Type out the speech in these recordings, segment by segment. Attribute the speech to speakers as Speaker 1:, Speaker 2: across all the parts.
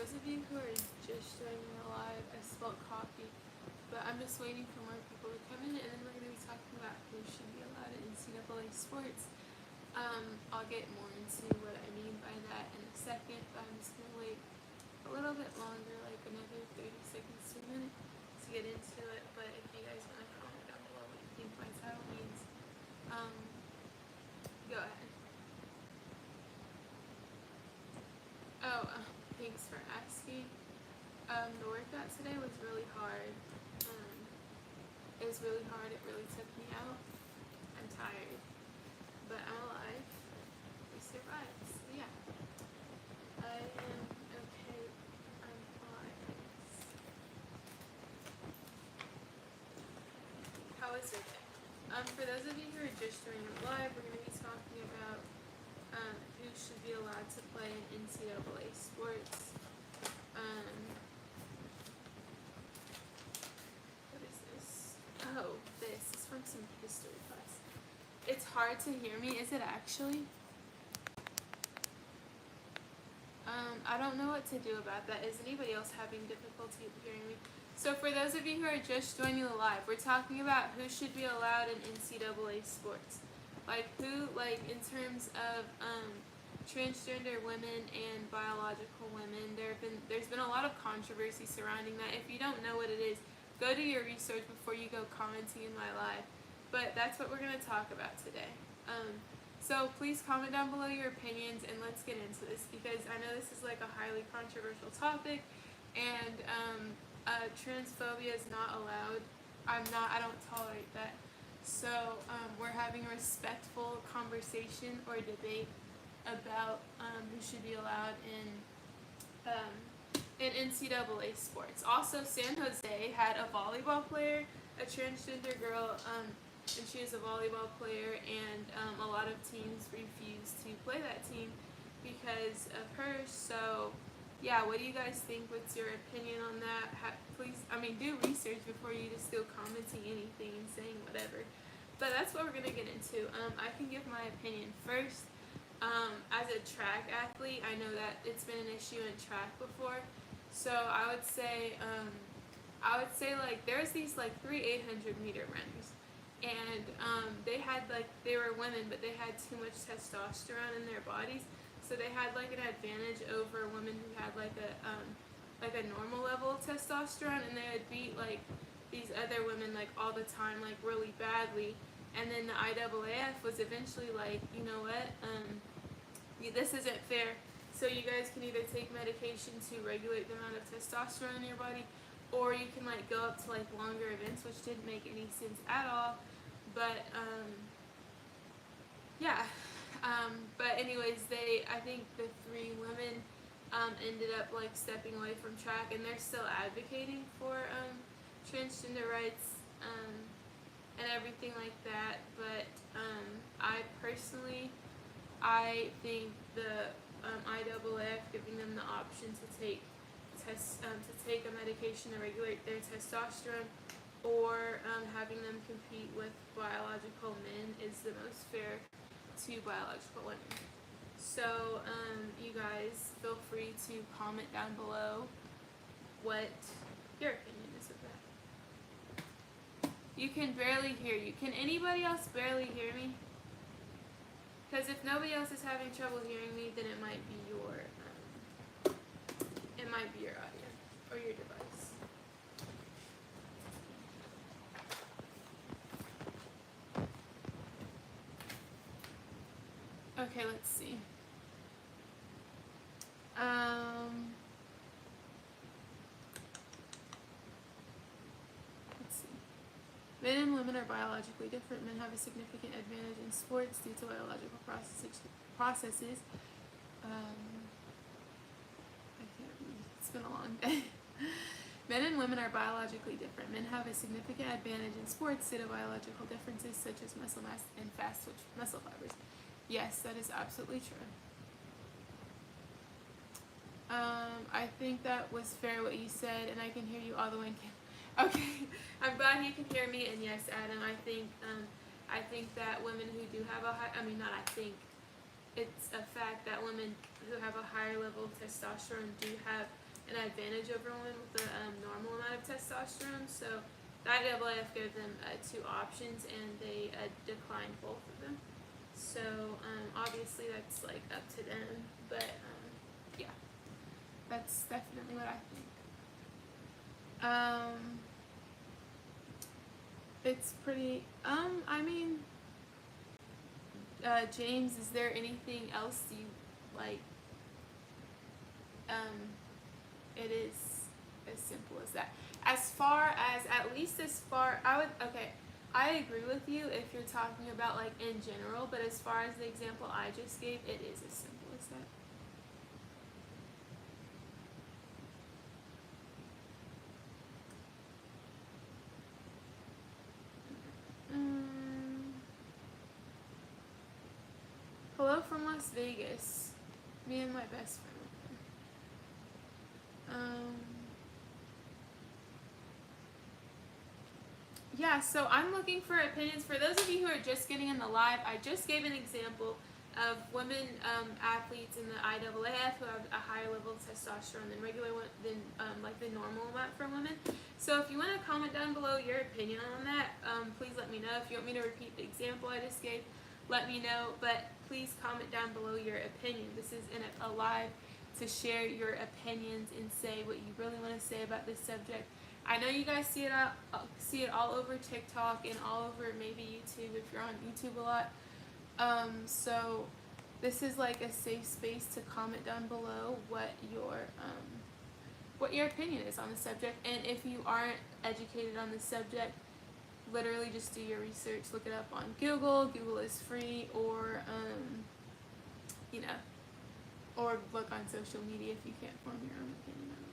Speaker 1: those of you who are just joining the live, I spelled copy, but I'm just waiting for more people to come in, and then we're going to be talking about who should be allowed in NCAA sports. I'll get more into what I mean by that in a second, but I'm just going to wait a little bit longer, like another 30 seconds to a minute, to get into it. But if you guys want to comment down below what you think my title means, go ahead. Oh, thanks for asking. The workout today was really hard. It was really hard. It really took me out. I'm tired, but I'm alive. We survived. So yeah, I am okay. I'm fine. How was your day? For those of you who are just joining live, we're going to be talking about who should be allowed to play in NCAA sports. What is this? Oh, this is from some history class. It's hard to hear me. Is it actually? I don't know what to do about that. Is anybody else having difficulty hearing me? So for those of you who are just joining the live, we're talking about who should be allowed in NCAA sports. Like who, like in terms of transgender women and biological women, there's been a lot of controversy surrounding that. If you don't know what it is, go do your research before you go commenting in my live. But that's what we're going to talk about today. So please comment down below your opinions and let's get into this, because I know this is like a highly controversial topic, and transphobia is not allowed. I don't tolerate that. So we're having a respectful conversation or debate about who should be allowed in NCAA sports. Also, San Jose had a volleyball player, a transgender girl, and she was a volleyball player, and a lot of teams refused to play that team because of her. So yeah, what do you guys think? What's your opinion on that? Please, do research before you just go commenting anything and saying whatever. But that's what we're going to get into. I can give my opinion first. As a track athlete, I know that it's been an issue in track before. So I would say like there's these like 3 800-meter runners. And they were women, but they had too much testosterone in their bodies, so they had like an advantage over women who had like a normal level of testosterone, and they would beat like these other women like all the time, like really badly. And then the IAAF was eventually like, you know what, this isn't fair. So you guys can either take medication to regulate the amount of testosterone in your body, or you can like go up to like longer events, which didn't make any sense at all. But yeah. But anyways, I think the 3 women ended up like stepping away from track, and they're still advocating for transgender rights and everything like that. But I think the IAAF giving them the option to take a medication to regulate their testosterone, or having them compete with biological men is the most fair to biological women. So you guys feel free to comment down below what your opinion is of that. You can barely hear you. Can anybody else barely hear me? Because if nobody else is having trouble hearing me, then it might be your audio or your device. Okay, let's see. Let's see. Men and women are biologically different. Men have a significant advantage in sports due to biological processes. I can't read. It's been a long day. Men and women are biologically different. Men have a significant advantage in sports due to biological differences such as muscle mass and fast-twitch muscle fibers. Yes, that is absolutely true. I think that was fair what you said, and I can hear you all the way. Okay, I'm glad you can hear me. And yes, Adam, I think that women who do have it's a fact that women who have a higher level of testosterone do have an advantage over women with a normal amount of testosterone. So the IAAF gave them 2 options, and they declined both of them. So obviously that's like up to them, but yeah, that's definitely what I think. It's pretty. I mean, James, is there anything else you like? It is as simple as that. As far as, at least as far, I agree with you if you're talking about like in general, but as far as the example I just gave, it is as simple as that. Hello from Las Vegas. Me and my best friend. Yeah, so I'm looking for opinions. For those of you who are just getting in the live, I just gave an example of women athletes in the IAAF who have a higher level of testosterone than like the normal amount for women. So if you want to comment down below your opinion on that, please let me know. If you want me to repeat the example I just gave, let me know. But please comment down below your opinion. This is in a live to share your opinions and say what you really want to say about this subject. I know you guys see it all over TikTok and all over maybe YouTube if you're on YouTube a lot. So this is like a safe space to comment down below what your opinion is on the subject. And if you aren't educated on the subject, literally just do your research. Look it up on Google. Google is free, or or look on social media if you can't form your own opinion on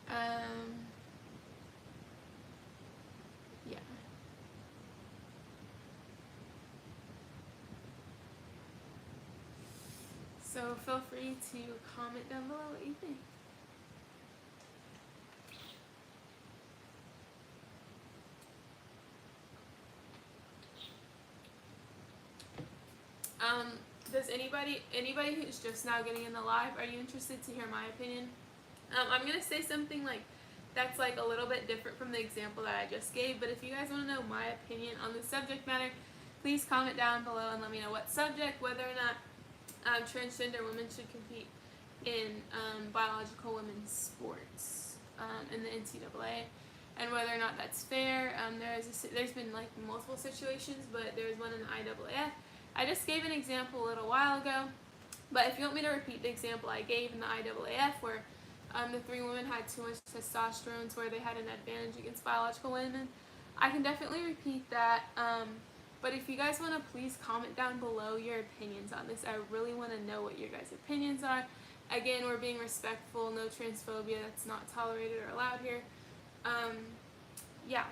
Speaker 1: it. Yeah. So feel free to comment down below what you think. Does anybody who's just now getting in the live, are you interested to hear my opinion? I'm gonna say something like that's like a little bit different from the example that I just gave, but if you guys want to know my opinion on the subject matter, please comment down below and let me know what subject, whether or not transgender women should compete in biological women's sports in the NCAA, and whether or not that's fair. There's been like multiple situations, but there's one in the IAAF. I just gave an example a little while ago, but if you want me to repeat the example I gave in the IAAF where the 3 women had too much testosterone where they had an advantage against biological women, I can definitely repeat that. But if you guys want to, please comment down below your opinions on this. I really want to know what your guys' opinions are. Again, we're being respectful, no transphobia, that's not tolerated or allowed here. Yeah.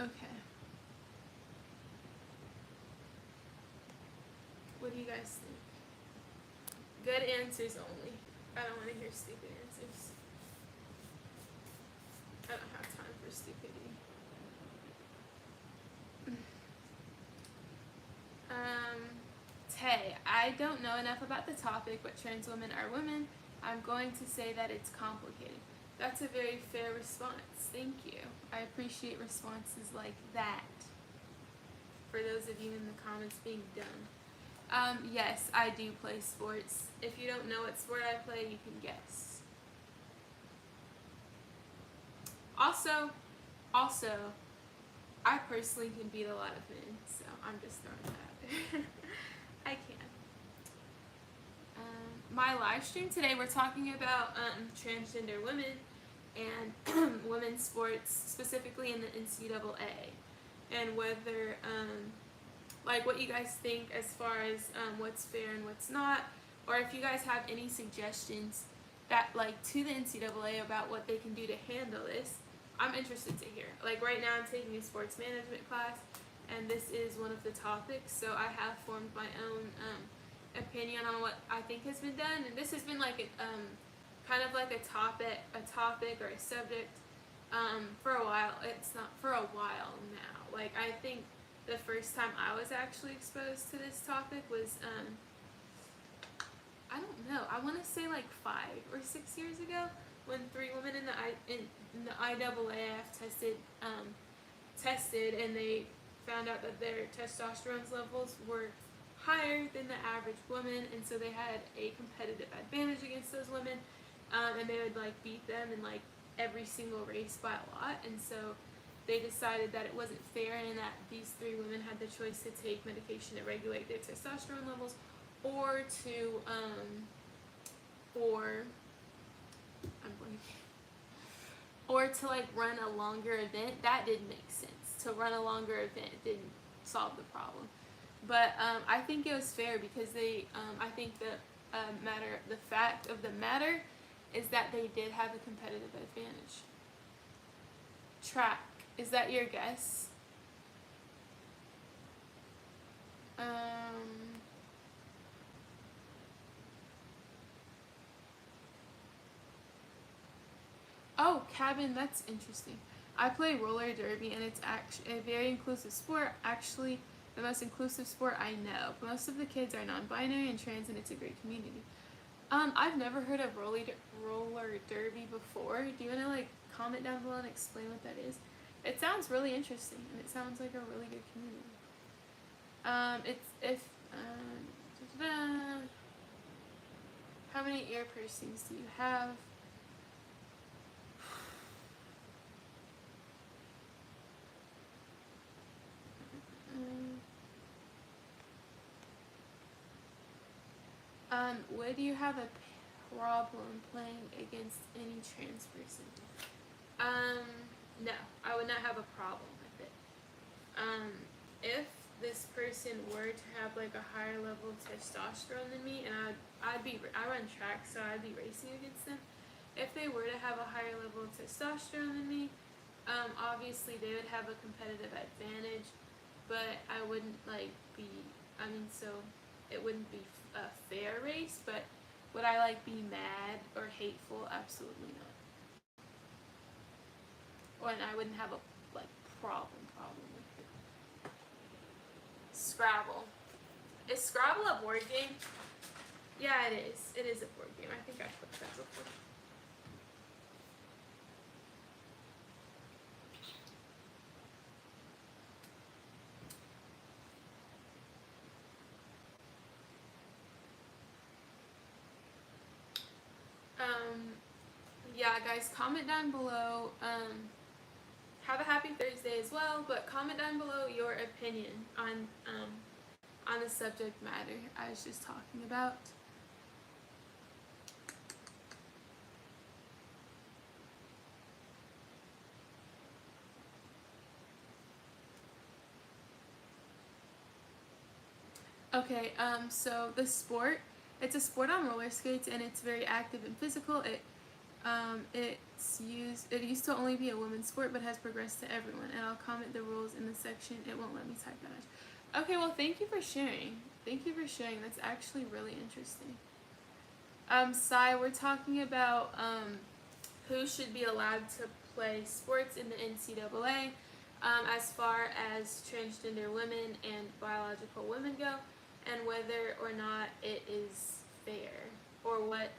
Speaker 1: Okay. What do you guys think? Good answers only. I don't want to hear stupid answers. I don't have time for stupidity. Tay, I don't know enough about the topic, but trans women are women. I'm going to say that it's complicated. That's a very fair response. Thank you. I appreciate responses like that. For those of you in the comments being dumb. Yes, I do play sports. If you don't know what sport I play, you can guess. Also, I personally can beat a lot of men, so I'm just throwing that out there. I can. My live stream today, we're talking about transgender women and women's sports, specifically in the NCAA, and whether, like, what you guys think as far as what's fair and what's not, or if you guys have any suggestions that, like, to the NCAA about what they can do to handle this. I'm interested to hear. Like, right now I'm taking a sports management class, and this is one of the topics, so I have formed my own opinion on what I think has been done, and this has been like a kind of like a topic or a subject for a while. It's not for a while now. Like, I think the first time I was actually exposed to this topic was, I don't know, I want to say like 5 or 6 years ago, when 3 women in the IAAF tested, and they found out that their testosterone levels were higher than the average woman, and so they had a competitive advantage against those women, and they would like beat them in like every single race by a lot, and so they decided that it wasn't fair, and that these 3 women had the choice to take medication to regulate their testosterone levels, or to or I'm blanking, or to like run a longer event. That didn't make sense. To run a longer event didn't solve the problem. But I think it was fair because I think the fact of the matter is that they did have a competitive advantage. Track, is that your guess? Oh, cabin, that's interesting. I play roller derby, and it's actually a very inclusive sport. Actually, the most inclusive sport I know. Most of the kids are non-binary and trans, and it's a great community. I've never heard of roller derby before. Do you want to like comment down below and explain what that is? It sounds really interesting, and it sounds like a really good community. How many ear piercings do you have? Would you have a problem playing against any trans person? No, I would not have a problem with it. If this person were to have like a higher level of testosterone than me, and I run track, so I'd be racing against them. If they were to have a higher level of testosterone than me, obviously they would have a competitive advantage, but I wouldn't so it wouldn't be a fair race. But would I like be mad or hateful? Absolutely not. And I wouldn't have a problem with it. Scrabble. Is Scrabble a board game? Yeah, it is. It is a board game. I think I've put that before. Yeah, guys, comment down below. Have a happy Thursday as well, but comment down below your opinion on the subject matter I was just talking about. Okay, so the sport, it's a sport on roller skates, and it's very active and physical. It used to only be a women's sport, but has progressed to everyone. And I'll comment the rules in the section. It won't let me type that much. Okay, well, thank you for sharing. That's actually really interesting. Sai, we're talking about who should be allowed to play sports in the NCAA, as far as transgender women and biological women go, and whether or not it is fair, or what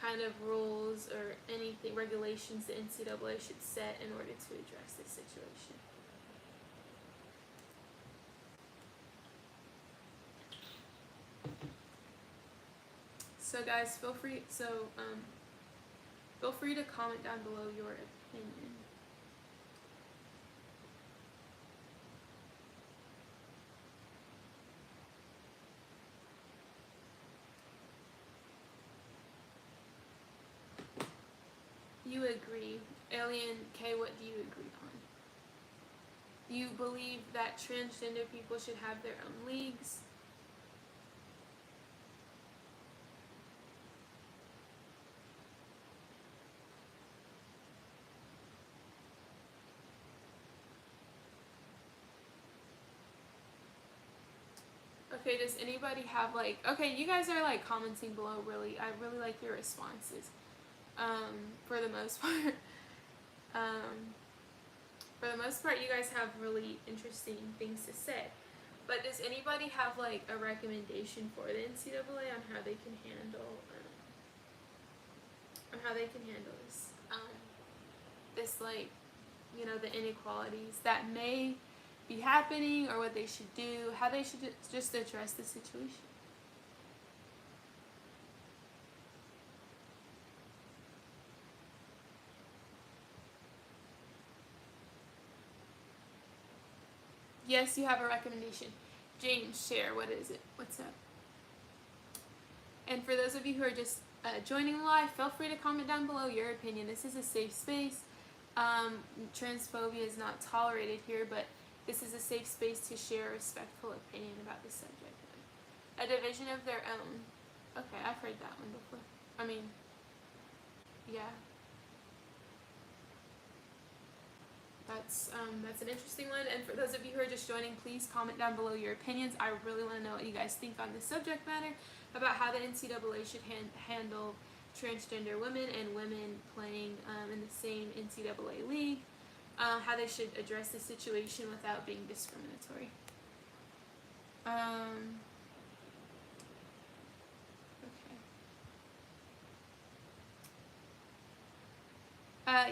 Speaker 1: kind of rules or anything, regulations the NCAA should set in order to address this situation. So guys, feel free to comment down below your opinion. You agree. Alien K, what do you agree on? Do you believe that transgender people should have their own leagues? Okay, does anybody have okay, you guys are commenting below, I really like your responses, for the most part. for the most part, you guys have really interesting things to say. But does anybody have like a recommendation for the NCAA on how they can handle this this like, you know, the inequalities that may be happening, or what they should do, how they should just address the situation? Yes, you have a recommendation. James, share. What is it? What's up? And for those of you who are just joining live, feel free to comment down below your opinion. This is a safe space. Transphobia is not tolerated here, but this is a safe space to share a respectful opinion about the subject. A division of their own. Okay, I've heard that one before. I mean, yeah. That's an interesting one. And for those of you who are just joining, please comment down below your opinions. I really want to know what you guys think on this subject matter, about how the NCAA should handle transgender women and women playing in the same NCAA league, how they should address the situation without being discriminatory.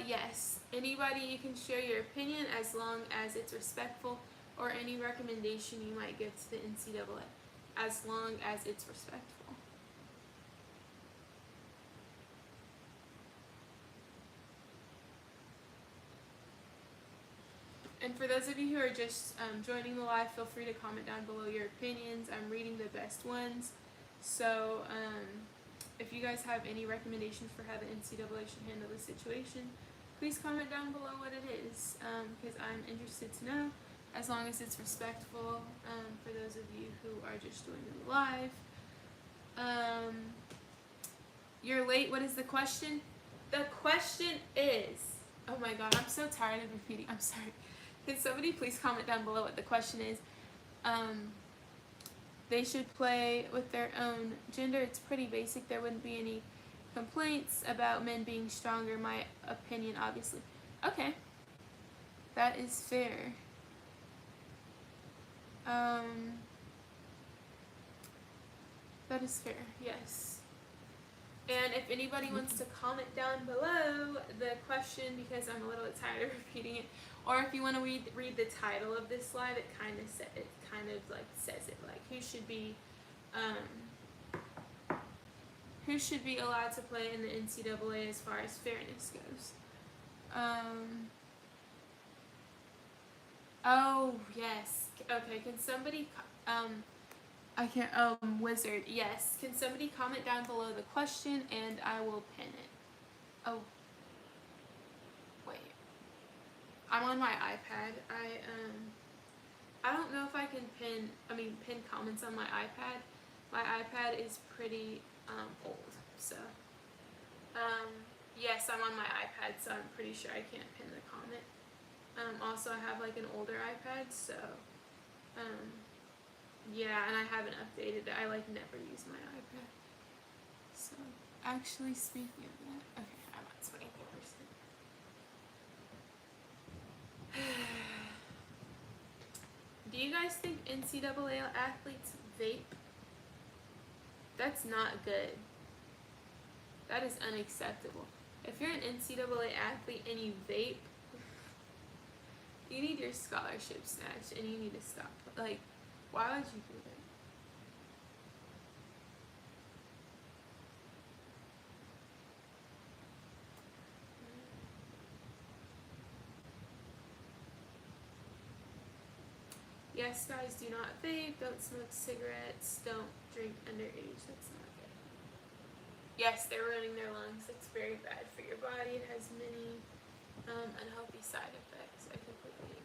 Speaker 1: Yes. Anybody, you can share your opinion as long as it's respectful, or any recommendation you might give to the NCAA, as long as it's respectful. And for those of you who are just joining the live, feel free to comment down below your opinions. I'm reading the best ones. So if you guys have any recommendations for how the NCAA should handle the situation, please comment down below what it is, because I'm interested to know, as long as it's respectful, for those of you who are just joining the live. You're late. What is the question? The question is, oh my god, I'm so tired of repeating. I'm sorry. Can somebody please comment down below what the question is? They should play with their own gender. It's pretty basic. There wouldn't be any complaints about men being stronger. My opinion, obviously. Okay. That is fair. That is fair, yes. And if anybody wants to comment down below the question, because I'm a little bit tired of repeating it, or if you want to read the title of this slide, it kind of says it, like who should be allowed to play in the NCAA as far as fairness goes. Oh yes. Okay. Can somebody Wizard, yes. Can somebody comment down below the question and I will pin it? Oh. Wait. I'm on my iPad. I don't know if I can pin comments on my iPad. My iPad is pretty old, so yes, I'm on my iPad, so I'm pretty sure I can't pin the comment. Also, I have like an older iPad, so yeah, and I haven't updated it. I like never use my iPad. So actually, speaking of that, okay, I'm at 24%. Do you guys think NCAA athletes vape? That's not good. That is unacceptable. If you're an NCAA athlete and you vape, you need your scholarship snatched and you need to stop. Like, why would you do that? Yes, guys, do not vape, don't smoke cigarettes, don't drink underage. That's not good. Yes, they're ruining their lungs. It's very bad for your body. It has many unhealthy side effects. I completely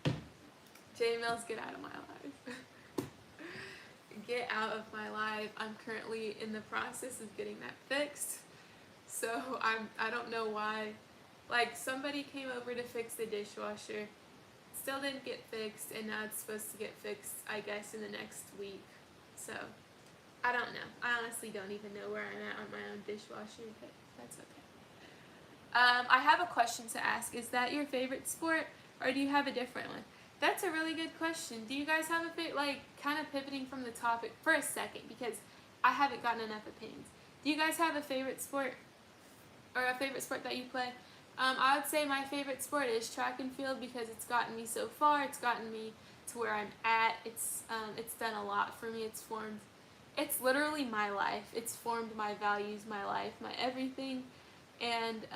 Speaker 1: agree. J Mills, get out of my life. Get out of my life. I'm currently in the process of getting that fixed. So I don't know why. Like, somebody came over to fix the dishwasher, still didn't get fixed, and now it's supposed to get fixed, I guess, in the next week. So, I don't know. I honestly don't even know where I'm at on my own dishwasher, but that's okay. I have a question to ask. Is that your favorite sport, or do you have a different one? That's a really good question. Do you guys have a favorite, like, kind of pivoting from the topic for a second, because I haven't gotten enough opinions. Do you guys have a favorite sport, or a favorite sport that you play? I would say my favorite sport is track and field because it's gotten me so far. It's gotten me to where I'm at. It's done a lot for me. It's literally my life. It's formed my values, my life, my everything. And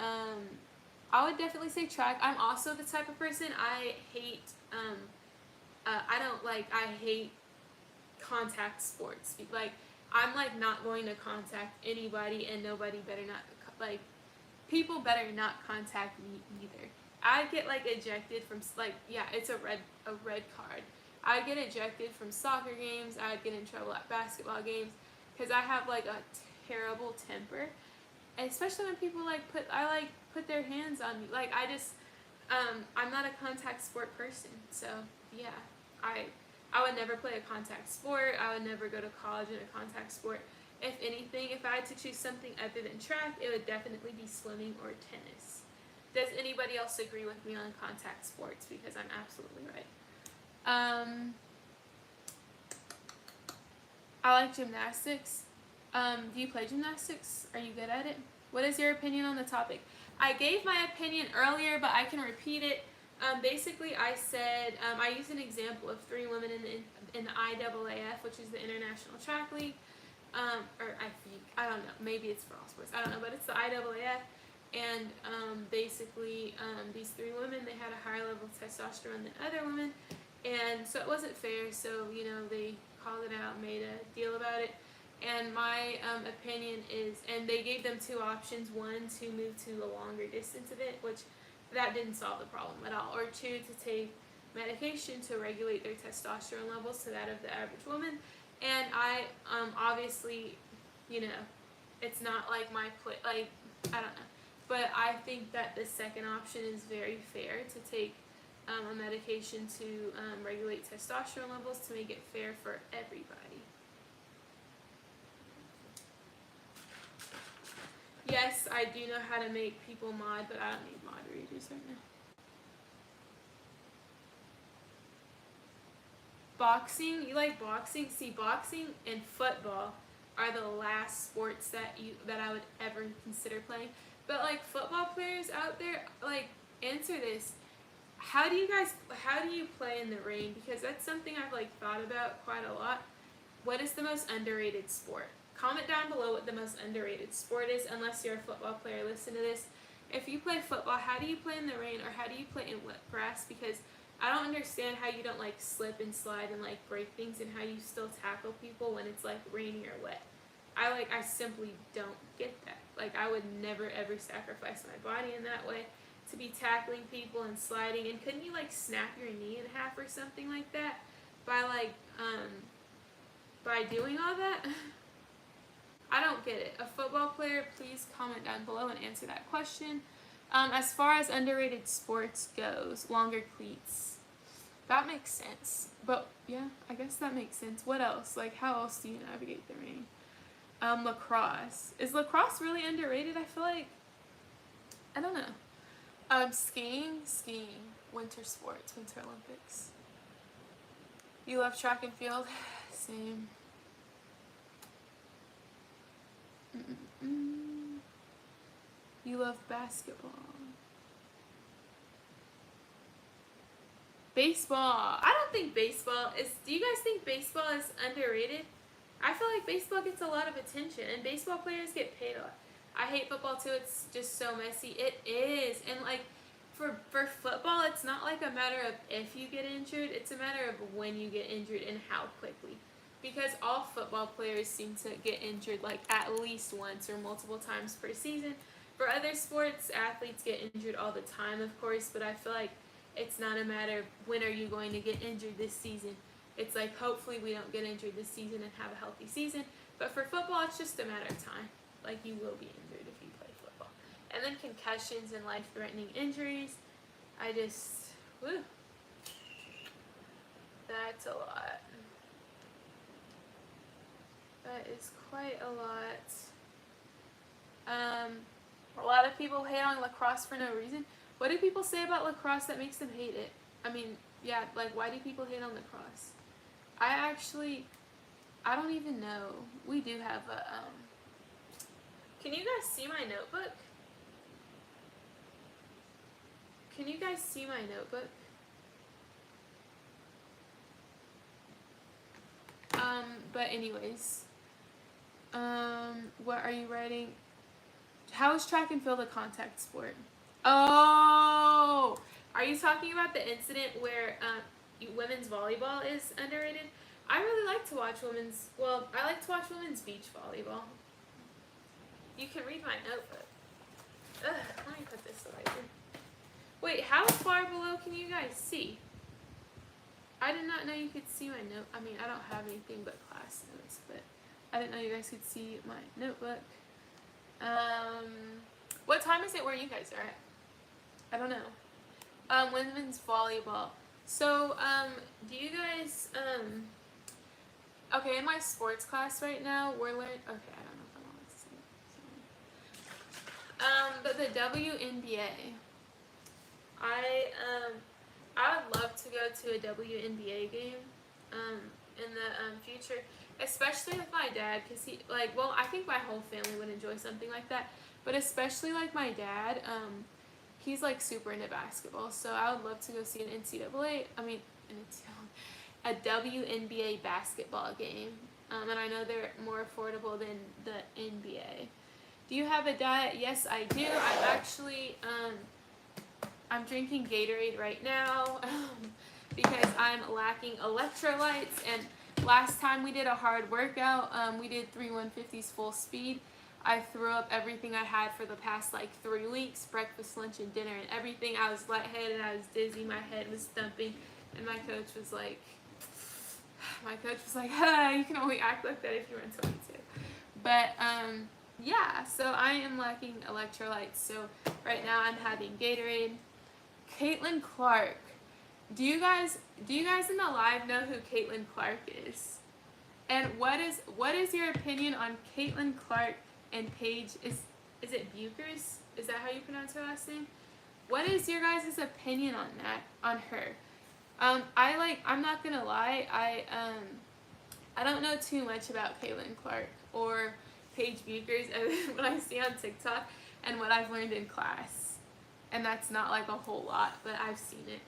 Speaker 1: I would definitely say track. I'm also the type of person, I hate, I hate contact sports. Like, I'm like not going to contact anybody, and nobody better not, like, people better not contact me either. I get like ejected from, like, yeah, it's a red card. I get ejected from soccer games. I get in trouble at basketball games because I have like a terrible temper, and especially when people put their hands on me. Like, I'm not a contact sport person. So yeah, I I would never play a contact sport. I would never go to college in a contact sport. If anything, if I had to choose something other than track, it would definitely be swimming or tennis. Does anybody else agree with me on contact sports? Because I'm absolutely right. I like gymnastics. Do you play gymnastics? Are you good at it? What is your opinion on the topic? I gave my opinion earlier, but I can repeat it. Basically, I said I used an example of three women in the IAAF, which is the International Track League. Or I don't know, maybe it's for all sports. I don't know, but it's the IAAF. And basically, these three women, they had a higher level of testosterone than other women, and so it wasn't fair. So they called it out, made a deal about it. And my opinion is, and they gave them two options: one, to move to a longer distance event, which that didn't solve the problem at all, or two, to take medication to regulate their testosterone levels to that of the average woman. And I obviously, it's not like like, I don't know. But I think that the second option is very fair, to take a medication to regulate testosterone levels, to make it fair for everybody. Yes, I do know how to make people mod, but I don't need moderators right now. Boxing, you like boxing? See, boxing and football are the last sports that I would ever consider playing. But like, football players out there, like, answer this. How do you play in the rain? Because that's something I've like thought about quite a lot. What is the most underrated sport? Comment down below what the most underrated sport is, unless you're a football player. Listen to this. If you play football, how do you play in the rain, or how do you play in wet grass? Because I don't understand how you don't like slip and slide and like break things, and how you still tackle people when it's like rainy or wet. I simply don't get that. Like, I would never ever sacrifice my body in that way to be tackling people and sliding. And couldn't you like snap your knee in half or something like that by by doing all that? I don't get it. A football player, please comment down below and answer that question. As far as underrated sports goes, longer cleats. That makes sense. But yeah, I guess that makes sense. What else? Like, how else do you navigate the rain? Lacrosse. Is lacrosse really underrated? I feel like, I don't know. Skiing, winter sports, Winter Olympics. You love track and field? Same. You love basketball. Baseball. I don't think baseball is. Do you guys think baseball is underrated? I feel like baseball gets a lot of attention, and baseball players get paid a lot. I hate football too. It's just so messy. It is. And like, for football, it's not like a matter of if you get injured. It's a matter of when you get injured and how quickly. Because all football players seem to get injured like at least once or multiple times per season. For other sports, athletes get injured all the time, of course, but I feel like it's not a matter of when are you going to get injured this season. It's like, hopefully we don't get injured this season and have a healthy season. But for football, it's just a matter of time. Like, you will be injured if you play football. And then concussions and life-threatening injuries. Woo. That's a lot. That is quite a lot. A lot of people hate on lacrosse for no reason. What do people say about lacrosse that makes them hate it? I mean, yeah, like, why do people hate on lacrosse? I don't even know. We do have a, can you guys see my notebook? Can you guys see my notebook? But anyways, what are you writing? How is track and field a contact sport? Oh, are you talking about the incident where women's volleyball is underrated? I really like to watch I like to watch women's beach volleyball. You can read my notebook. Ugh, let me put this away. Wait, how far below can you guys see? I did not know you could see my note. I mean, I don't have anything but class notes, but I didn't know you guys could see my notebook. What time is it where you guys are at? I don't know. Women's volleyball. So, do you guys, okay, in my sports class right now, we're learning, okay, I don't know if I'm allowed to say it. But the WNBA, I would love to go to a WNBA game, in the, future, especially with my dad, because he, like, well, I think my whole family would enjoy something like that, but especially, like, my dad, he's, like, super into basketball, so I would love to go see a WNBA basketball game, and I know they're more affordable than the NBA. Do you have a diet? Yes, I do. I'm drinking Gatorade right now, because I'm lacking electrolytes, and last time we did a hard workout, we did 3 150s full speed. I threw up everything I had for the past like 3 weeks, breakfast, lunch, and dinner, and everything. I was lightheaded, I was dizzy, my head was thumping, and my coach was like, hey, you can only act like that if you run 22. But, yeah, so I am lacking electrolytes, so right now I'm having Gatorade. Caitlin Clark. Do you guys in the live know who Caitlin Clark is? And what is your opinion on Caitlin Clark and Paige, is it Buchers? Is that how you pronounce her last name? What is your guys' opinion on her? I'm not gonna lie, I don't know too much about Caitlin Clark or Paige Buchers what I see on TikTok and what I've learned in class. And that's not like a whole lot, but I've seen it.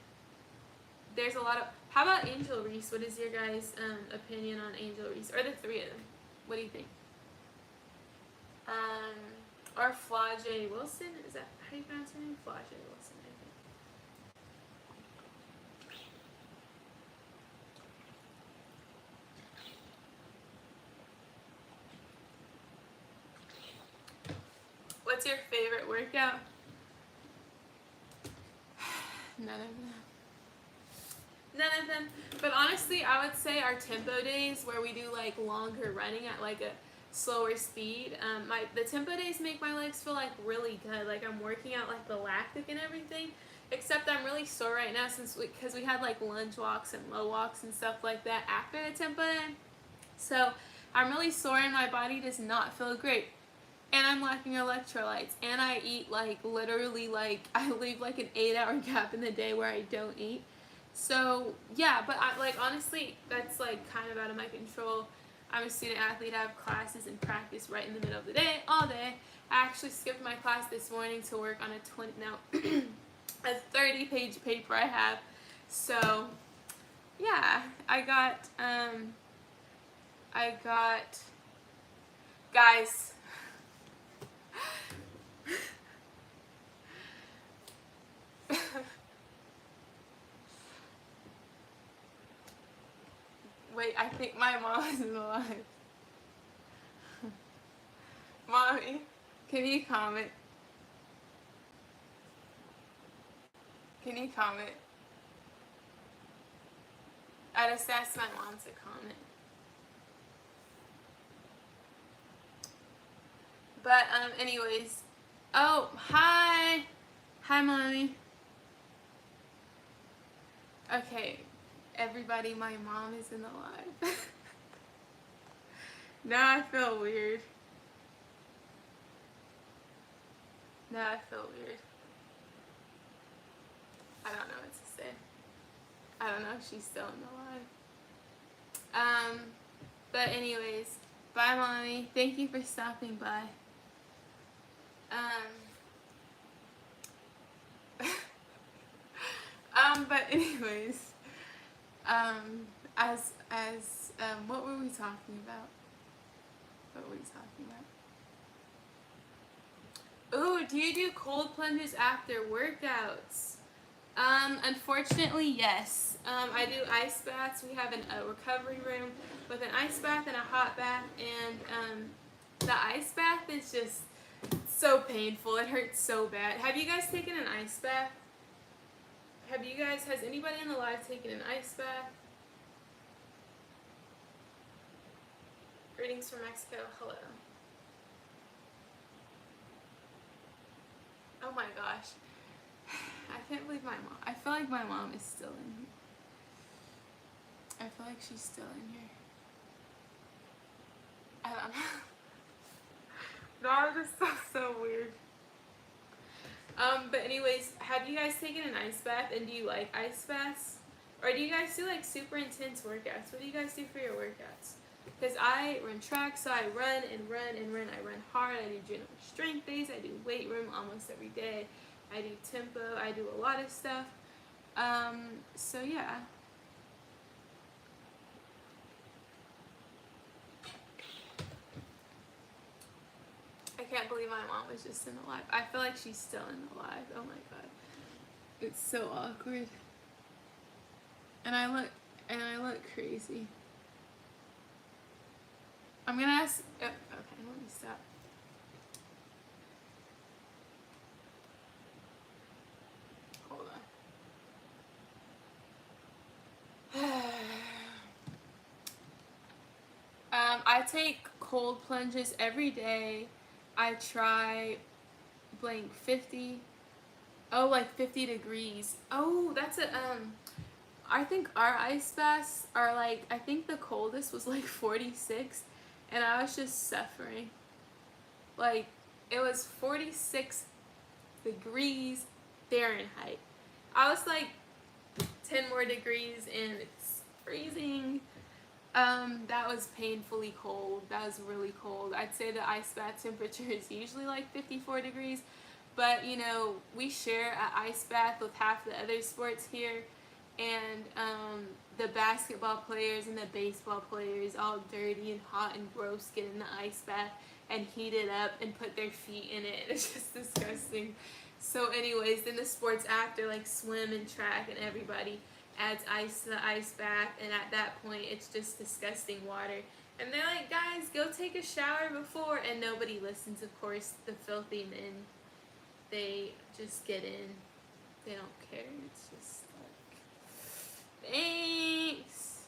Speaker 1: There's a lot of, how about Angel Reese? What is your guys' opinion on Angel Reese? Or the 3 of them? What do you think? Or Flau'jae Wilson? Is that how you pronounce her name? Flau'jae Wilson, I think. What's your favorite workout? None of them. But honestly, I would say our tempo days where we do like longer running at like a slower speed, the tempo days make my legs feel like really good, like I'm working out like the lactic and everything, except I'm really sore right now because we had like lunge walks and low walks and stuff like that after the tempo day, so I'm really sore and my body does not feel great, and I'm lacking electrolytes, and I eat like literally like I leave like an 8-hour gap in the day where I don't eat. So yeah, but honestly, that's like kind of out of my control. I'm a student athlete. I have classes and practice right in the middle of the day, all day. I actually skipped my class this morning to work on a 30-page paper I have. So yeah, I got guys. Wait, I think my mom isn't alive. Mommy, can you comment? Can you comment? I just asked my mom to comment. But, anyways. Oh, hi. Hi, Mommy. Okay, everybody, my mom isn't alive. Now I feel weird. Now I feel weird. I don't know what to say. I don't know if she's still in the live. But anyways, bye, Mommy. Thank you for stopping by. But anyways, what were we talking about? What were we talking about? Ooh, do you do cold plunges after workouts? Unfortunately, yes. I do ice baths. We have a recovery room with an ice bath and a hot bath, and the ice bath is just so painful. It hurts so bad. Have you guys taken an ice bath? Has anybody in the live taken an ice bath? Greetings from Mexico. Hello. Oh my gosh. I can't believe my mom. I feel like my mom is still in here. I feel like she's still in here. I don't know. No, it just sounds so weird. But anyways, have you guys taken an ice bath, and do you like ice baths? Or do you guys do like super intense workouts? What do you guys do for your workouts? Because I run track, so I run and run and run. I run hard. I do general strength days. I do weight room almost every day. I do tempo. I do a lot of stuff. So yeah. I can't believe my mom was just in the live. I feel like she's still in the live. Oh my god. It's so awkward. And I look crazy. I'm gonna ask, okay, let me stop. Hold on. I take cold plunges every day. I try blank 50. Oh, like 50 degrees. Oh, that's I think our ice baths are like, I think the coldest was like 46, and I was just suffering. Like, it was 46 degrees Fahrenheit. I was like 10 more degrees and it's freezing. That was painfully cold. That was really cold. I'd say the ice bath temperature is usually like 54 degrees, but you know, we share an ice bath with half the other sports here, and the basketball players and the baseball players, all dirty and hot and gross, get in the ice bath and heat it up and put their feet in it. It's just disgusting. So anyways, then the sports actor, like swim and track, and everybody adds ice to the ice bath, and at that point it's just disgusting water. And they're like, guys, go take a shower before, and nobody listens. Of course, the filthy men, they just get in. They don't care. It's just like, thanks.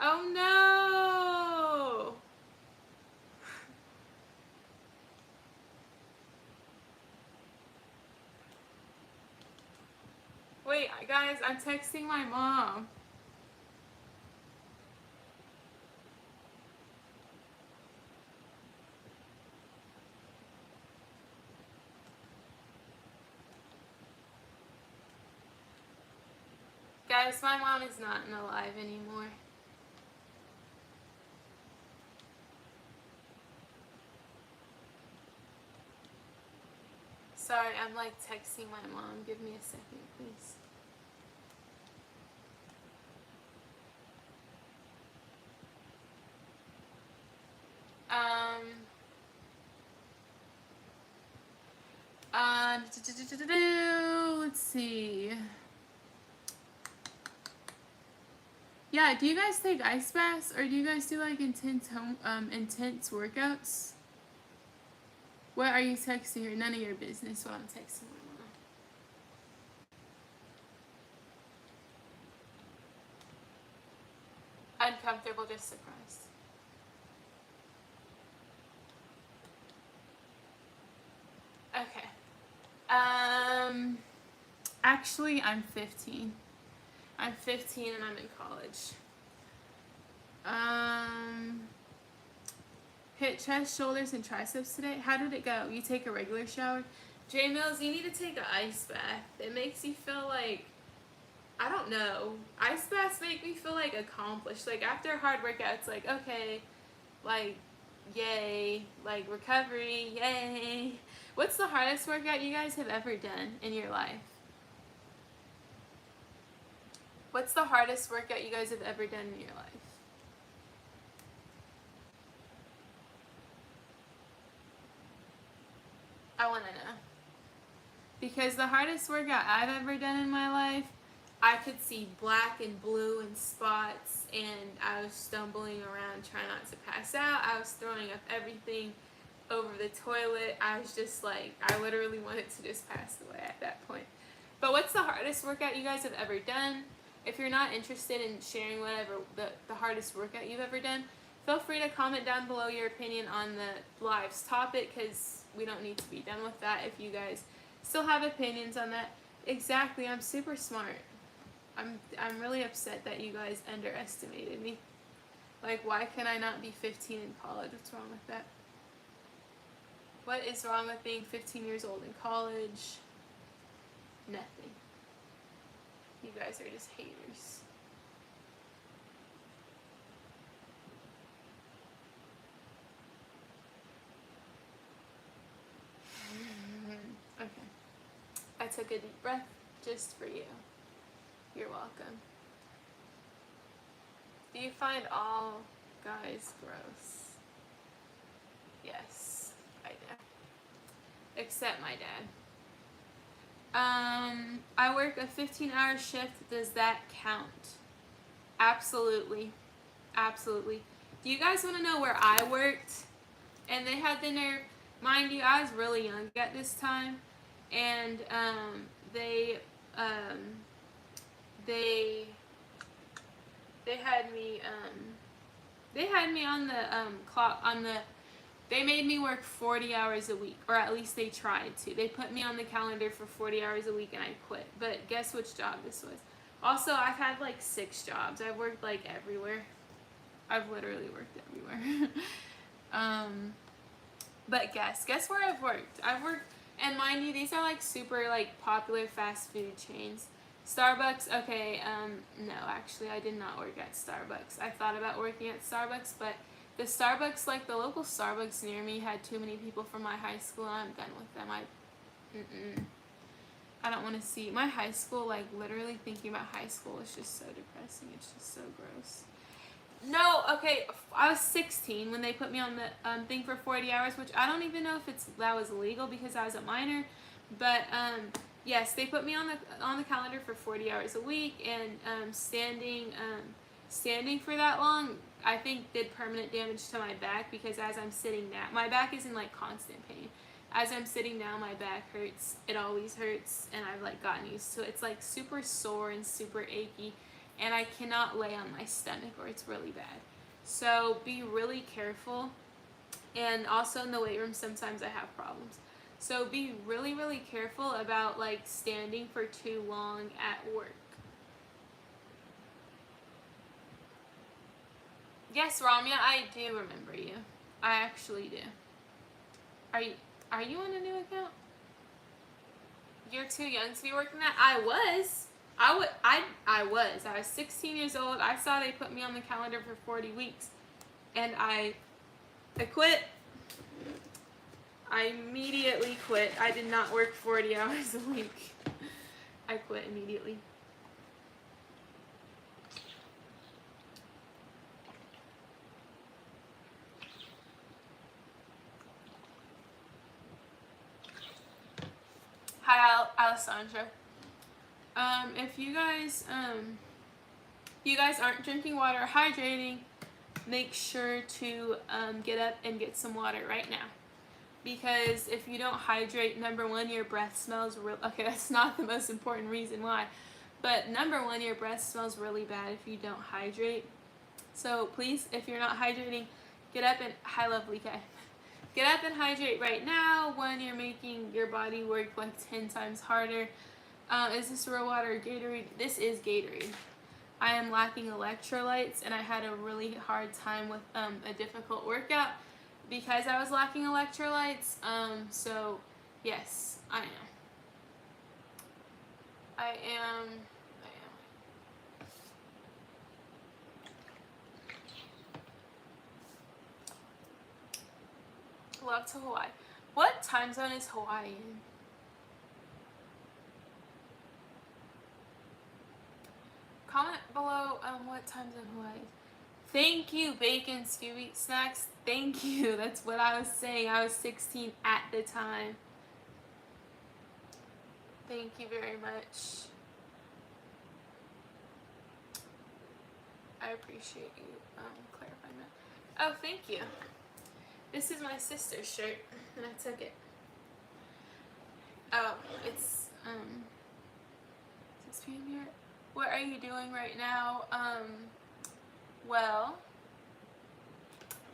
Speaker 1: Oh no. Wait, guys, I'm texting my mom. Guys, my mom is not in the live anymore. Sorry, I'm like texting my mom. Give me a second, please. Let's see. Yeah, do you guys take ice baths, or do you guys do like intense workouts? What are you texting her? None of your business while I'm texting my mom. Uncomfortable, just surprised. Okay. Actually, I'm 15. I'm 15 and I'm in college. hit chest, shoulders, and triceps today. How did it go? You take a regular shower? J Mills, you need to take an ice bath. It makes you feel like, I don't know. Ice baths make me feel like accomplished. Like after a hard workout, it's like, okay, like, yay, like recovery, yay. What's the hardest workout you guys have ever done in your life? What's the hardest workout you guys have ever done in your life? I want to know. Because the hardest workout I've ever done in my life, I could see black and blue and spots, and I was stumbling around trying not to pass out. I was throwing up everything over the toilet. I was just like, I literally wanted to just pass away at that point. But what's the hardest workout you guys have ever done? If you're not interested in sharing whatever the hardest workout you've ever done, feel free to comment down below your opinion on the live's topic, because we don't need to be done with that if you guys still have opinions on that. Exactly, I'm super smart. I'm really upset that you guys underestimated me. Like, why can I not be 15 in college? What's wrong with that? What is wrong with being 15 years old in college? Nothing. You guys are just haters. Okay. I took a deep breath just for you. You're welcome. Do you find all guys gross? Yes, I do. Except my dad. I work a 15-hour shift. Does that count? Absolutely. Absolutely. Do you guys want to know where I worked? And they had the nerve, mind you, I was really young at this time, and they had me on the clock on the. They made me work 40 hours a week, or at least they tried to. They put me on the calendar for 40 hours a week, and I quit. But guess which job this was? Also, I've had like 6 jobs. I've worked like everywhere. I've literally worked everywhere. But guess where I've worked? I've worked, and mind you, these are like super like popular fast food chains. Starbucks, okay, no, actually I did not work at Starbucks. I thought about working at Starbucks, but the Starbucks, like the local Starbucks near me, had too many people from my high school, and I'm done with them. I don't want to see my high school. Like literally thinking about high school is just so depressing. It's just so gross. No, okay, I was 16 when they put me on the thing for 40 hours, which I don't even know if that was legal because I was a minor, but yes, they put me on the calendar for 40 hours a week, and standing for that long, I think did permanent damage to my back, because as I'm sitting down, my back is in like constant pain. As I'm sitting down, my back hurts. It always hurts, and I've like gotten used to it. It's like super sore and super achy, and I cannot lay on my stomach or it's really bad. So be really careful. And also in the weight room, sometimes I have problems. So be really, really careful about like standing for too long at work. Yes, Ramya, I do remember you. I actually do. Are you on a new account? You're too young to be working that? I was. I was 16 years old. I saw they put me on the calendar for 40 weeks, and I quit. I immediately quit. I did not work 40 hours a week. I quit immediately. Hi, Alessandra. If you guys aren't drinking water or hydrating, make sure to get up and get some water right now. Because if you don't hydrate, number one, your breath smells real. Okay, that's not the most important reason why, but number one, your breath smells really bad if you don't hydrate. So please, if you're not hydrating, get up and hi, lovely Kay. Get up and hydrate right now. When you're making your body work like 10 times harder. Is this real water or Gatorade? This is Gatorade. I am lacking electrolytes, and I had a really hard time with a difficult workout. because I was lacking electrolytes. So yes, I am. I am. Love to Hawaii. What time zone is Hawaii in? Comment below what time zone Hawaii is. Thank you, Bacon Scooby Snacks. Thank you. That's what I was saying. I was 16 at the time. Thank you very much. I appreciate you clarifying that. Oh, thank you. This is my sister's shirt, and I took it. Oh, it's 6 p.m. here. What are you doing right now? Well,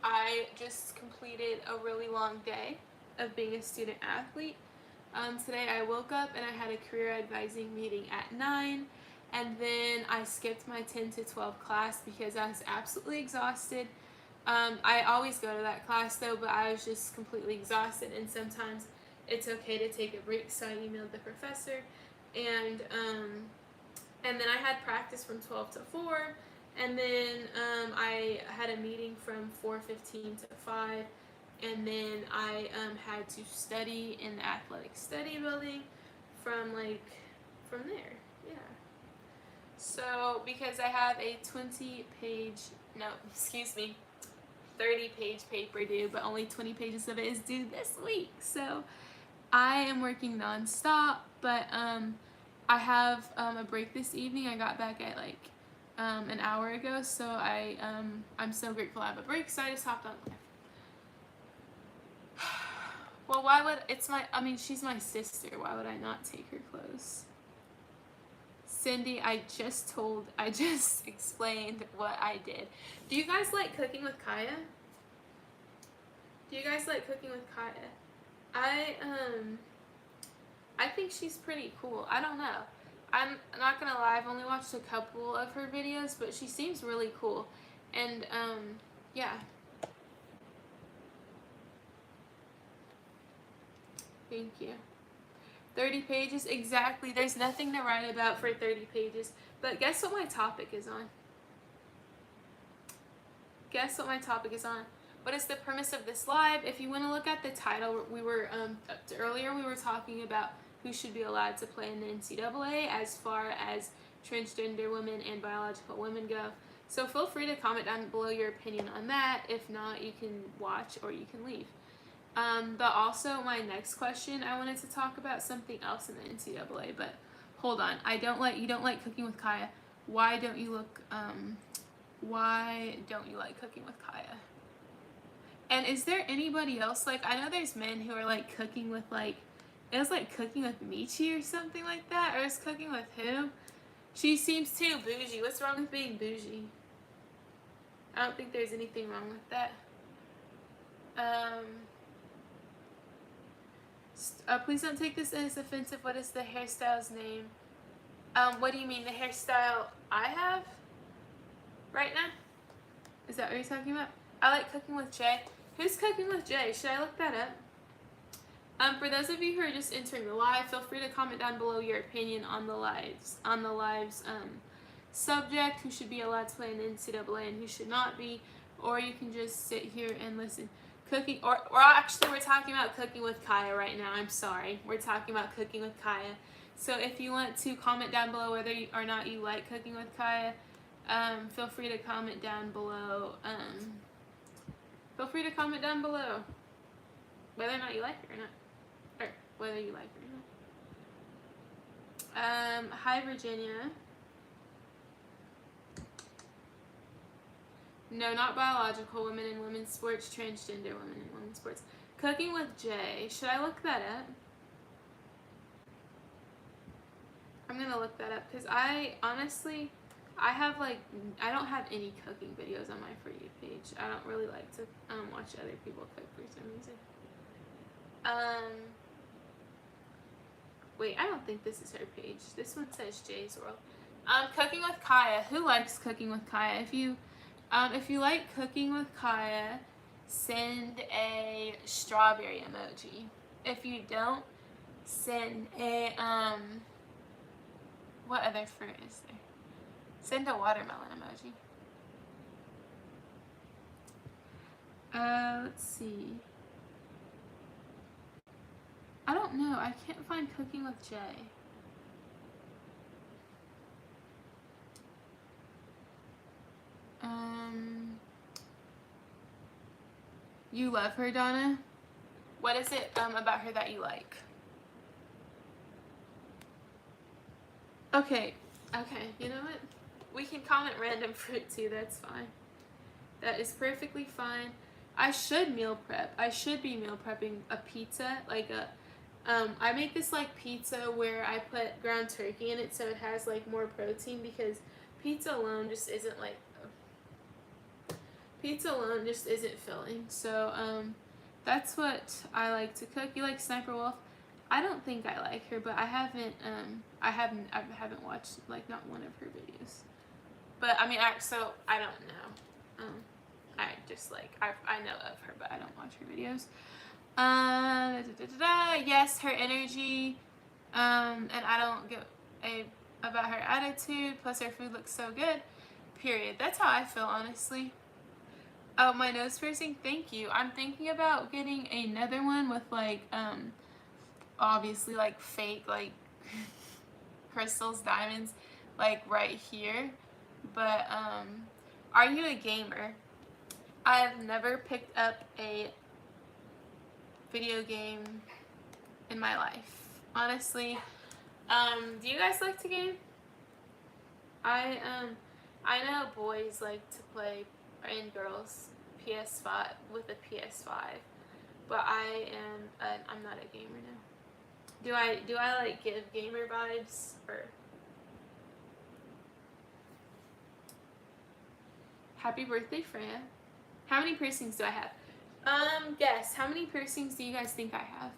Speaker 1: I just completed a really long day of being a student athlete. Today I woke up and I had a career advising meeting at 9, and then I skipped my 10 to 12 class because I was absolutely exhausted. I always go to that class though, but I was just completely exhausted, and sometimes it's okay to take a break, so I emailed the professor, and then I had practice from 12 to 4, and then I had a meeting from 4:15 to 5, and then I had to study in the athletic study building from there, yeah. So because I have a 30-page paper due, but only 20 pages of it is due this week. So I am working nonstop, but I have a break this evening. I got back at an hour ago, so I'm so grateful I have a break. So I just hopped on live. Well, why would she's my sister. Why would I not take her clothes? Cindy, I just explained what I did. Do you guys like cooking with Kaya? I think she's pretty cool. I don't know. I'm not gonna lie, I've only watched a couple of her videos, but she seems really cool. And yeah. Thank you. 30 pages? Exactly. There's nothing to write about for 30 pages. But guess what my topic is on? What is the premise of this live? If you want to look at the title, earlier we were talking about who should be allowed to play in the NCAA as far as transgender women and biological women go. So feel free to comment down below your opinion on that. If not, you can watch or you can leave. But also my next question, I wanted to talk about something else in the NCAA, but hold on. You don't like cooking with Kaya. Why don't you like cooking with Kaya? And is there anybody else, I know there's men who are cooking with it was cooking with Michi or something like that, or is cooking with who? She seems too bougie. What's wrong with being bougie? I don't think there's anything wrong with that. Please don't take this as offensive. What is the hairstyle's name? What do you mean, the hairstyle I have right now? Is that what you're talking about? I like cooking with Jay. Who's cooking with Jay? Should I look that up? For those of you who are just entering the live, feel free to comment down below your opinion on the live's subject, who should be allowed to play in the NCAA and who should not be, or you can just sit here and listen. Cooking, or actually we're talking about cooking with Kaya right now. I'm sorry. We're talking about cooking with Kaya. So if you want to comment down below whether or not you like cooking with Kaya, feel free to comment down below. Whether or not you like it or not. Or whether you like it or not. Hi, Virginia. No, not biological women in women's sports, transgender women in women's sports. Cooking with Jay. Should I look that up? I'm gonna look that up because I don't have any cooking videos on my For You page. I don't really like to watch other people cook for some reason. Wait, I don't think this is her page. This one says Jay's World. Cooking with Kaya. Who likes cooking with Kaya? If you like cooking with Kaya, send a strawberry emoji. If you don't, send a, what other fruit is there? Send a watermelon emoji. Let's see. I don't know. I can't find Cooking with Jay. You love her, Donna? What is it about her that you like? Okay, you know what? We can comment random fruit too, that's fine. That is perfectly fine. I should meal prep. I should be meal prepping a pizza, like a, I make this like pizza where I put ground turkey in it so it has like more protein, because pizza alone just isn't filling. So, that's what I like to cook. You like Sniper Wolf? I don't think I like her, but I haven't watched like not one of her videos. But I mean, I don't know. I just like, I know of her, but I don't watch her videos. Yes, her energy, and I don't give about her attitude, plus her food looks so good, period. That's how I feel, honestly. Oh, my nose piercing, thank you. I'm thinking about getting another one with like, obviously like fake, like crystals, diamonds, like right here. But, are you a gamer? I've never picked up a video game in my life, honestly. Do you guys like to game? I know boys like to play, and girls, PS5 with a PS5, but I'm not a gamer now. Do I like give gamer vibes, or? Happy birthday, Freya. How many piercings do I have? Guess. How many piercings do you guys think I have?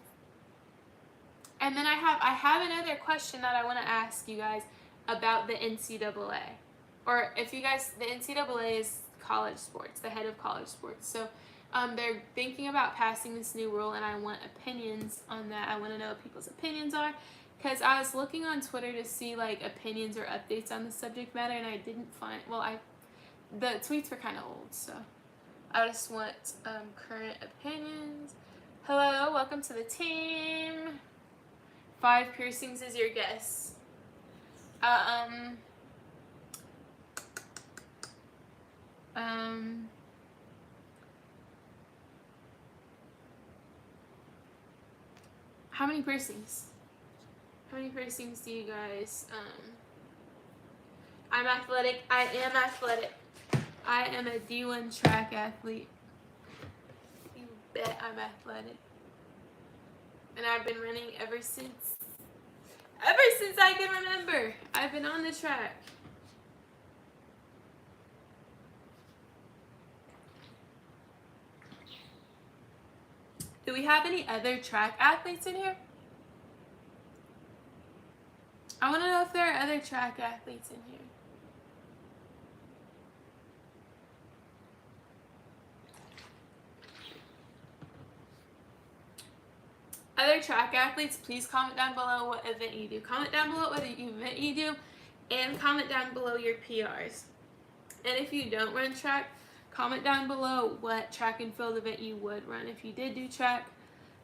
Speaker 1: And then I have another question that I want to ask you guys about the NCAA. Or if you guys, the NCAA is college sports, the head of college sports. So they're thinking about passing this new rule, and I want opinions on that. I want to know what people's opinions are, because I was looking on Twitter to see like opinions or updates on the subject matter, and I didn't find, the tweets were kind of old, so I just want current opinions. Hello, welcome to the team. 5 piercings is your guess. How many piercings? How many piercings do you guys, I'm athletic. I am athletic. I am a D1 track athlete. You bet I'm athletic. And I've been running ever since I can remember. I've been on the track. Do we have any other track athletes in here? I want to know if there are other track athletes in here. Other track athletes, please comment down below what event you do. Comment down below what event you do, and comment down below your PRs. And if you don't run track, comment down below what track and field event you would run if you did do track.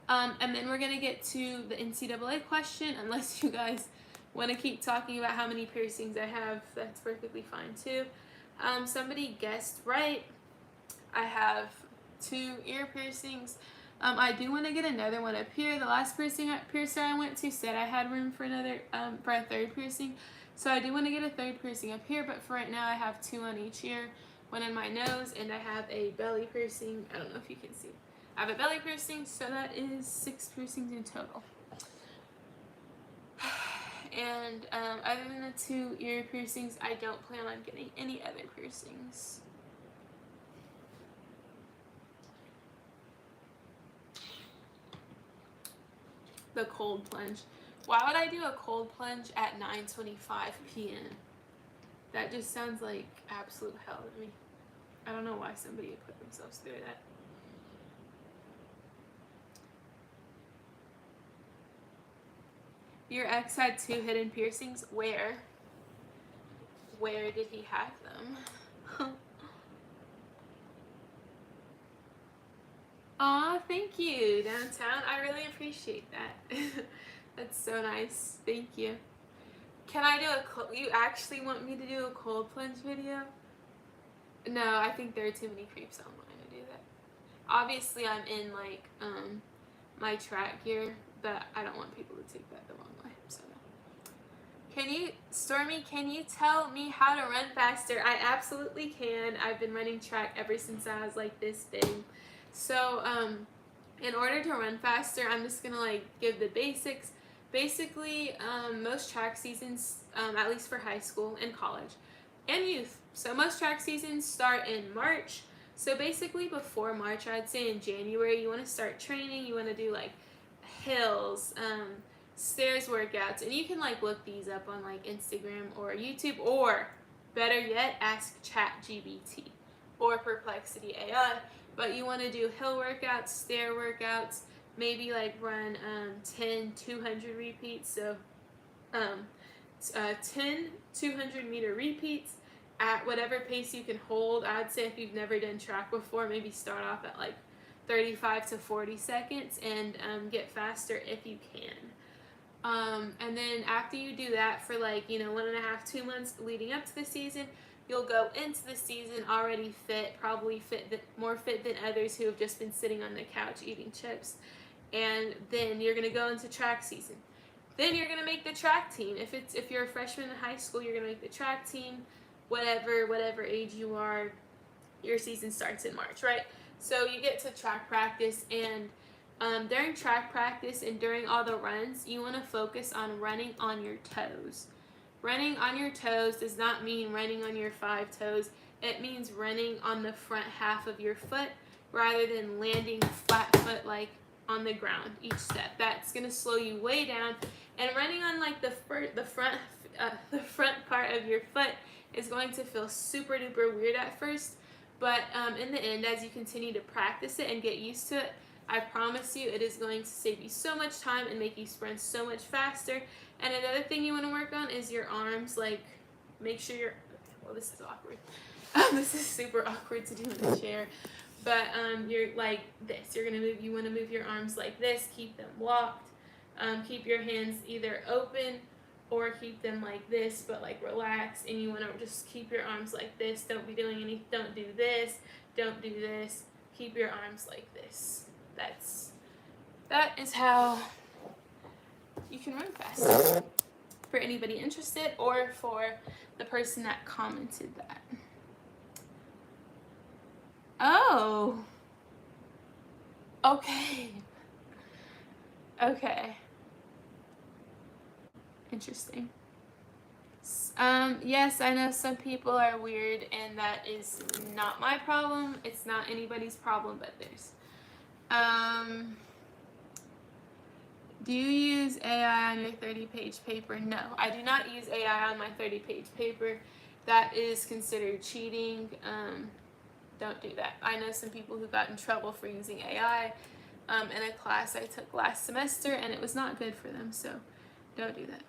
Speaker 1: And then we're going to get to the NCAA question. Unless you guys want to keep talking about how many piercings I have, that's perfectly fine too. Somebody guessed right. I have 2 ear piercings. I do want to get another one up here. The last piercer I went to said I had room for another, for a 3rd piercing. So I do want to get a 3rd piercing up here, but for right now I have 2 on each ear, 1 in my nose, and I have a belly piercing. I don't know if you can see. I have a belly piercing, so that is 6 piercings in total. And other than the 2 ear piercings, I don't plan on getting any other piercings. The cold plunge. Why would I do a cold plunge at 9:25 p.m.? That just sounds like absolute hell to me. I don't know why somebody would put themselves through that. Your ex had 2 hidden piercings. Where? Where did he have them? Aw, thank you, downtown. I really appreciate that. That's so nice. Thank you. Can I do you actually want me to do a cold plunge video? No, I think there are too many creeps online to do that. Obviously, I'm in like my track gear, but I don't want people to take that the wrong way. So no. Stormy, can you tell me how to run faster? I absolutely can. I've been running track ever since I was like this big. So in order to run faster, I'm just gonna like give the basics. Basically, most track seasons, at least for high school and college and youth, so most track seasons start in March. So basically before March, I'd say in January, you want to start training. You want to do like hills, stairs workouts, and you can like look these up on like Instagram or YouTube, or better yet, ask ChatGPT or Perplexity AI. But you want to do hill workouts, stair workouts, maybe like run 10 200 repeats. So 10 200-meter repeats at whatever pace you can hold. I'd say if you've never done track before, maybe start off at like 35 to 40 seconds and get faster if you can. And then after you do that for like 1.5 2 months leading up to the season, you'll go into the season already fit, probably more fit than others who have just been sitting on the couch eating chips. And then you're gonna go into track season. Then you're gonna make the track team. If you're a freshman in high school, you're gonna make the track team. Whatever age you are, your season starts in March, right? So you get to track practice, and during track practice and during all the runs, you want to focus on running on your toes. Running on your toes does not mean running on your 5 toes. It means running on the front half of your foot rather than landing flat foot like on the ground each step. That's gonna slow you way down. And running on like the front part of your foot is going to feel super duper weird at first, but in the end, as you continue to practice it and get used to it, I promise you it is going to save you so much time and make you sprint so much faster. And another thing you want to work on is your arms. Like, make sure you're, well, this is awkward. This is super awkward to do in a chair. But you're like this. You want to move your arms like this. Keep them locked. Keep your hands either open or keep them like this, but like relax. And you want to just keep your arms like this. Don't do this. Don't do this. Keep your arms like this. That is how you can run fast. For anybody interested, or for the person that commented that. Oh. Okay. Okay. Interesting. Yes, I know some people are weird, and that is not my problem. It's not anybody's problem but theirs. Do you use AI on your 30-page paper? No, I do not use AI on my 30-page paper. That is considered cheating. Don't do that. I know some people who got in trouble for using AI in a class I took last semester, and it was not good for them, so don't do that.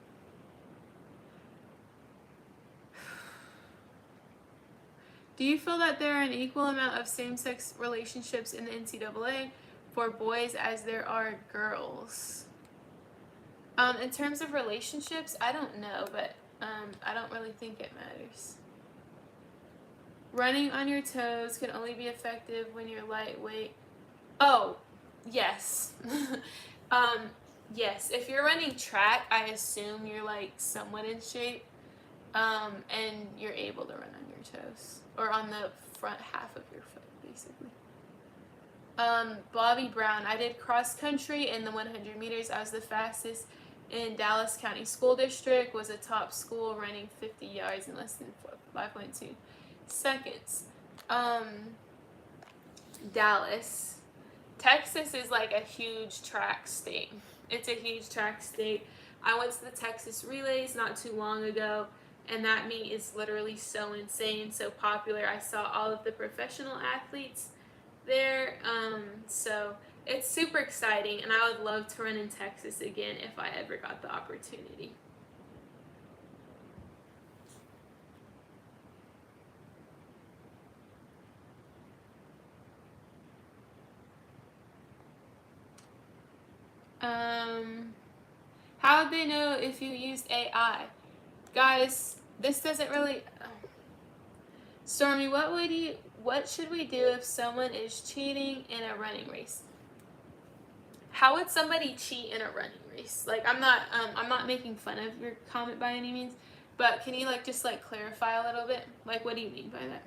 Speaker 1: Do you feel that there are an equal amount of same-sex relationships in the NCAA for boys as there are girls? In terms of relationships, I don't know, but I don't really think it matters. Running on your toes can only be effective when you're lightweight. Oh, yes. Yes, if you're running track, I assume you're like somewhat in shape, and you're able to run on your toes, or on the front half of your foot, basically. Bobby Brown, I did cross country in the 100 meters. I was the fastest in Dallas County School District, was a top school, running 50 yards in less than 5.2 seconds. Dallas. Texas is like a huge track state. It's a huge track state. I went to the Texas Relays not too long ago, and that meet is literally so insane, so popular. I saw all of the professional athletes there. So it's super exciting, and I would love to run in Texas again if I ever got the opportunity. How would they know if you used AI? Guys, this doesn't really. Stormy, what should we do if someone is cheating in a running race? How would somebody cheat in a running race? Like, I'm not making fun of your comment by any means, but can you just clarify a little bit? Like, what do you mean by that?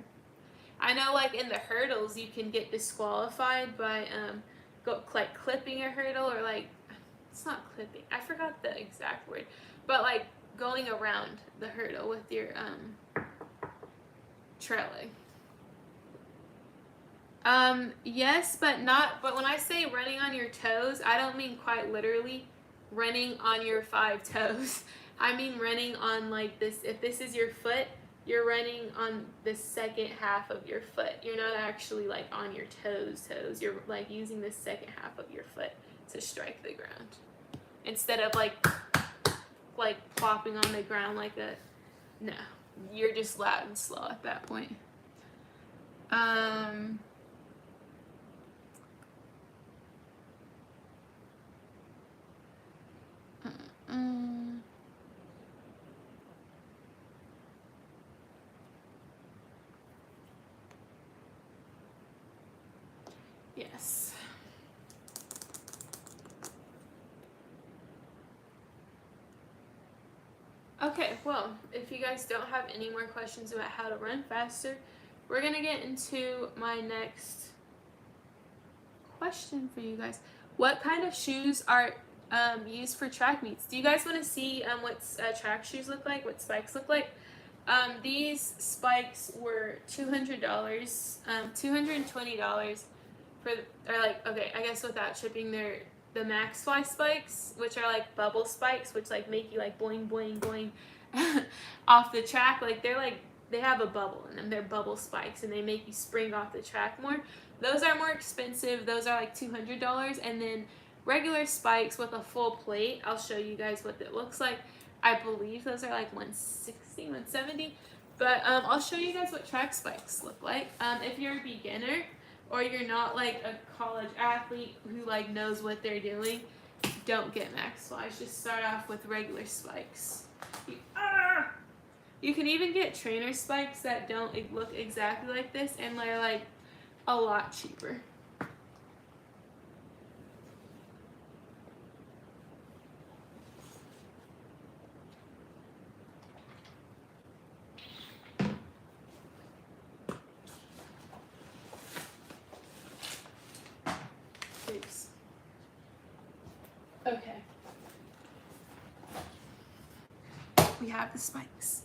Speaker 1: I know in the hurdles you can get disqualified by clipping a hurdle, or it's not clipping. I forgot the exact word, but going around the hurdle with your trailing. Yes, but when I say running on your toes, I don't mean quite literally running on your 5 toes. I mean running on this. If this is your foot, you're running on the second half of your foot. You're not actually on your toes. You're using the second half of your foot to strike the ground. Instead of plopping on the ground like a, no, you're just loud and slow at that point. Yes. Okay, well, if you guys don't have any more questions about how to run faster, we're going to get into my next question for you guys. What kind of shoes are used for track meets? Do you guys want to see what track shoes look like, what spikes look like? These spikes were $200, $220 for, or okay, I guess without shipping, they're the Max Fly spikes, which are bubble spikes, which make you boing boing boing off the track. They have a bubble in them. They're bubble spikes, and they make you spring off the track more. Those are more expensive. Those are $200, and then regular spikes with a full plate, I'll show you guys what it looks like. I believe those are $160, $170, but I'll show you guys what track spikes look like. If you're a beginner, or you're not a college athlete who knows what they're doing, don't get Max Flies. Just start off with regular spikes. You can even get trainer spikes that don't look exactly like this, and they're a lot cheaper. Okay. We have the spikes.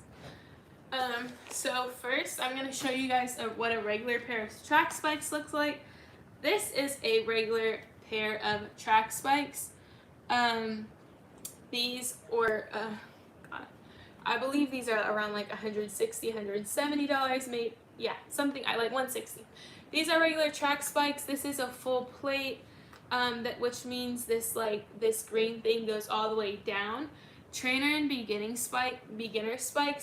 Speaker 1: So first I'm going to show you guys what a regular pair of track spikes looks like. This is a regular pair of track spikes. These were, I believe these are around $160, $170, maybe, yeah, something, $160. These are regular track spikes. This is a full plate. Which means this green thing goes all the way down. Trainer and beginner spikes,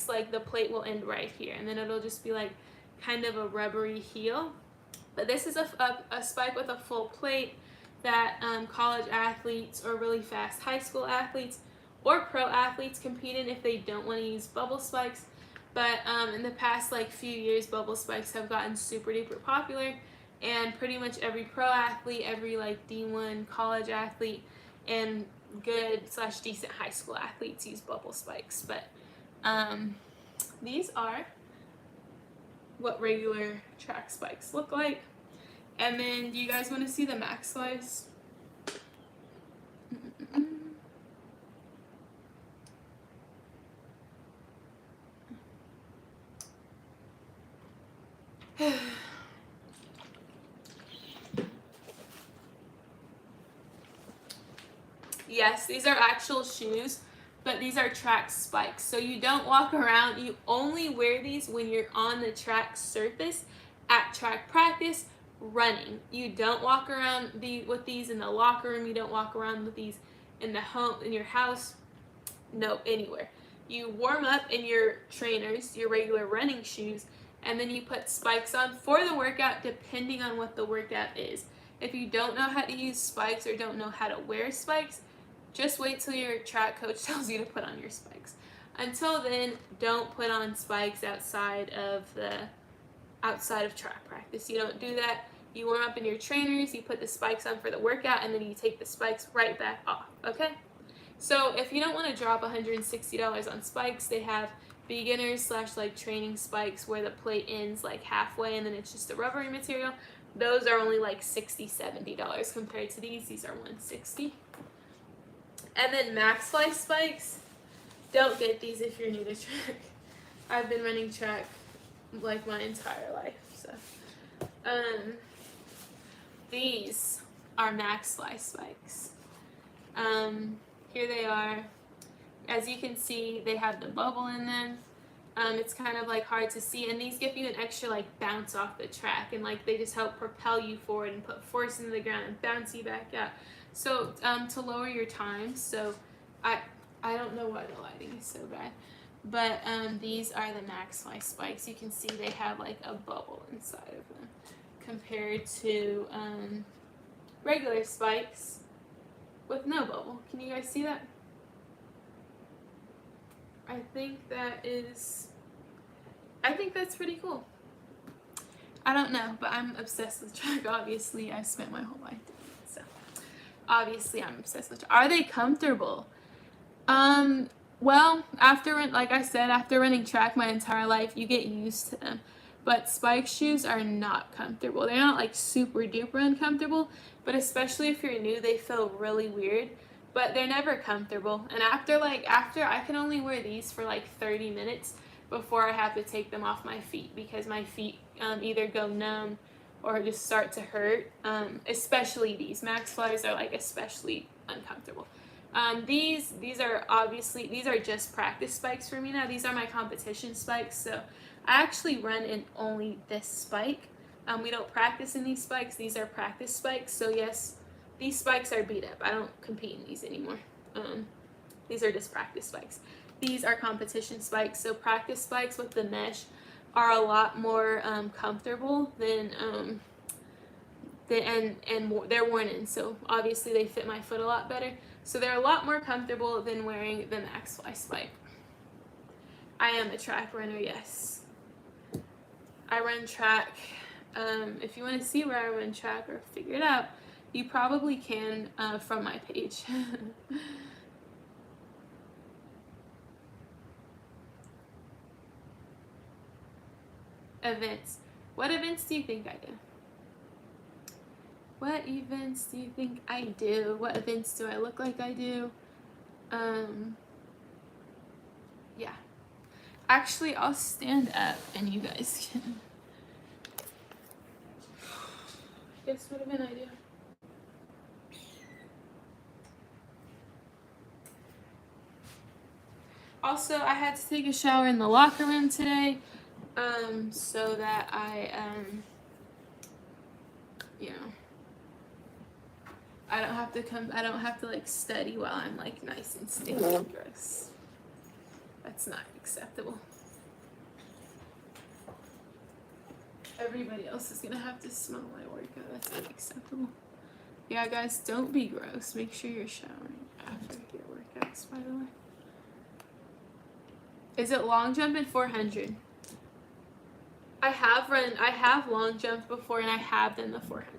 Speaker 1: the plate will end right here, and then it'll just be kind of a rubbery heel. But this is a spike with a full plate that college athletes or really fast high school athletes or pro athletes compete in if they don't want to use bubble spikes. But in the past few years, bubble spikes have gotten super duper popular. And pretty much every pro athlete, every D1 college athlete, and good/decent high school athletes use bubble spikes. But these are what regular track spikes look like. And then, do you guys want to see the Max Flies? Yes, these are actual shoes, but these are track spikes. So you don't walk around, you only wear these when you're on the track surface at track practice running. You don't walk around with these in the locker room. You don't walk around with these in your house. No, anywhere. You warm up in your trainers, your regular running shoes, and then you put spikes on for the workout depending on what the workout is. If you don't know how to use spikes or don't know how to wear spikes, just wait till your track coach tells you to put on your spikes. Until then, don't put on spikes outside of track practice. You don't do that. You warm up in your trainers, you put the spikes on for the workout, and then you take the spikes right back off, okay? So if you don't want to drop $160 on spikes, they have beginners / like training spikes where the plate ends like halfway and then it's just a rubbery material. Those are only like $60, $70 compared to these. These are $160. And then max fly spikes, don't get these if you're new to track. I've been running track like my entire life, so these are max fly spikes. Here they are. As you can see, they have the bubble in them. It's kind of like hard to see, and these give you an extra like bounce off the track, and like they just help propel you forward and put force into the ground and bounce you back out. So to lower your time. So I don't know why the lighting is so bad, but these are the max fly spikes. You can see they have like a bubble inside of them compared to regular spikes with no bubble. Can you guys see that? I think that's pretty cool. I don't know, but I'm obsessed with track. Obviously, I've spent my whole life doing it, so obviously I'm obsessed with track. Are they comfortable? Well, like I said, after running track my entire life, you get used to them. But spike shoes are not comfortable. They're not like super duper uncomfortable, but especially if you're new, they feel really weird. But they're never comfortable. And after I can only wear these for like 30 minutes before I have to take them off my feet because my feet either go numb or just start to hurt. Especially these max flies are like especially uncomfortable. These are just practice spikes for me now. These are my competition spikes. So I actually run in only this spike. We don't practice in these spikes. These are practice spikes. So yes, these spikes are beat up. I don't compete in these anymore. These are just practice spikes. These are competition spikes. So practice spikes with the mesh are a lot more comfortable than they're worn in. So obviously they fit my foot a lot better. So they're a lot more comfortable than wearing the max fly spike. I am a track runner, yes. I run track. If you want to see where I run track or figure it out, you probably can from my page. Events. What events do you think I do? What events do you think I do? What events do I look like I do? Yeah. Actually, I'll stand up and you guys can. Guess what event I do? Also, I had to take a shower in the locker room today, so that I I don't have to like study while I'm like nice and stinky and gross. That's not acceptable. Everybody else is gonna have to smell my workout. That's unacceptable. Yeah, guys, don't be gross. Make sure you're showering after your workouts, by the way. Is it long jump and 400? I have long jumped before and I have done the 400.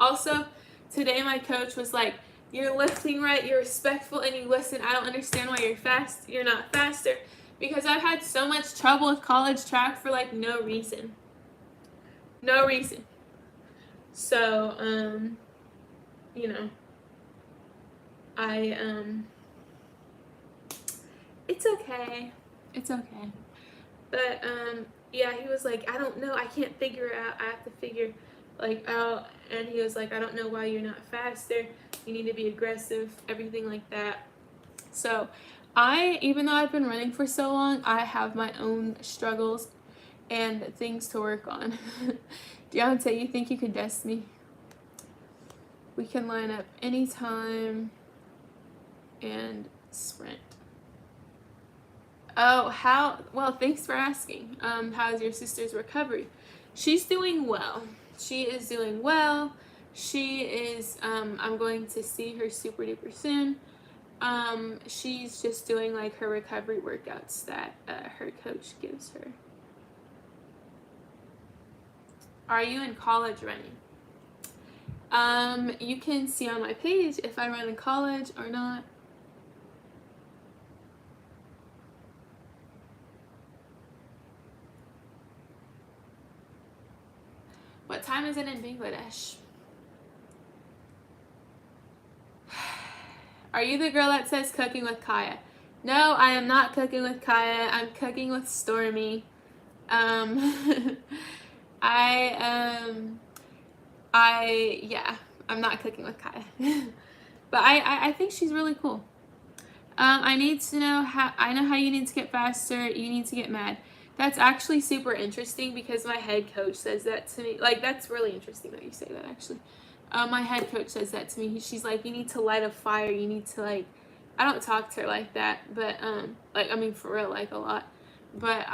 Speaker 1: Also, today my coach was like, you're lifting right, you're respectful, and you listen. I don't understand why you're not faster. Because I've had so much trouble with college track for like no reason. No reason. So, it's okay. It's okay. But, yeah, he was like, I don't know, I can't figure it out. I have to figure out, and he was like, I don't know why you're not faster. You need to be aggressive, everything like that. So even though I've been running for so long, I have my own struggles and things to work on. Deontay, you think you could test me? We can line up anytime and sprint. Oh, well, thanks for asking. How's your sister's recovery? She's doing well. She is doing well. She is, I'm going to see her super duper soon. She's just doing like her recovery workouts that her coach gives her. Are you in college running? You can see on my page if I run in college or not. What time is it in Bangladesh? Are you the girl that says cooking with Kaya? No, I am not cooking with Kaya. I'm cooking with Stormy. I'm not cooking with Kaya. But I think she's really cool. I need to know I know how you need to get faster. You need to get mad. That's actually super interesting because my head coach says that to me. Like, that's really interesting that you say that, actually. My head coach says that to me. She's like, you need to light a fire. You need to, like, I don't talk to her like that, but, like, I mean, for real, like, a lot. But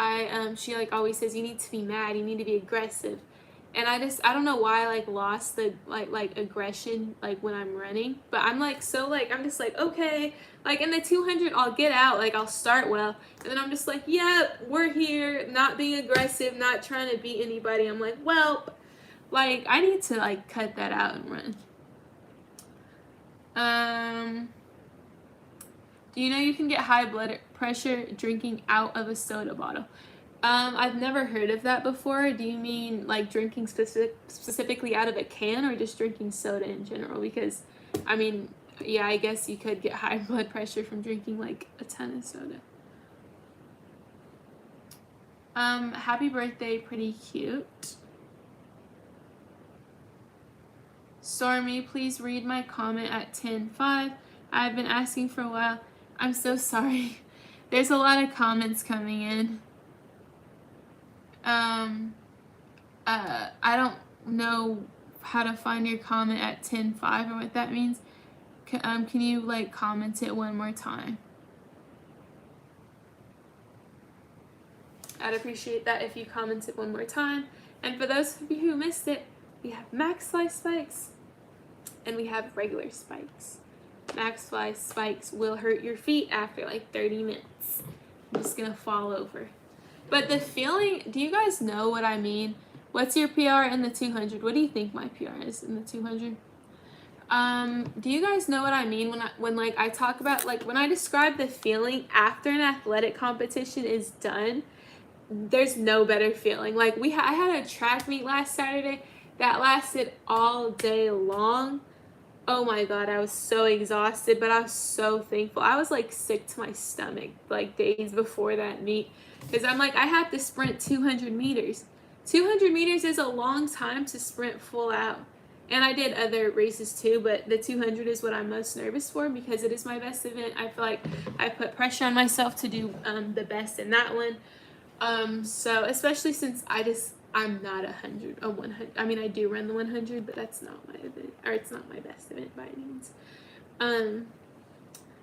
Speaker 1: she, like, always says, you need to be mad. You need to be aggressive. And I don't know why I, like, lost the, like aggression, like, when I'm running. But I'm, like, so, like, I'm just, like, okay. Like, in the 200, I'll get out. Like, I'll start well. And then I'm just, like, yep, we're here. Not being aggressive. Not trying to beat anybody. I'm, like, well, like, I need to, like, cut that out and run. Do you know you can get high blood pressure drinking out of a soda bottle? I've never heard of that before. Do you mean like drinking specifically out of a can or just drinking soda in general? Because, I mean, yeah, I guess you could get high blood pressure from drinking like a ton of soda. Happy birthday, pretty cute. Stormy, please read my comment at 10:05. I've been asking for a while. I'm so sorry. There's a lot of comments coming in. I don't know how to find your comment at 10:05 or what that means. Can you like comment it one more time? I'd appreciate that if you comment it one more time. And for those of you who missed it, we have max fly spikes and we have regular spikes. Max fly spikes will hurt your feet after like 30 minutes. I'm just gonna fall over. But the feeling, do you guys know what I mean? What's your PR in the 200? What do you think my PR is in the 200? Do you guys know what I mean when like I talk about, like when I describe the feeling after an athletic competition is done? There's no better feeling. Like I had a track meet last Saturday that lasted all day long. Oh my God, I was so exhausted, but I was so thankful. I was like sick to my stomach like days before that meet because I'm like, I have to sprint 200 meters. 200 meters is a long time to sprint full out. And I did other races too, but the 200 is what I'm most nervous for because it is my best event. I feel like I put pressure on myself to do the best in that one. So especially since I'm not 100. I mean, I do run the 100, but that's not my event, or it's not my best event by any means.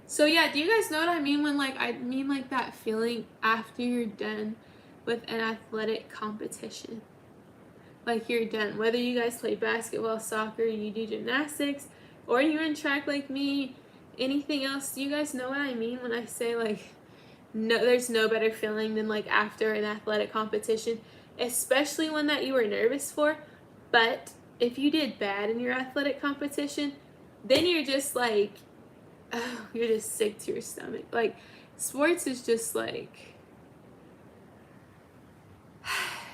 Speaker 1: So yeah, do you guys know what I mean when like I mean like that feeling after you're done with an athletic competition? Like you're done, whether you guys play basketball, soccer, you do gymnastics, or you're in track like me, anything else. Do you guys know what I mean when I say like, no, there's no better feeling than like after an athletic competition, especially one that you were nervous for. But if you did bad in your athletic competition, then you're just like, oh, you're just sick to your stomach. Like sports is just like,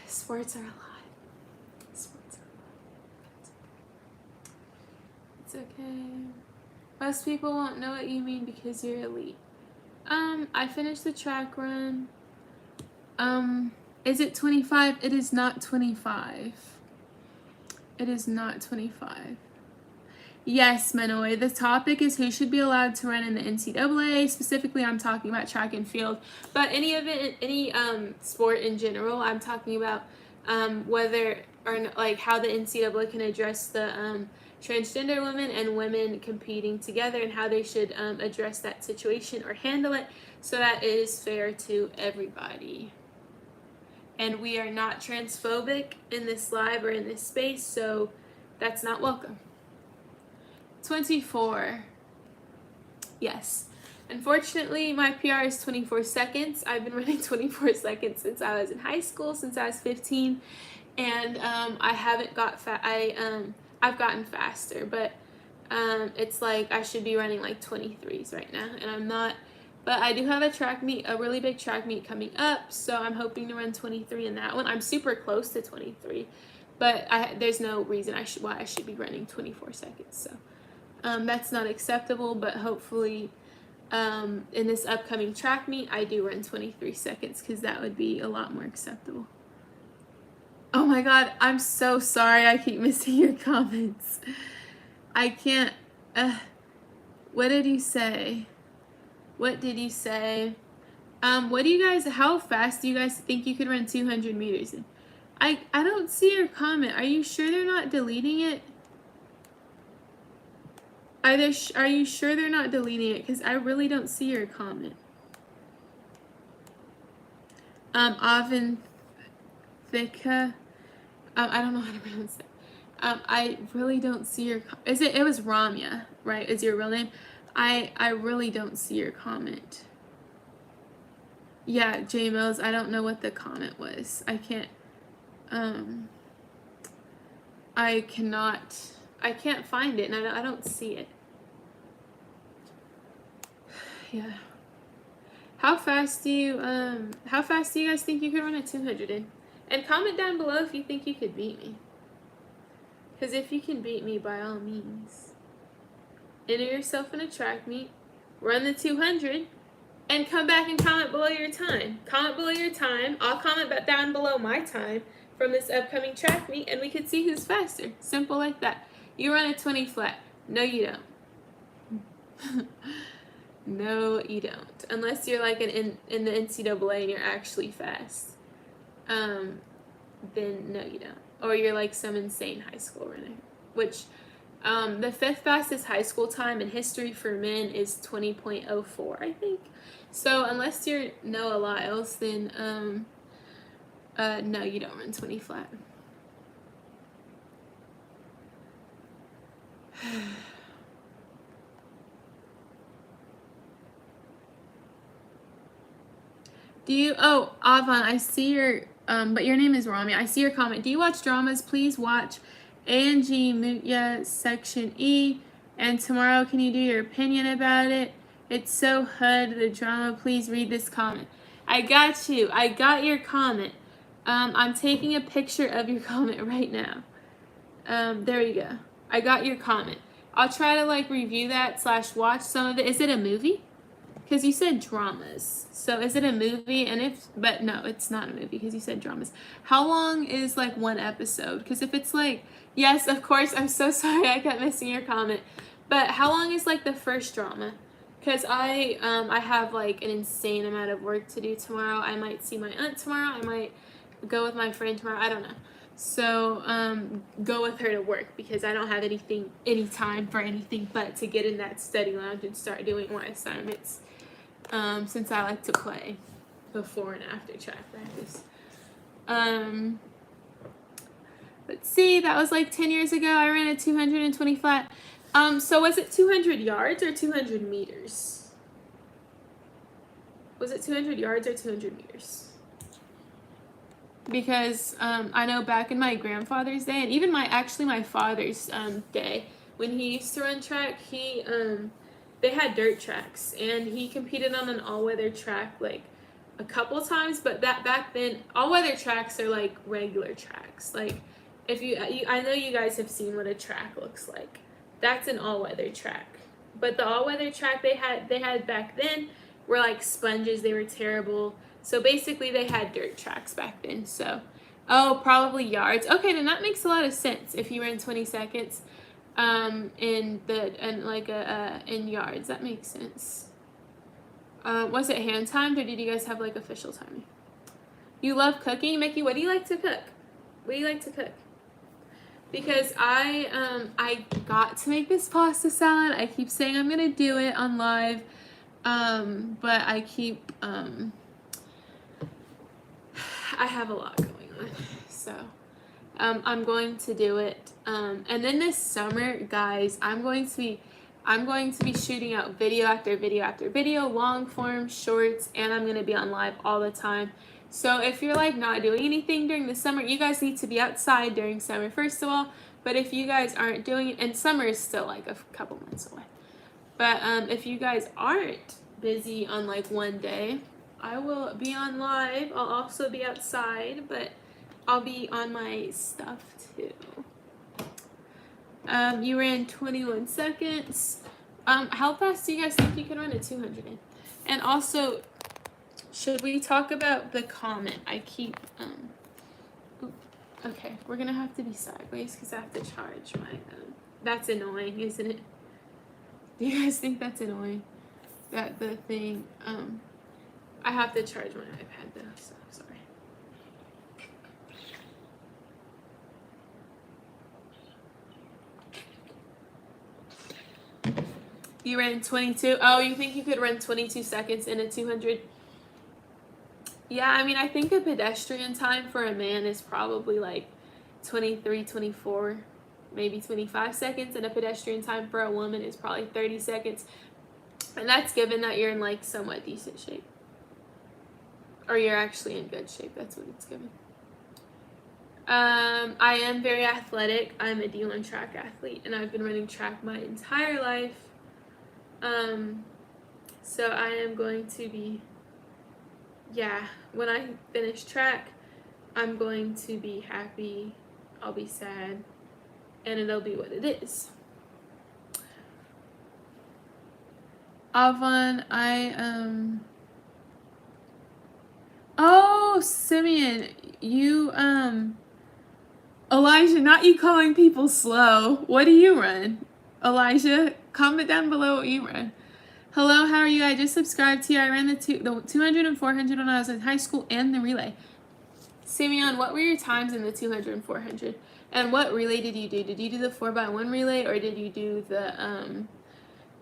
Speaker 1: sports are a lot. It's okay. Most people won't know what you mean because you're elite. I finished the track run. Is it 25? It is not 25. It is not 25. Yes, Manoy. The topic is who should be allowed to run in the NCAA. Specifically, I'm talking about track and field, but any event, any sport in general. I'm talking about whether or like how the NCAA can address the transgender women and women competing together, and how they should address that situation or handle it so that it is fair to everybody. And we are not transphobic in this live or in this space, so that's not welcome. 24. Yes. Unfortunately, my PR is 24 seconds. I've been running 24 seconds since I was in high school, since I was 15, and I haven't got I've gotten faster, but it's like I should be running like 23s right now, and I'm not. But I do have a track meet, a really big track meet coming up, so I'm hoping to run 23 in that one. I'm super close to 23, but there's no reason why I should be running 24 seconds. So that's not acceptable, but hopefully in this upcoming track meet, I do run 23 seconds because that would be a lot more acceptable. Oh my God, I'm so sorry. I keep missing your comments. I can't. What did you say? What did you say? What do you guys, how fast do you guys think you could run 200 meters in? I don't see your comment. Are you sure they're not deleting it? Are you sure they're not deleting it? Because I really don't see your comment. Avin Thika. I don't know how to pronounce it. I really don't see your. It was Ramya, right? Is your real name? I really don't see your comment. Yeah, J Mills. I don't know what the comment was. I can't. I can't find it, and I don't see it. Yeah. How fast do you guys think you could run a 200 in? And comment down below if you think you could beat me. Because if you can beat me, by all means, enter yourself in a track meet, run the 200, and come back and comment below your time. Comment below your time. I'll comment down below my time from this upcoming track meet, and we can see who's faster. Simple like that. You run a 20 flat. No, you don't. No, you don't. Unless you're like in the NCAA and you're actually fast. Then no, you don't. Or you're like some insane high school runner. Which, the 5th fastest high school time in history for men is 20.04, I think. So unless you're Noah Lyles, then no, you don't run 20 flat. Do you, oh, Avon, I see your, but your name is Rami. I see your comment. Do you watch dramas? Please watch A&G Mutya Section E. And tomorrow, can you do your opinion about it? It's so HUD, the drama. Please read this comment. I got you. I got your comment. I'm taking a picture of your comment right now. There you go. I got your comment. I'll try to like review that / watch some of it. Is it a movie? Because you said dramas. So is it a movie? And but no, it's not a movie because you said dramas. How long is like one episode? Because if it's like, yes, of course, I'm so sorry I kept missing your comment. But how long is like the first drama? Because I have like an insane amount of work to do tomorrow. I might see my aunt tomorrow. I might go with my friend tomorrow. I don't know. So go with her to work because I don't have any time for anything but to get in that study lounge and start doing my assignments. Since I like to play before and after track practice. Let's see, that was like 10 years ago. I ran a 220 flat. So was it 200 yards or 200 meters? Was it 200 yards or 200 meters? Because I know back in my grandfather's day, and even my father's day, when he used to run track, they had dirt tracks, and he competed on an all-weather track like a couple times. But back then, all-weather tracks are like regular tracks. Like if I know you guys have seen what a track looks like. That's an all-weather track. But the all-weather track they had back then were like sponges. They were terrible. So basically, they had dirt tracks back then. So, oh, probably yards. Okay, then that makes a lot of sense if you ran 20 seconds. in yards. That makes sense. Was it hand timed or did you guys have like official timing? You love cooking, Mickey. What do you like to cook? What do you like to cook? Because I got to make this pasta salad. I keep saying I'm gonna do it on live, but I keep I have a lot going on, so I'm going to do it. And then this summer, guys, I'm going to be shooting out video after video after video, long form, shorts, and I'm gonna be on live all the time. So if you're like not doing anything during the summer, you guys need to be outside during summer, first of all. But if you guys aren't doing it, and summer is still like a couple months away. But if you guys aren't busy on like one day, I will be on live. I'll also be outside, but I'll be on my stuff too. You ran 21 seconds. How fast do you guys think you can run a 200 in? And also, should we talk about the comment? I keep, okay, we're gonna have to be sideways because I have to charge my, that's annoying, isn't it? Do you guys think that's annoying? That the thing, I have to charge my iPad though, so sorry. You ran 22. Oh, you think you could run 22 seconds in a 200? Yeah, I mean, I think a pedestrian time for a man is probably like 23, 24, maybe 25 seconds, and a pedestrian time for a woman is probably 30 seconds. And that's given that you're in like somewhat decent shape. Or you're actually in good shape. That's what it's given. I am very athletic. I'm a D1 track athlete, and I've been running track my entire life. So I am going to be, yeah, when I finish track, I'm going to be happy, I'll be sad, and it'll be what it is. Avon, oh, Simeon, you, Elijah, not you calling people slow. What do you run? Elijah, comment down below what you run. Hello, how are you? I just subscribed to you. I ran the 200 and 400 when I was in high school and the relay. Simeon, what were your times in the 200 and 400? And what relay did you do? Did you do the 4x1 relay or did you do the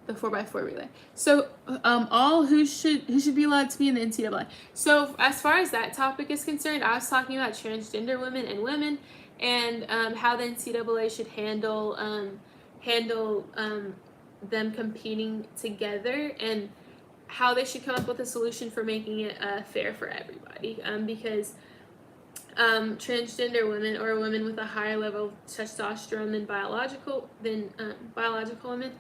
Speaker 1: 4x4 relay? So all who should be allowed to be in the NCAA. So as far as that topic is concerned, I was talking about transgender women and women and how the NCAA should handle them competing together and how they should come up with a solution for making it fair for everybody. Because transgender women or women with a higher level of testosterone than biological women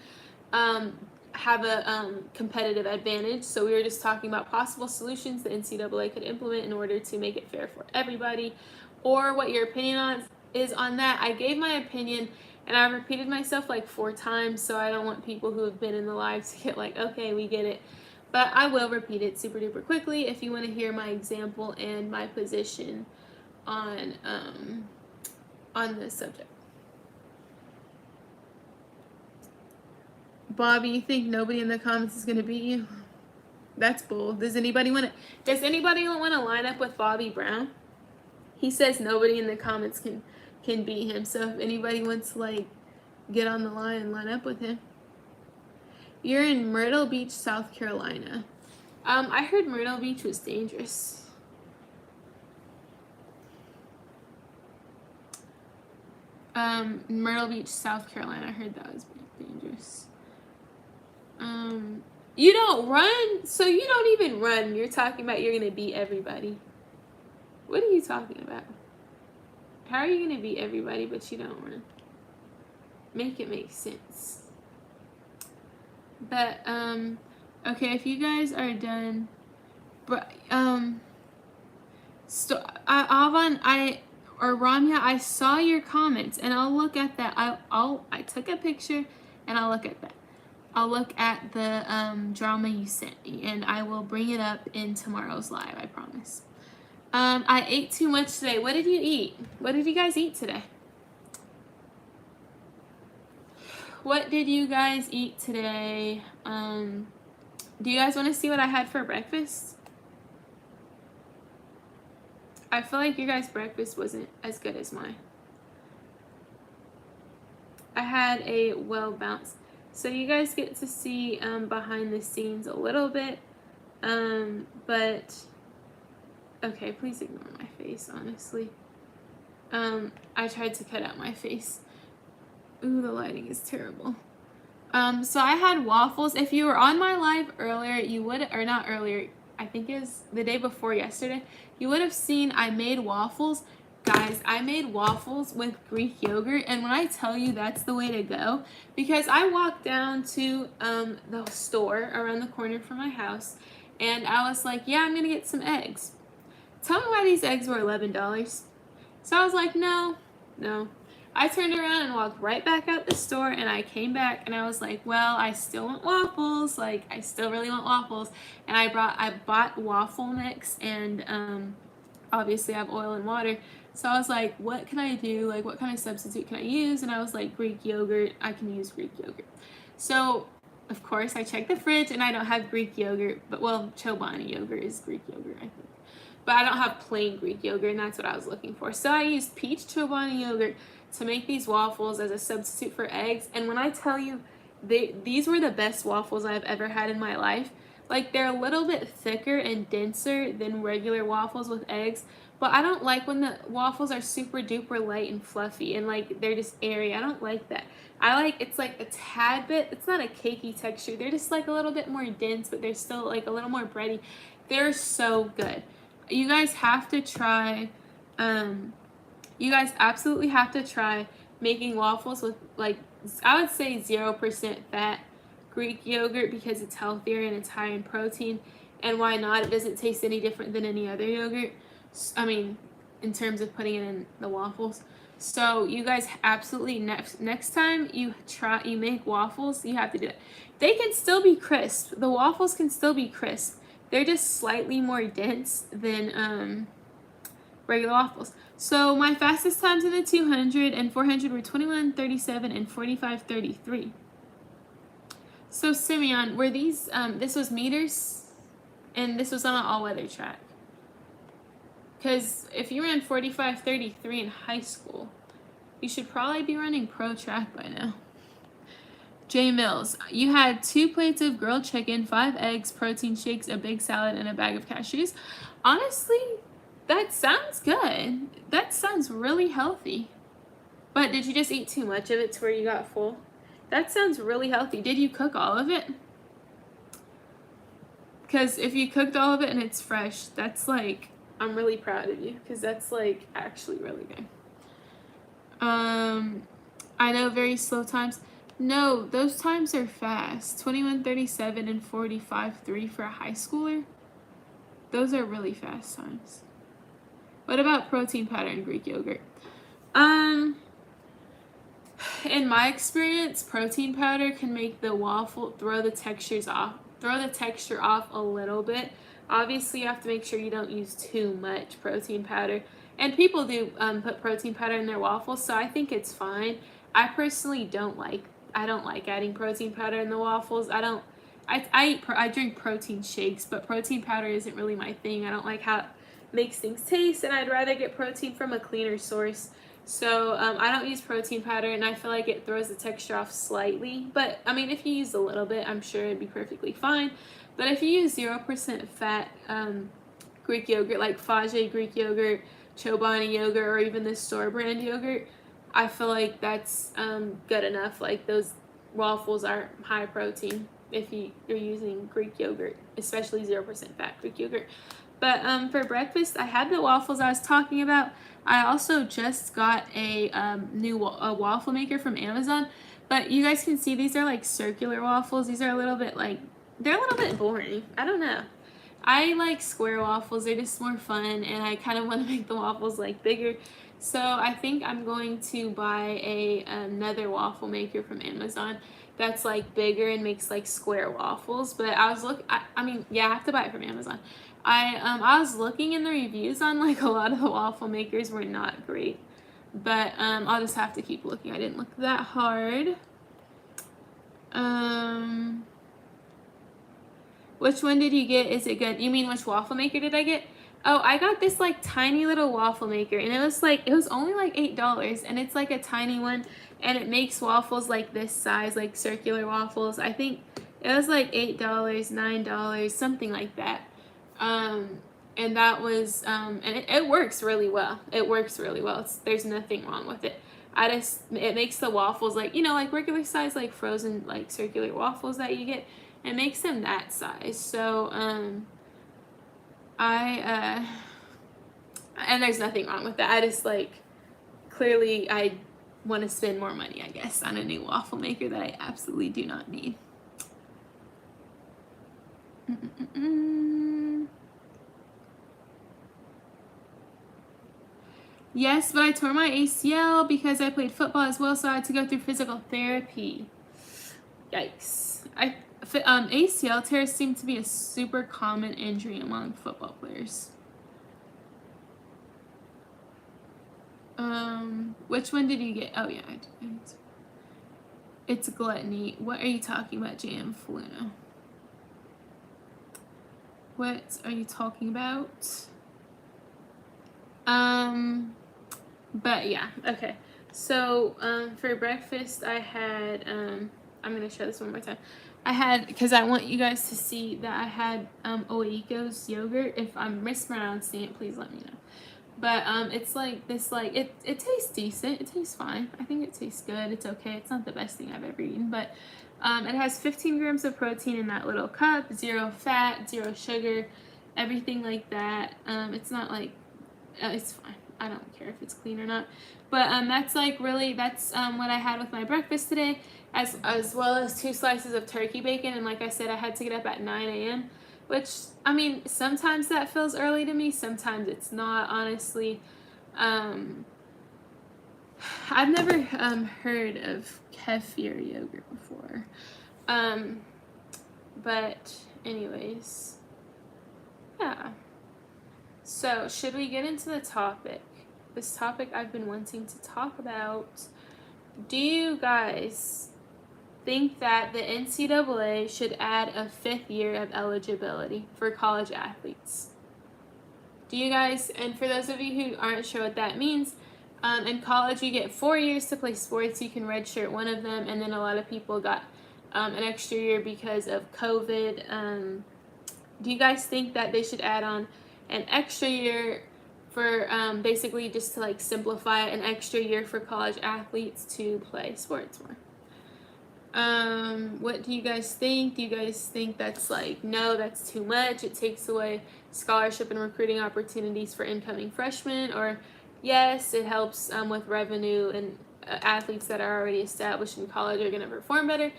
Speaker 1: have a competitive advantage. So we were just talking about possible solutions the NCAA could implement in order to make it fair for everybody, or what your opinion is on that. I gave my opinion and I repeated myself like 4 times, so I don't want people who have been in the live to get like, okay, we get it. But I will repeat it super duper quickly if you want to hear my example and my position on this subject. Bobby, you think nobody in the comments is gonna beat you? That's bold. Does anybody want to line up with Bobby Brown? He says nobody in the comments can beat him. So if anybody wants to like get on the line and line up with him. You're in Myrtle Beach, South Carolina. I heard Myrtle Beach was dangerous. Myrtle Beach, South Carolina. I heard that was dangerous. You don't run, so you don't even run. You're talking about you're gonna beat everybody. What are you talking about? How are you gonna beat everybody but you don't run? Make it make sense. But okay, if you guys are done, but Avon, or Ramya, I saw your comments and I'll look at that. I took a picture and I'll look at that. I'll look at the drama you sent me and I will bring it up in tomorrow's live, I promise. I ate too much today. What did you eat? What did you guys eat today? what did you guys eat today? Do you guys want to see what I had for breakfast? I feel like your guys' breakfast wasn't as good as mine. I had a well-balanced. So you guys get to see behind the scenes a little bit. But, okay, please ignore my face, honestly. I tried to cut out my face. Ooh, the lighting is terrible. So I had waffles. If you were on my live earlier, you would, or not earlier, I think it was the day before yesterday, you would have seen I made waffles. Guys, I made waffles with Greek yogurt, and when I tell you that's the way to go, because I walked down to the store around the corner from my house, and I was like, yeah, I'm gonna get some eggs. Tell me why these eggs were $11. So I was like, no. I turned around and walked right back out the store, and I came back and I was like, well, I still want waffles. Like, I still really want waffles. And I bought waffle mix, and obviously I have oil and water. So I was like, what can I do? Like, what kind of substitute can I use? And I was like, Greek yogurt. I can use Greek yogurt. So, of course, I checked the fridge, and I don't have Greek yogurt. But, well, Chobani yogurt is Greek yogurt, I think. But I don't have plain Greek yogurt, and that's what I was looking for. So I used peach Chobani yogurt to make these waffles as a substitute for eggs. And when I tell you, these were the best waffles I've ever had in my life. Like, they're a little bit thicker and denser than regular waffles with eggs. But I don't like when the waffles are super duper light and fluffy and like they're just airy. I don't like that. I like, it's like a tad bit, it's not a cakey texture. They're just like a little bit more dense, but they're still like a little more bready. They're so good. You guys have to try, you guys absolutely have to try making waffles with, like, I would say 0% fat Greek yogurt, because it's healthier and it's high in protein. And why not? It doesn't taste any different than any other yogurt. I mean, in terms of putting it in the waffles. So you guys absolutely, next time you make waffles, you have to do it. They can still be crisp. The waffles can still be crisp. They're just slightly more dense than regular waffles. So my fastest times in the 200 and 400 were 21:37 and 45:33. So Simeon, were these, this was meters, and this was on an all-weather track? Because if you ran 45:33 in high school, you should probably be running pro track by now. Jay Mills, you had 2 plates of grilled chicken, 5 eggs, protein shakes, a big salad, and a bag of cashews. Honestly, that sounds good. That sounds really healthy. But did you just eat too much of it to where you got full? That sounds really healthy. Did you cook all of it? Because if you cooked all of it and it's fresh, that's like, I'm really proud of you, because that's like actually really good. I know very slow times. No, those times are fast. 21:37 and 45:3 for a high schooler. Those are really fast times. What about protein powder and Greek yogurt? In my experience, protein powder can make the waffle throw the texture off a little bit. Obviously, you have to make sure you don't use too much protein powder. And people do put protein powder in their waffles, so I think it's fine. I personally don't like adding protein powder in the waffles. I drink protein shakes, but protein powder isn't really my thing. I don't like how it makes things taste, and I'd rather get protein from a cleaner source. So I don't use protein powder, and I feel like it throws the texture off slightly. But I mean, if you use a little bit, I'm sure it'd be perfectly fine. But if you use 0% fat Greek yogurt, like Fage Greek yogurt, Chobani yogurt, or even the store brand yogurt, I feel like that's good enough. Like, those waffles are high protein if you're using Greek yogurt, especially 0% fat Greek yogurt. But for breakfast, I had the waffles I was talking about. I also just got a new waffle maker from Amazon. But you guys can see these are like circular waffles. These are a little bit like, they're a little bit boring. I don't know. I like square waffles. They're just more fun, and I kind of want to make the waffles like bigger. So I think I'm going to buy another waffle maker from Amazon that's like bigger and makes like square waffles. But I was I mean, yeah, I have to buy it from Amazon. I was looking in the reviews on, like, a lot of the waffle makers were not great. But I'll just have to keep looking. I didn't look that hard. Which one did you get? Is it good? You mean which waffle maker did I get? Oh, I got this like tiny little waffle maker, and it was only like $8, and it's like a tiny one, and it makes waffles like this size, like circular waffles. I think it was like $8, $9, something like that. And that was and it works really well. It works really well. There's nothing wrong with it. It makes the waffles like, you know, like regular size, like frozen, like circular waffles that you get. It makes them that size. So and there's nothing wrong with that. I just like, clearly I want to spend more money, I guess, on a new waffle maker that I absolutely do not need. Yes, but I tore my ACL because I played football as well, so I had to go through physical therapy. Yikes. ACL tears seem to be a super common injury among football players. Which one did you get? Oh yeah, it's gluttony. What are you talking about, Jam Fluno? What are you talking about? But yeah, okay. So, for breakfast, I had, I'm going to show this one more time. I had, because I want you guys to see that I had, Oiko's yogurt. If I'm mispronouncing it, please let me know. But, it's like this, like, it tastes decent. It tastes fine. I think it tastes good. It's okay. It's not the best thing I've ever eaten, but, it has 15 grams of protein in that little cup, 0 fat, 0 sugar, everything like that. It's not like, it's fine. I don't care if it's clean or not. But that's like really, that's what I had with my breakfast today, as well as 2 slices of turkey bacon. And like I said, I had to get up at 9 a.m., which, I mean, sometimes that feels early to me. Sometimes it's not, honestly. I've never heard of kefir yogurt before. But anyways, yeah. So, should we get into the topic? This topic I've been wanting to talk about. Do you guys think that the NCAA should add a 5th year of eligibility for college athletes? Do you guys, and for those of you who aren't sure what that means, in college you get 4 years to play sports. You can redshirt one of them, and then a lot of people got an extra year because of COVID. Do you guys think that they should add on an extra year for basically just to like simplify it, an extra year for college athletes to play sports more? What do you guys think? Do you guys think that's like, no, that's too much, it takes away scholarship and recruiting opportunities for incoming freshmen? Or yes, it helps with revenue, and athletes that are already established in college are going to perform better?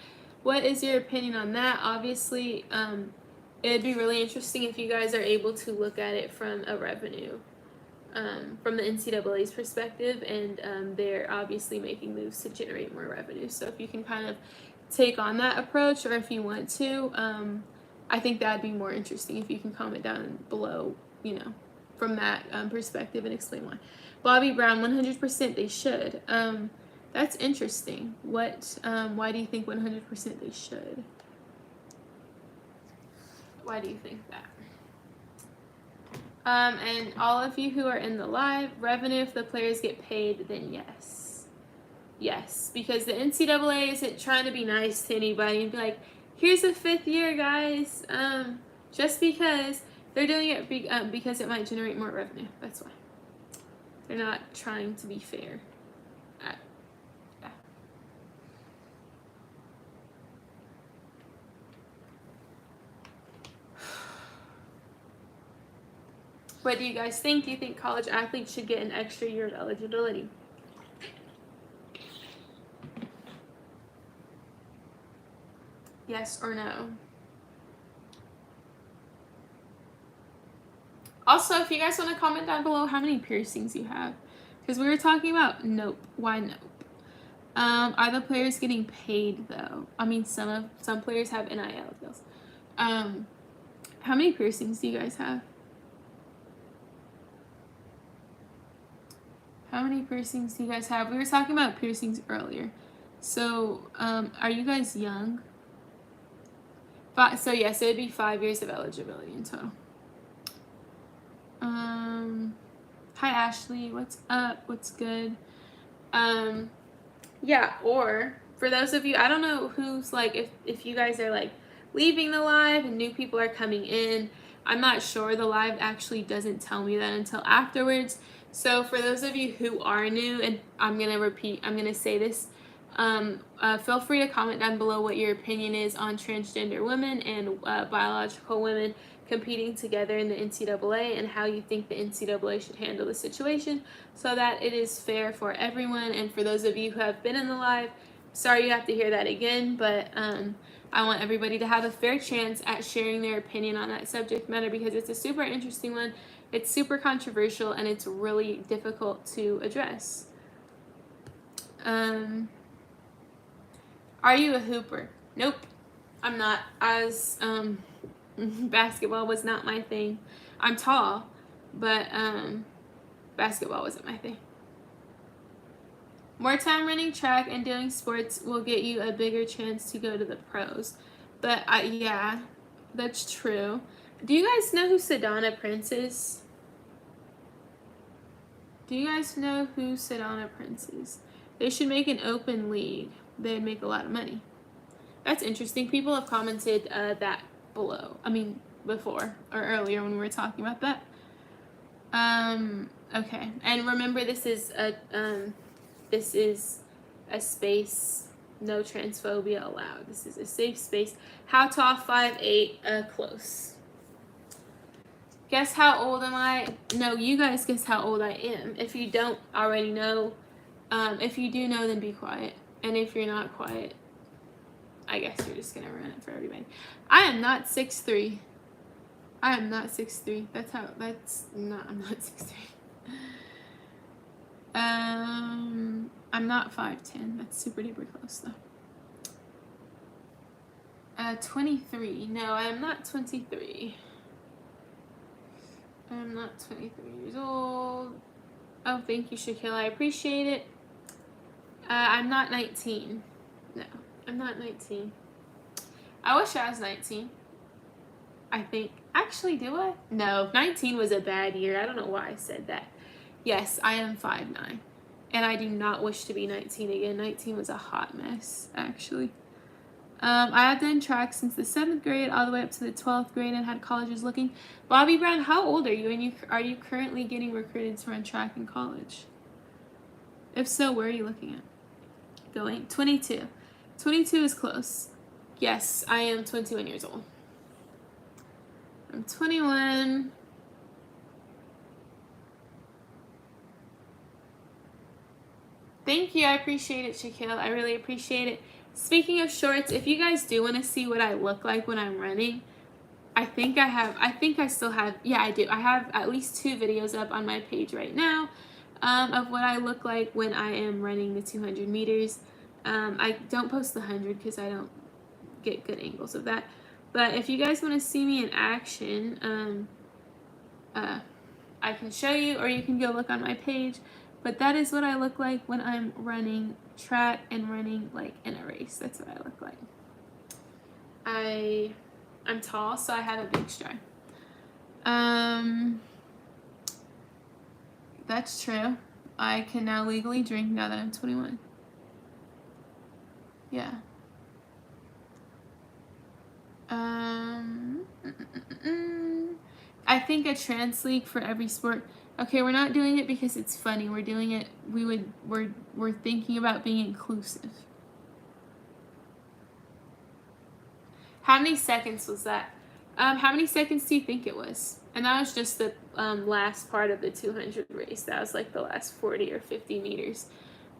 Speaker 1: What is your opinion on that? Obviously, it'd be really interesting if you guys are able to look at it from a revenue, from the NCAA's perspective, and they're obviously making moves to generate more revenue. So if you can kind of take on that approach, or if you want to, I think that'd be more interesting if you can comment down below, you know, from that perspective, and explain why. Bobby Brown, 100% they should. That's interesting. Why do you think 100% they should? Why do you think that? And all of you who are in the live, revenue, if the players get paid, then yes. Yes, because the NCAA isn't trying to be nice to anybody and be like, here's a 5th year, guys. Just because they're doing it because it might generate more revenue. That's why. They're not trying to be fair. Yeah. What do you guys think? Do you think college athletes should get an extra year of eligibility? Yes or no? Also, if you guys want to comment down below how many piercings you have, because we were talking about nope. Why nope? Are the players getting paid though? I mean, some players have NIL deals. How many piercings do you guys have? How many piercings do you guys have? We were talking about piercings earlier. So, are you guys young? So yes, it would be 5 years of eligibility in total. Hi Ashley, what's up? What's good? Yeah, or for those of you, I don't know who's like, if you guys are like leaving the live and new people are coming in, I'm not sure. The live actually doesn't tell me that until afterwards. So for those of you who are new, and I'm gonna say this, feel free to comment down below what your opinion is on transgender women and biological women competing together in the NCAA, and how you think the NCAA should handle the situation so that it is fair for everyone. And for those of you who have been in the live, sorry you have to hear that again, but I want everybody to have a fair chance at sharing their opinion on that subject matter, because it's a super interesting one, it's super controversial, and it's really difficult to address. Are you a hooper? Nope, I'm not. Basketball was not my thing. I'm tall, but basketball wasn't my thing. More time running track and doing sports will get you a bigger chance to go to the pros. But yeah, that's true. Do you guys know who Sedona Prince is? Do you guys know who Sedona Prince is? They should make an open league. They'd make a lot of money. That's interesting. People have commented that below. I mean, before or earlier when we were talking about that. Okay. And remember, this is a space. No transphobia allowed. This is a safe space. How tall? 5'8". Close. Guess how old am I? No, you guys guess how old I am. If you don't already know, if you do know, then be quiet. And if you're not quiet, I guess you're just gonna ruin it for everybody. I am not 6'3". I am not 6'3". I'm not 6'3". I'm not 5'10". That's super duper close though. 23. No, I am not 23. I'm not 23 years old. Oh, thank you, Shaquille. I appreciate it. I'm not 19. No, I'm not 19. I wish I was 19. I think. Actually, do I? No, 19 was a bad year. I don't know why I said that. Yes, I am 5'9". And I do not wish to be 19 again. 19 was a hot mess, actually. I have done track since the 7th grade all the way up to the 12th grade and had colleges looking. Bobby Brown, how old are you? And are you currently getting recruited to run track in college? If so, where are you looking at? Going 22. 22 is close. Yes, I am 21 years old. I'm 21. Thank you. I appreciate it, Shaquille. I really appreciate it. Speaking of shorts, if you guys do want to see what I look like when I'm running, I think I still have, yeah, I do. I have at least 2 videos up on my page right now of what I look like when I am running the 200 meters. I don't post the 100 because I don't get good angles of that. But if you guys want to see me in action, I can show you, or you can go look on my page. But that is what I look like when I'm running track and running like in a race. That's what I look like. I'm tall, so I have a big stride. That's true. I can now legally drink now that I'm 21. Yeah. I think a trans league for every sport. Okay, we're not doing it because it's funny. We're doing it. We're thinking about being inclusive. How many seconds was that? How many seconds do you think it was? And that was just the last part of the 200 race. That was like the last 40 or 50 meters.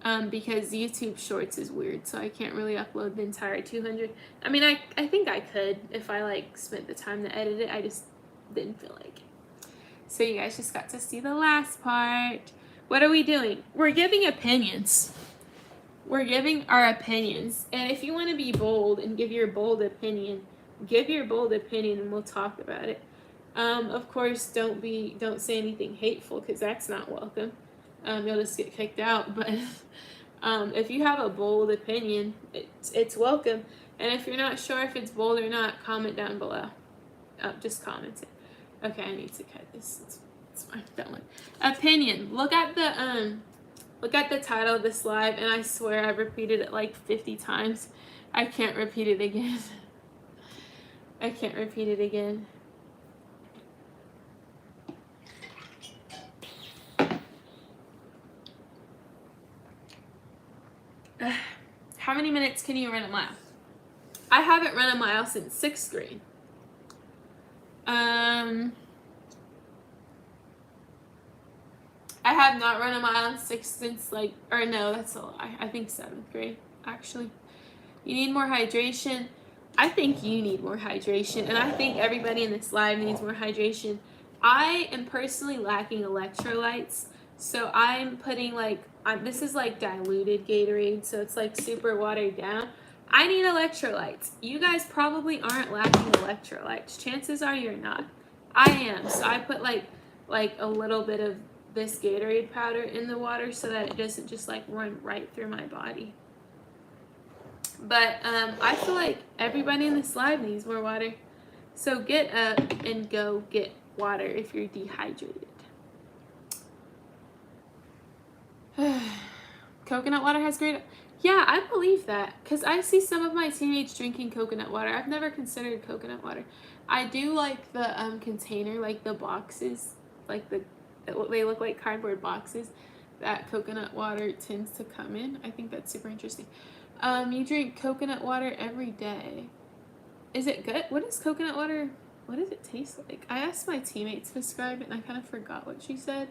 Speaker 1: Because YouTube Shorts is weird, so I can't really upload the entire 200. I mean, I think I could if I like spent the time to edit it. I just didn't feel like it. So you guys just got to see the last part. What are we doing? We're giving opinions. We're giving our opinions. And if you want to be bold and give your bold opinion, give your bold opinion and we'll talk about it. Of course, don't say anything hateful because that's not welcome. You'll just get kicked out. But If you have a bold opinion, it's welcome. And if you're not sure if it's bold or not, comment down below. Just comment it. Okay, I need to cut this. It's fine. That one. Opinion. Look at the title of this live, and I swear I've repeated it like 50 times. I can't repeat it again. I can't repeat it again. How many minutes can you run a mile? I haven't run a mile since 6th grade. I have not run a mile in 6th since that's a lie. I think 7th grade, actually. You need more hydration. I think you need more hydration, and I think everybody in this live needs more hydration. I am personally lacking electrolytes, so I'm putting this is like diluted Gatorade, so it's like super watered down. I need electrolytes. You guys probably aren't lacking electrolytes. Chances are you're not. I am, so I put like a little bit of this Gatorade powder in the water so that it doesn't just like run right through my body. But I feel like everybody in this live needs more water. So get up and go get water if you're dehydrated. Coconut water has great... Yeah, I believe that. Because I see some of my teammates drinking coconut water. I've never considered coconut water. I do like the container, like the boxes. They look like cardboard boxes that coconut water tends to come in. I think that's super interesting. You drink coconut water every day. Is it good? What is coconut water? What does it taste like? I asked my teammate to describe it and I kind of forgot what she said.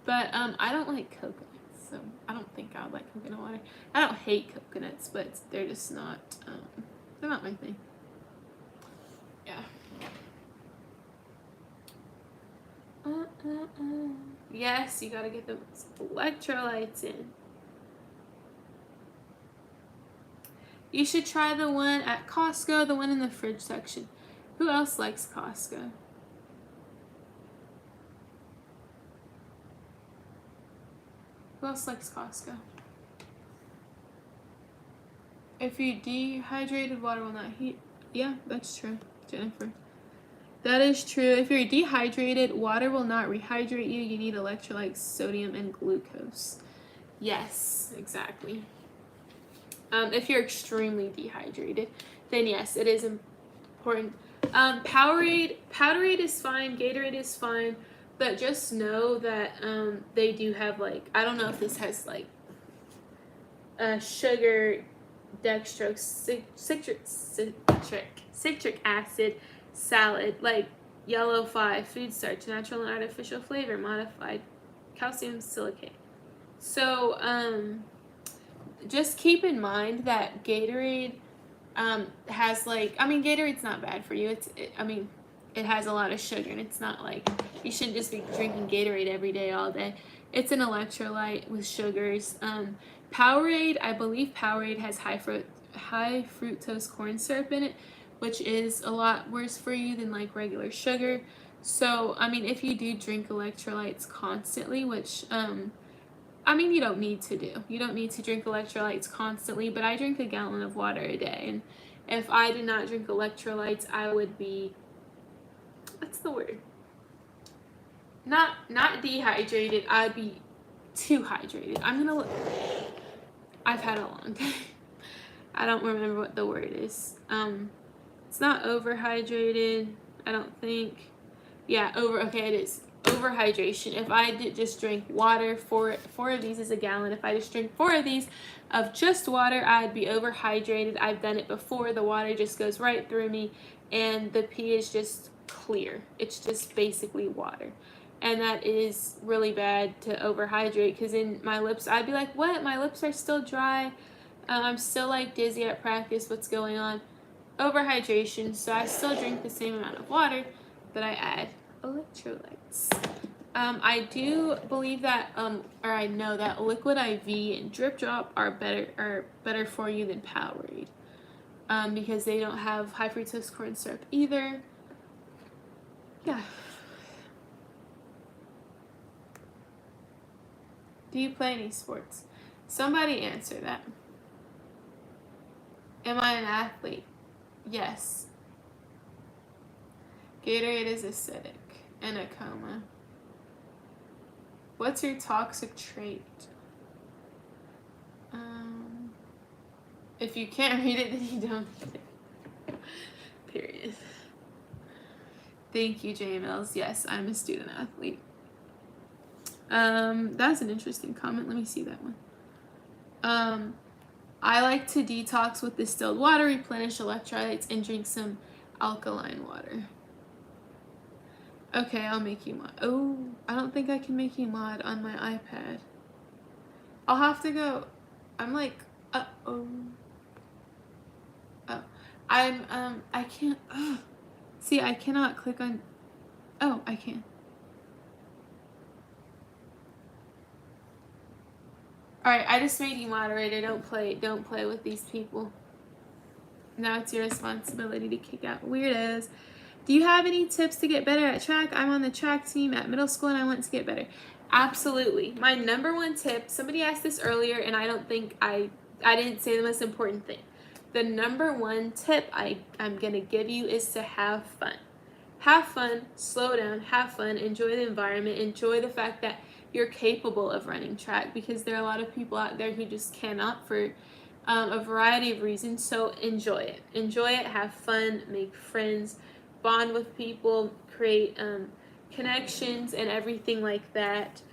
Speaker 1: But I don't like coconuts, so I don't think I would like coconut water. I don't hate coconuts, but they're just not, they're not my thing. Yeah. Yes, you gotta get the electrolytes in. You should try the one at Costco, the one in the fridge section. Who else likes Costco? Who else likes Costco? If you dehydrated, water will not heat. Yeah, that's true, Jennifer. That is true. If you're dehydrated, water will not rehydrate you. You need electrolytes, sodium, and glucose. Yes, exactly. If you're extremely dehydrated, then yes, it is important. Powerade is fine. Gatorade is fine. But just know that they do have I don't know if this has sugar, dextrose, citric acid, salad, yellow 5, food starch, natural and artificial flavor, modified, calcium silicate. So just keep in mind that Gatorade has Gatorade's not bad for you. It has a lot of sugar, and it's not you shouldn't just be drinking Gatorade every day, all day. It's an electrolyte with sugars. Powerade, I believe Powerade has high fructose corn syrup in it, which is a lot worse for you than regular sugar. So, if you do drink electrolytes constantly, which, you don't need to do. You don't need to drink electrolytes constantly, but I drink a gallon of water a day, and if I did not drink electrolytes, I would be... What's the word? Not dehydrated. I'd be too hydrated. I've had a long day. I don't remember what the word is. It's not overhydrated, I don't think. Yeah, okay, it is. Overhydration. If I did just drink water, four of these is a gallon. If I just drink 4 of these of just water, I'd be overhydrated. I've done it before. The water just goes right through me, and the pee is just clear. It's just basically water. And that is really bad to overhydrate, because in my lips, I'd be like, what? My lips are still dry. I'm still dizzy at practice. What's going on? Overhydration. So I still drink the same amount of water, but I add electrolytes. I do believe that, or I know that Liquid IV and Drip Drop are better for you than Powerade, because they don't have high fructose corn syrup either. Yeah. Do you play any sports? Somebody answer that. Am I an athlete? Yes. Gatorade is acidic and a coma. What's your toxic trait? If you can't read it, then you don't need it. Period. Thank you, JMLs. Yes, I'm a student athlete. That's an interesting comment. Let me see that one. I like to detox with distilled water, replenish electrolytes, and drink some alkaline water. Okay, I'll make you mod. Oh, I don't think I can make you mod on my iPad. I'll have to go. I'm like, oh. I can't, see, I cannot click on, oh, I can. Alright, I just made you moderator. Don't play with these people. Now it's your responsibility to kick out weirdos. Do you have any tips to get better at track? I'm on the track team at middle school and I want to get better. Absolutely. My number one tip, somebody asked this earlier and I don't think I didn't say the most important thing. The number one tip I'm going to give you is to have fun. Have fun, slow down, have fun, enjoy the environment, enjoy the fact that you're capable of running track, because there are a lot of people out there who just cannot for a variety of reasons. So enjoy it. Enjoy it, have fun, make friends, bond with people, create connections and everything like that.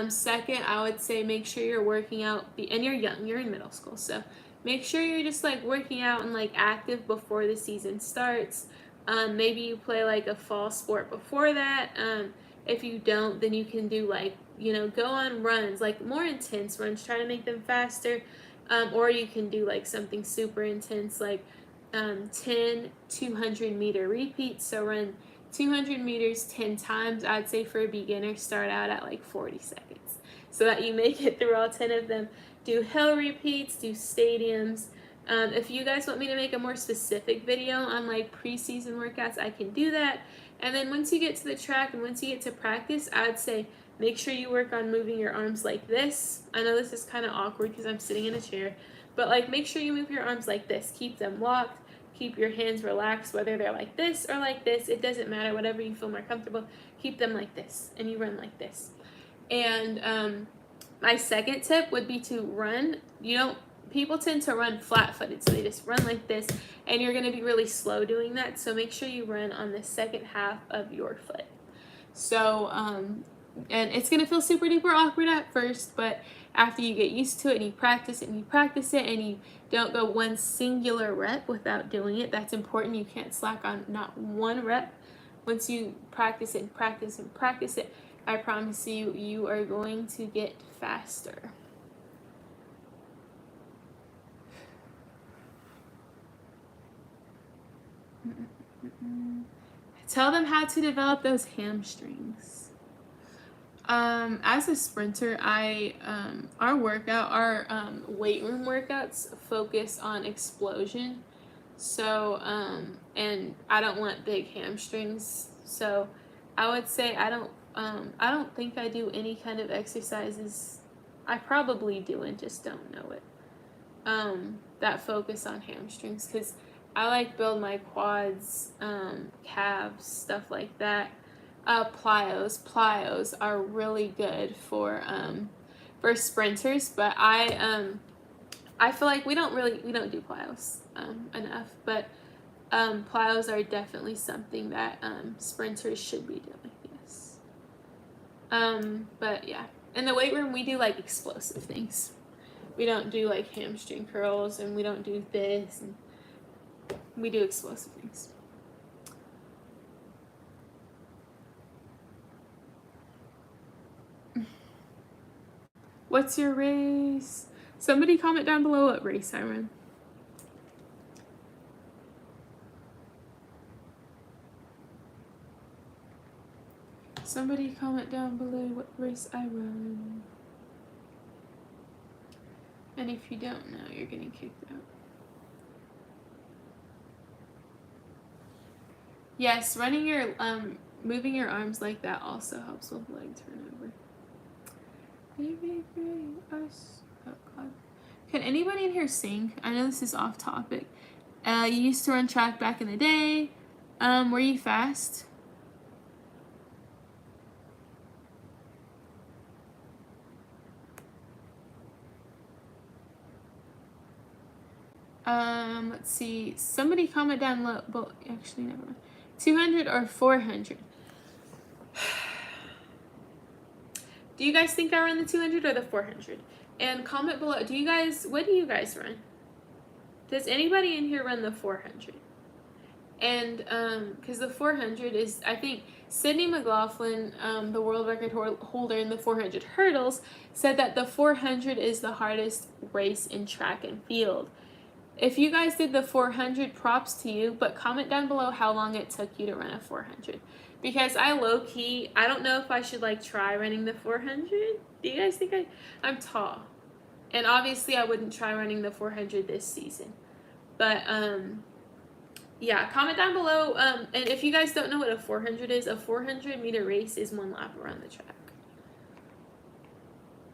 Speaker 1: Second, I would say make sure you're working out, and you're young, you're in middle school, so make sure you're just like working out and like active before the season starts. Maybe you play like a fall sport before that. If you don't, then you can do like, go on runs, like more intense runs, try to make them faster. Or you can do like something super intense, like 10 200-meter repeats. So run 200 meters 10 times. I'd say for a beginner, start out at like 40 seconds so that you make it through all 10 of them. Do hill repeats, do stadiums. If you guys want me to make a more specific video on like preseason workouts, I can do that. And then once you get to the track and once you get to practice, I would say make sure you work on moving your arms like this. I know this is kind of awkward because I'm sitting in a chair, but like make sure you move your arms like this. Keep them locked. Keep your hands relaxed, whether they're like this or like this. It doesn't matter, whatever you feel more comfortable. Keep them like this, and you run like this. And my second tip would be to run. People tend to run flat-footed, so they just run like this, and you're going to be really slow doing that. So make sure you run on the second half of your foot. So, and it's going to feel super duper awkward at first, but after you get used to it and you practice it and you practice it and you don't go one singular rep without doing it, that's important. You can't slack on not one rep. Once you practice it and practice and practice it, I promise you, you are going to get faster. Tell them how to develop those hamstrings. As a sprinter, our weight room workouts focus on explosion. So, and I don't want big hamstrings. So I would say I don't think I do any kind of exercises. I probably do and just don't know it. That focus on hamstrings, because I like build my quads, calves, stuff like that. Plyos are really good for sprinters, but I feel like we don't do plyos enough, but plyos are definitely something that sprinters should be doing. Yes. But yeah, in the weight room we do like explosive things. We don't do like hamstring curls, and we don't do this, and we do explosive things. What's your race? Somebody comment down below what race I run. Somebody comment down below what race I run. And if you don't know, you're getting kicked out. Yes, moving your arms like that also helps with leg turnover. Baby, us. Can anybody in here sing? I know this is off topic. You used to run track back in the day. Were you fast? Let's see. Somebody comment down low. But actually, never mind. 200 or 400? Do you guys think I run the 200 or the 400? And comment below. What do you guys run? Does anybody in here run the 400? And because the 400 is, I think Sydney McLaughlin, the world record holder in the 400 hurdles, said that the 400 is the hardest race in track and field. If you guys did the 400, props to you, but comment down below how long it took you to run a 400. Because I low-key, I don't know if I should like try running the 400. Do you guys think I'm tall? And obviously I wouldn't try running the 400 this season. But yeah, comment down below. And if you guys don't know what a 400 is, a 400-meter race is 1 lap around the track.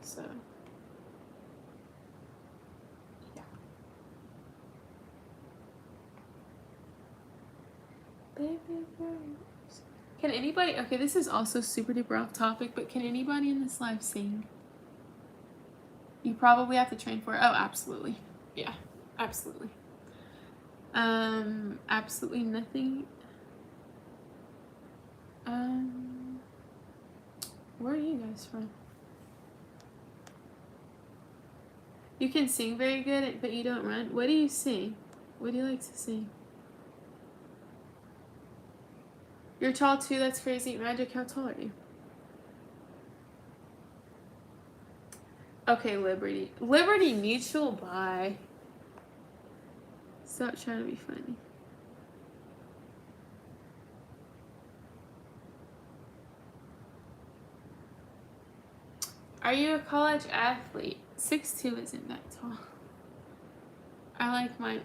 Speaker 1: So can anybody, okay, this is also super duper off topic, but can anybody in this live sing? You probably have to train for it. Oh, absolutely. Yeah, absolutely. Absolutely nothing. Where are you guys from? You can sing very good, but you don't run. What do you sing? What do you like to sing? You're tall too, that's crazy. Magic, how tall are you? Okay, Liberty. Liberty Mutual, bye. Stop trying to be funny. Are you a college athlete? 6'2" isn't that tall. I like my...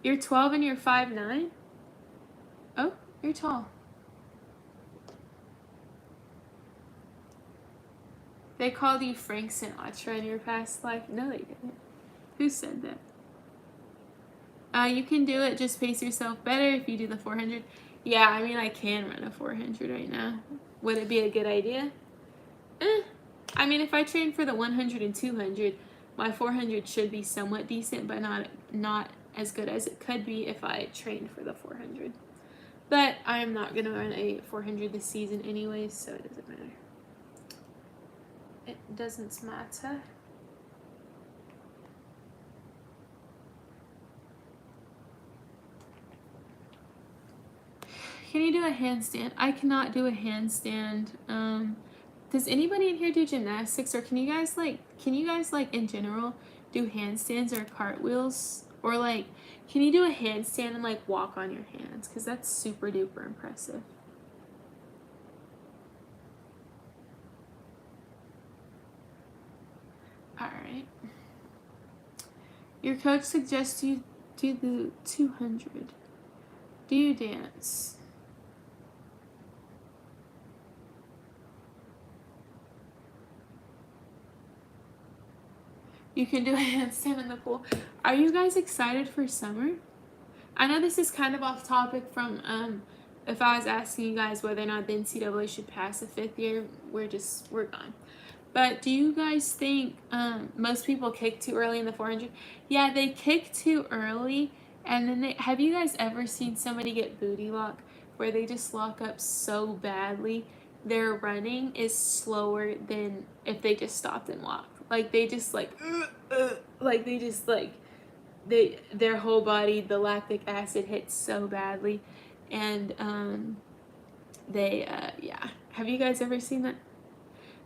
Speaker 1: You're 12 and you're 5'9"? Oh, you're tall. They called you Frank Sinatra in your past life? No, they didn't. Who said that? You can do it. Just pace yourself better if you do the 400. Yeah, I mean, I can run a 400 right now. Would it be a good idea? I mean, if I train for the 100 and 200, my 400 should be somewhat decent, but not as good as it could be if I trained for the 400. But I am not going to run a 400 this season anyways, so it doesn't matter. It doesn't matter. Can you do a handstand? I cannot do a handstand. Does anybody in here do gymnastics, or can you guys like in general do handstands or cartwheels, or like can you do a handstand and like walk on your hands? Because that's super duper impressive. Alright. Your coach suggests you do the 200. Do you dance? You can do a handstand in the pool. Are you guys excited for summer? I know this is kind of off topic from if I was asking you guys whether or not the NCAA should pass a 5th year, we're gone. But do you guys think most people kick too early in the 400? Yeah, they kick too early, and then have you guys ever seen somebody get booty lock where they just lock up so badly their running is slower than if they just stopped and walked? Like they just their whole body, the lactic acid hits so badly, and yeah. Have you guys ever seen that?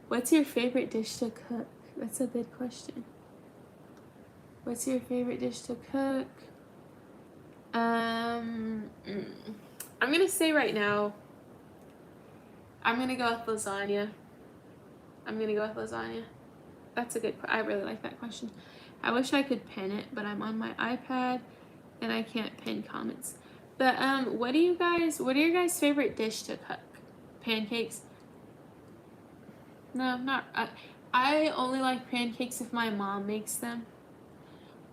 Speaker 1: What's your favorite dish to cook? That's a good question. What's your favorite dish to cook? I'm gonna say right now, I'm gonna go with lasagna. That's a good, I really like that question. I wish I could pin it, but I'm on my iPad and I can't pin comments. But what are your guys' favorite dish to cook? Pancakes? No, not. I only like pancakes if my mom makes them.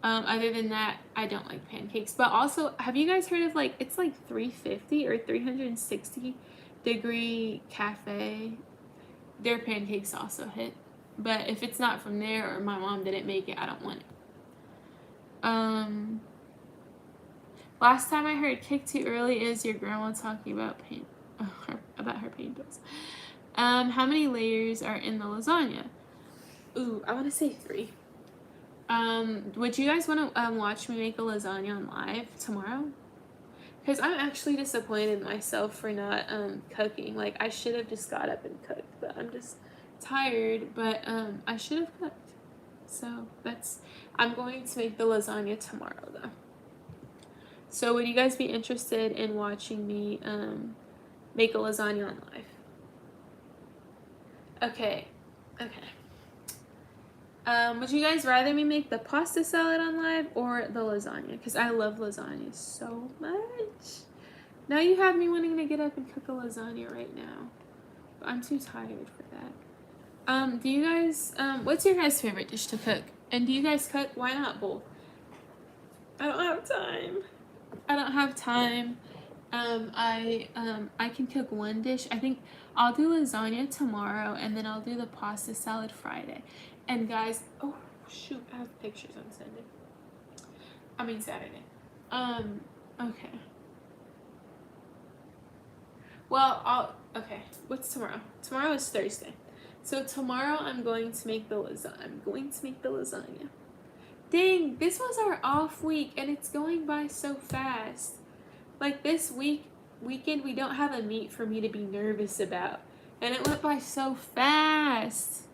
Speaker 1: Other than that, I don't like pancakes. But also, have you guys heard of like it's like 350 or 360-degree cafe? Their pancakes also hit. But if it's not from there or my mom didn't make it, I don't want it. Last time I heard "kick too early" is your grandma talking about about her pain pills. How many layers are in the lasagna? Ooh, I want to say 3. Would you guys want to watch me make a lasagna on live tomorrow? Because I'm actually disappointed in myself for not cooking. Like, I should have just got up and cooked, but I'm just tired. But I should have cooked. So I'm going to make the lasagna tomorrow though. So would you guys be interested in watching me make a lasagna on live? Okay. Would you guys rather me make the pasta salad on live or the lasagna? Because I love lasagna so much. Now you have me wanting to get up and cook a lasagna right now. But I'm too tired for that. Do you guys, what's your guys' favorite dish to cook? And do you guys cook? Why not both? I don't have time. I can cook one dish. I think I'll do lasagna tomorrow, and then I'll do the pasta salad Friday. And guys, oh shoot, I have pictures on Saturday. Okay. Well, okay. What's tomorrow? Tomorrow is Thursday. So tomorrow I'm going to make the lasagna. Dang, this was our off week, and it's going by so fast. Like this weekend, we don't have a meet for me to be nervous about, and it went by so fast.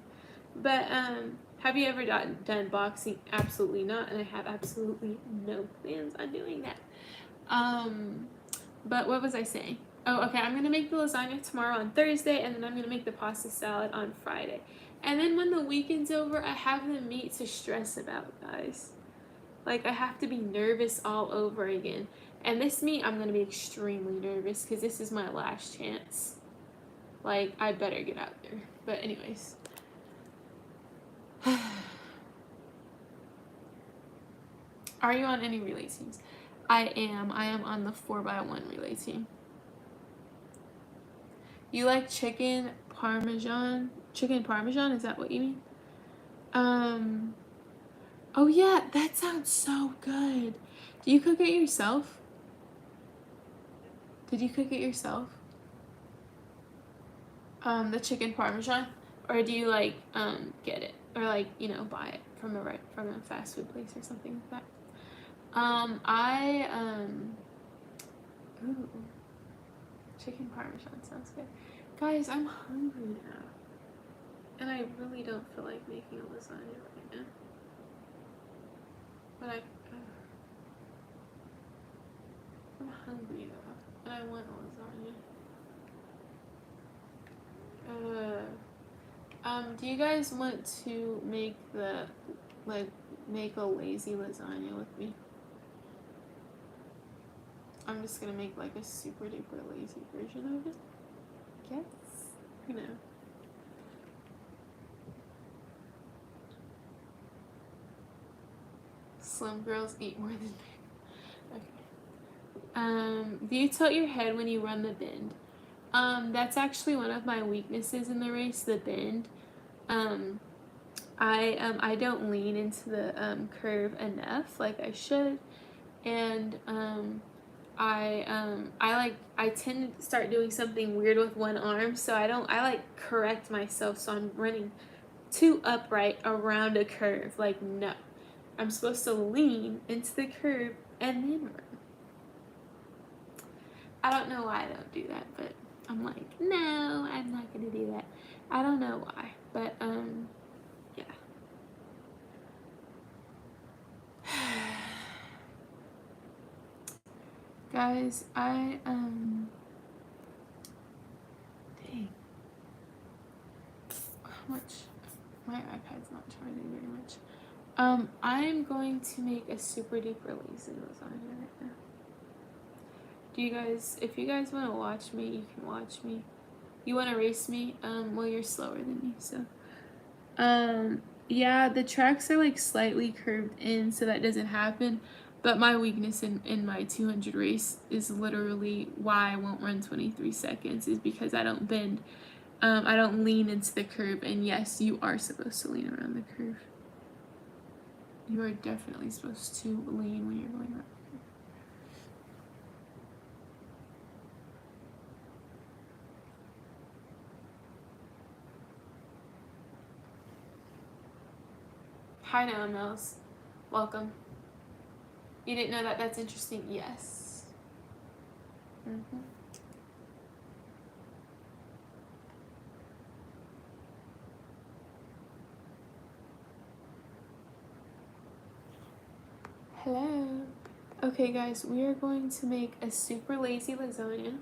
Speaker 1: But have you ever done boxing? Absolutely not, and I have absolutely no plans on doing that. But what was I saying? Oh, okay, I'm gonna make the lasagna tomorrow on Thursday, and then I'm gonna make the pasta salad on Friday. And then when the weekend's over, I have the meet to stress about, guys. Like, I have to be nervous all over again. And this meet, I'm gonna be extremely nervous because this is my last chance. Like, I better get out there. But anyways. Are you on any relay teams? I am on the 4x1 relay team. You like chicken parmesan? Chicken parmesan, is that what you mean? Oh yeah, that sounds so good. Do you cook it yourself? Did you cook it yourself? The chicken parmesan? Or do you like get it? Or like, buy it from a fast food place or something like that? Ooh, chicken parmesan sounds good. Guys, I'm hungry now. And I really don't feel like making a lasagna right now. But I'm hungry though. And I want a lasagna. Do you guys want to make a lazy lasagna with me? I'm just gonna make like a super duper lazy version of it. Yes, Slim girls eat more than big. Okay. Do you tilt your head when you run the bend? That's actually one of my weaknesses in the race, the bend. I don't lean into the curve enough like I should, and I tend to start doing something weird with one arm, so I correct myself, so I'm running too upright around a curve. Like, no, I'm supposed to lean into the curve and then run. I don't know why I don't do that, but I'm like, no, I'm not gonna do that. I don't know why, but yeah. Guys, dang. How much? My iPad's not charging very much. I'm going to make a super duper lazy lasagna right now. If you guys want to watch me, you can watch me. You want to race me? Well, you're slower than me, so. Yeah, the tracks are like slightly curved in, so that doesn't happen. But my weakness in my 200 race is literally why I won't run 23 seconds, is because I don't bend. I don't lean into the curve, and yes, you are supposed to lean around the curve. You are definitely supposed to lean when you're going around. Hi, Noah Mills. Welcome. You didn't know that? That's interesting. Yes. Mm-hmm. Hello. Okay, guys, we are going to make a super lazy lasagna.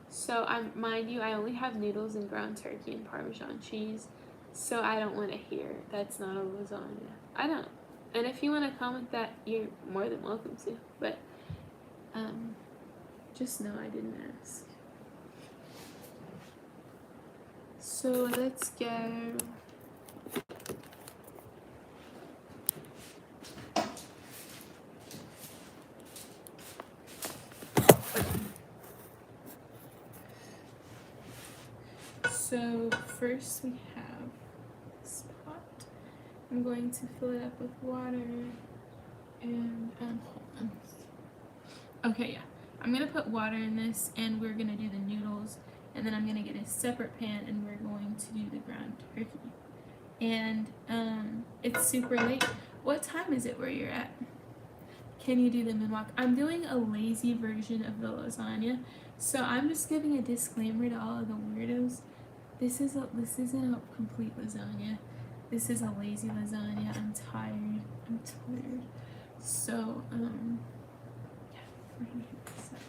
Speaker 1: So, mind you, I only have noodles and ground turkey and Parmesan cheese. So I don't want to hear that's not a lasagna. I don't. And if you want to comment that, you're more than welcome to. But just know I didn't ask. So let's go. So first we have this pot. I'm going to fill it up with water and hold on. Okay, yeah. I'm gonna put water in this, and we're gonna do the noodles, and then I'm gonna get a separate pan, and we're going to do the ground turkey. And it's super late. What time is it where you're at? Can you do the moonwalk? I'm doing a lazy version of the lasagna, so I'm just giving a disclaimer to all of the weirdos. This isn't a complete lasagna. This is a lazy lasagna. I'm tired. So, yeah, we're gonna do this up.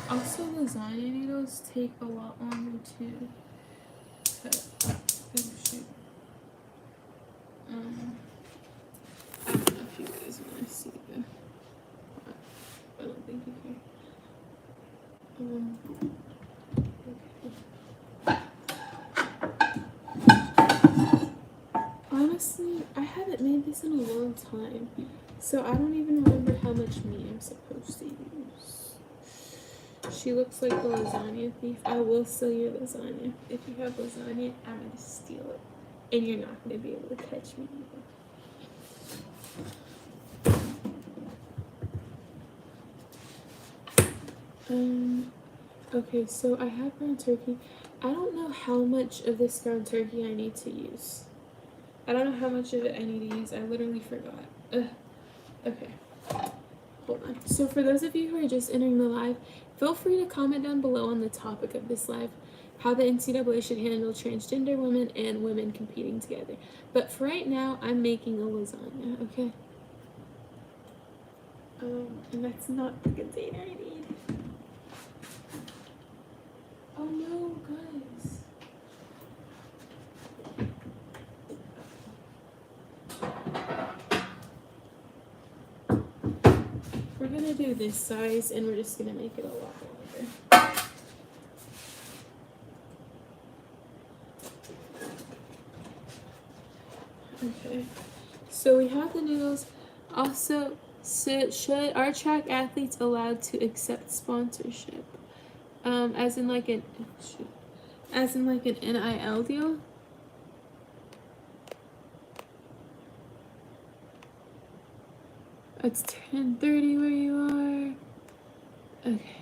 Speaker 1: Also, lasagna noodles take a lot longer to cut. Oh shoot. I don't know if you guys want to see the. I don't think you can. Honestly, I haven't made this in a long time, so I don't even remember how much meat I'm supposed to use. She looks like the lasagna thief. I will steal your lasagna. If you have lasagna, I'm gonna steal it, and you're not gonna be able to catch me either. Okay, so I have ground turkey. I don't know how much of this ground turkey I need to use. I don't know how much of it I need to use. I literally forgot. Okay. Hold on. So for those of you who are just entering the live, feel free to comment down below on the topic of this live, how the NCAA should handle transgender women and women competing together. But for right now, I'm making a lasagna, okay? And that's not the container I need. Oh no, guys. We're gonna do this size, and we're just gonna make it a lot longer. Okay, so we have the noodles. Also, should our track athletes allowed to accept sponsorship? As in like an NIL deal? It's 10:30 where you are. Okay,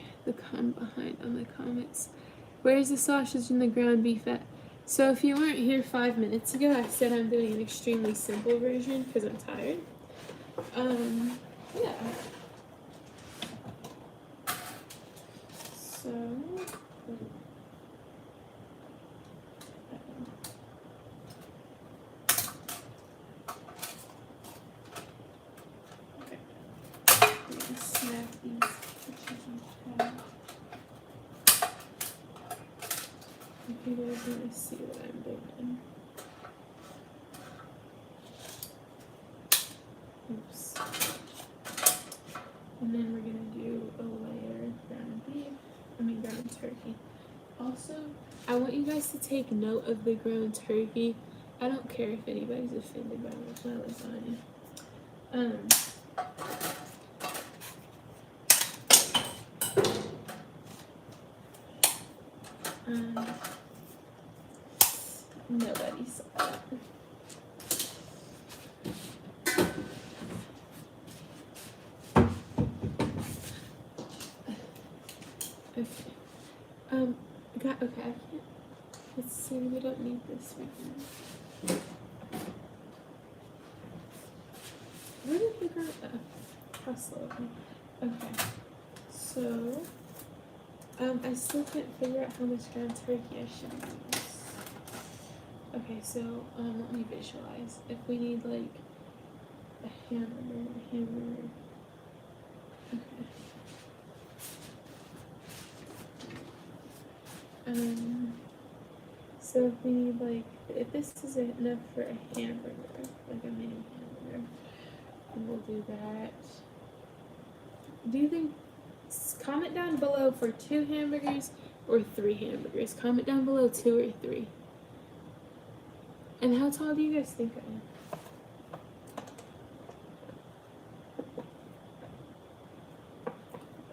Speaker 1: I'm behind on the comments. Where's the sausage and the ground beef at? So if you weren't here 5 minutes ago, I said I'm doing an extremely simple version because I'm tired. Yeah. So. Okay. I'm gonna snap these pictures in chat. You guys want to see what I'm doing. Oops. And then we're going to do a layer ground turkey. Also, I want you guys to take note of the ground turkey. I don't care if anybody's offended by my lasagna. Nobody saw that. Okay. Okay, I can't. Let's see, we don't need this right now. Where did the ground, how slow. Okay. So, I still can't figure out how much ground turkey I should use. Okay, so, let me visualize. If we need, like, a hamburger. Okay. So if we need, like, if this is enough for a hamburger, like a mini hamburger, then we'll do that. Do you think, comment down below for 2 hamburgers or 3 hamburgers. Comment down below 2 or 3. And how tall do you guys think I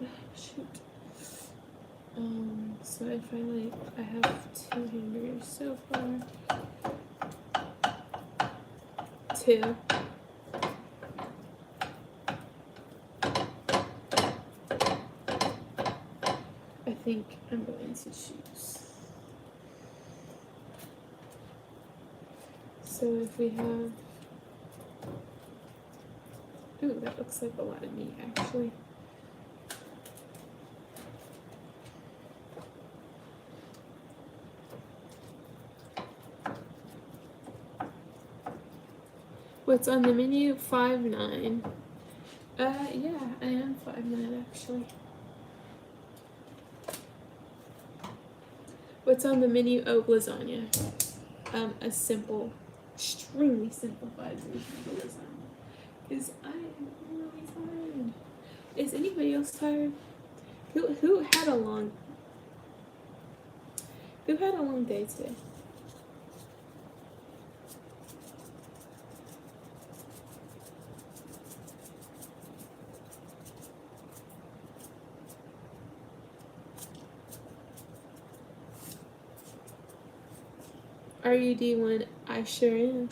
Speaker 1: am? Shoot. So if I have 2 hamburgers so far. 2. I think I'm going to choose. So if we have, ooh, that looks like a lot of meat actually. What's on the menu? 5'9". Yeah, I am 5'9" actually. What's on the menu? Oh, lasagna. A simple, extremely simplified version of the lasagna. Because I am really tired. Is anybody else tired? Who had a long day today? Are you D1? I sure am.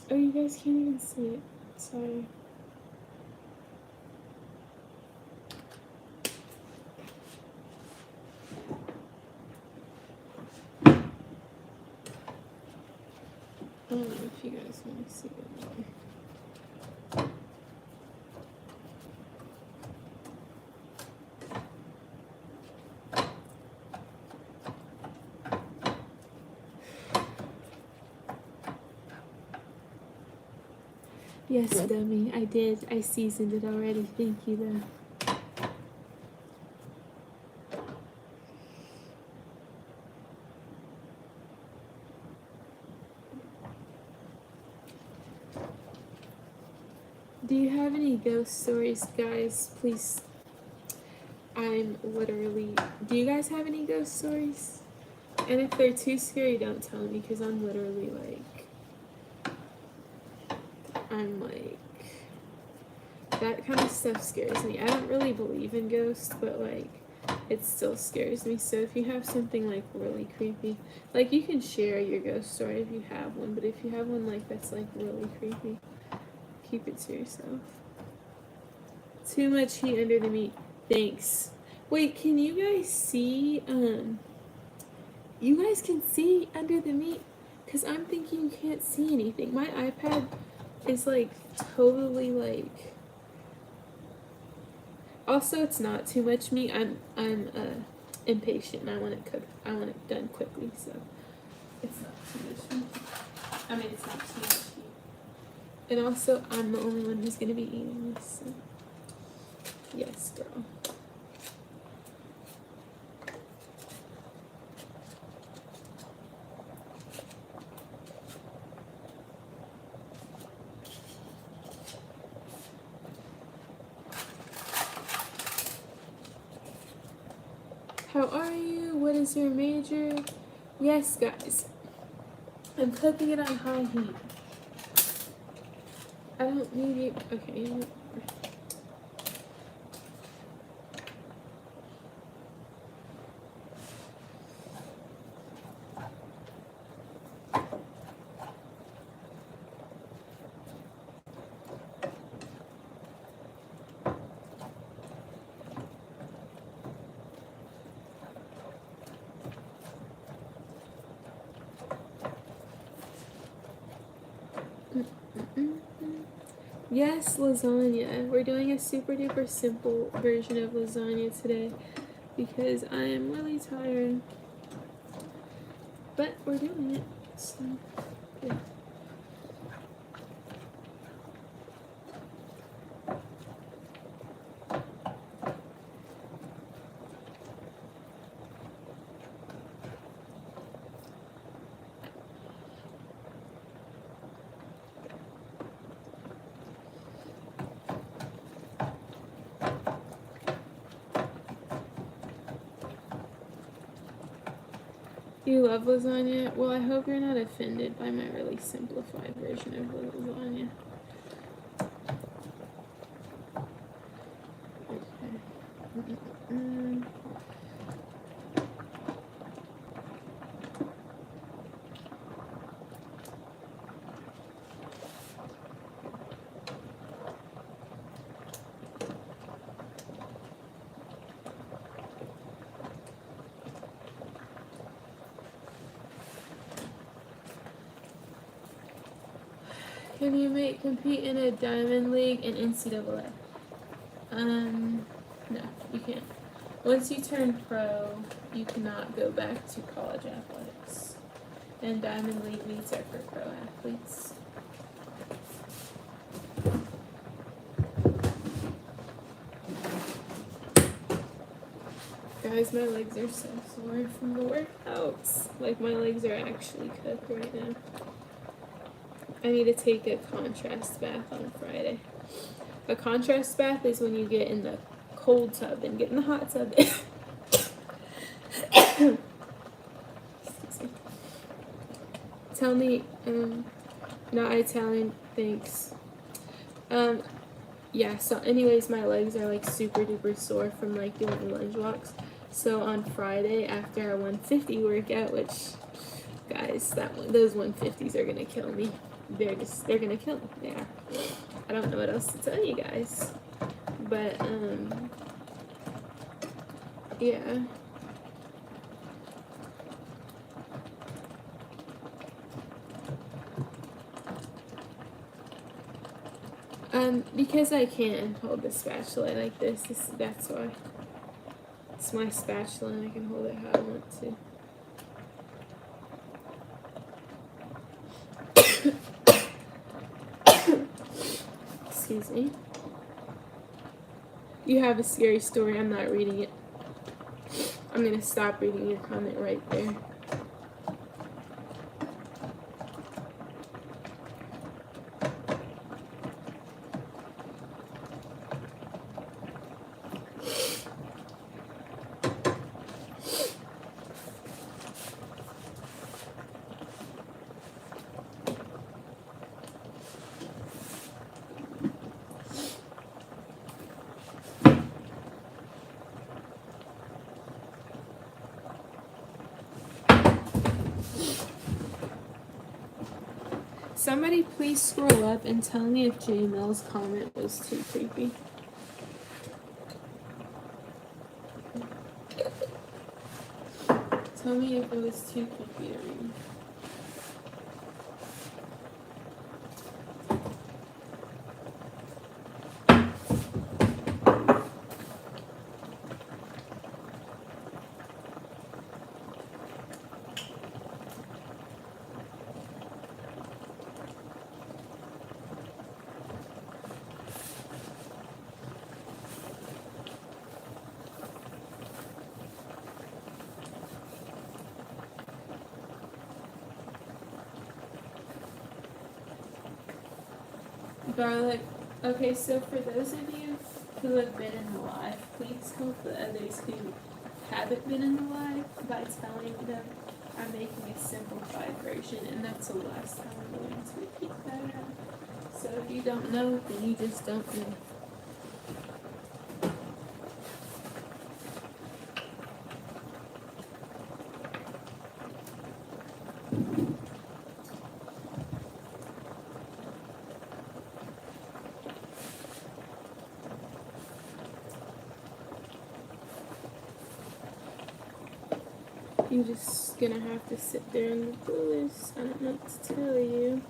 Speaker 1: Oh, you guys can't even see it. Sorry. I don't know if you guys want to see it more. Yes, dummy, I did. I seasoned it already. Thank you, though. Do you have any ghost stories, guys? Please. I'm literally... Do you guys have any ghost stories? And if they're too scary, don't tell me, because I'm literally like... that kind of stuff scares me. I don't really believe in ghosts, but like it still scares me. So if you have something like really creepy, like you can share your ghost story if you have one, but if you have one like that's like really creepy, keep it to yourself. Too much heat under the meat. Thanks. Wait, can you guys see you guys can see under the meat? Because I'm thinking you can't see anything. My iPad is like totally like. Also, it's not too much meat. I'm impatient and I want it cooked. I want it done quickly, so it's not too much meat. I mean, it's not too much meat. And also, I'm the only one who's gonna be eating this. So. Yes, girl. How are you? What is your major? Yes, guys. I'm cooking it on high heat. I don't need you. Okay. Yes, lasagna. We're doing a super duper simple version of lasagna today because I am really tired. But we're doing it. So, yeah. You love lasagna? Well, I hope you're not offended by my really simplified version of lasagna. Okay. Can you compete in a diamond league in NCAA? No, you can't. Once you turn pro, you cannot go back to college athletics. And diamond league meets are for pro athletes. Guys, my legs are so sore from the workouts. Like, my legs are actually cooked right now. I need to take a contrast bath on Friday. A contrast bath is when you get in the cold tub and get in the hot tub. Tell me, not Italian, thanks. Yeah, so anyways, my legs are like super duper sore from like doing lunge walks. So on Friday after our 150 workout, which, guys, those 150s are gonna kill me. They're gonna kill me. They are. I don't know what else to tell you guys. But, yeah. Because I can't hold the spatula like this, that's why. It's my spatula and I can hold it how I want to. Excuse me. You have a scary story. I'm not reading it. I'm gonna stop reading your comment right there. Somebody please scroll up and tell me if J Mel's comment was too creepy. Tell me if it was too creepy to read. Garlic. Okay, so for those of you who have been in the live, please help the others who haven't been in the live by telling them I'm making a simplified version, and that's the last time I'm going to repeat that out. So if you don't know, then you just don't know. You're just gonna have to sit there and do this. I don't know what to tell you.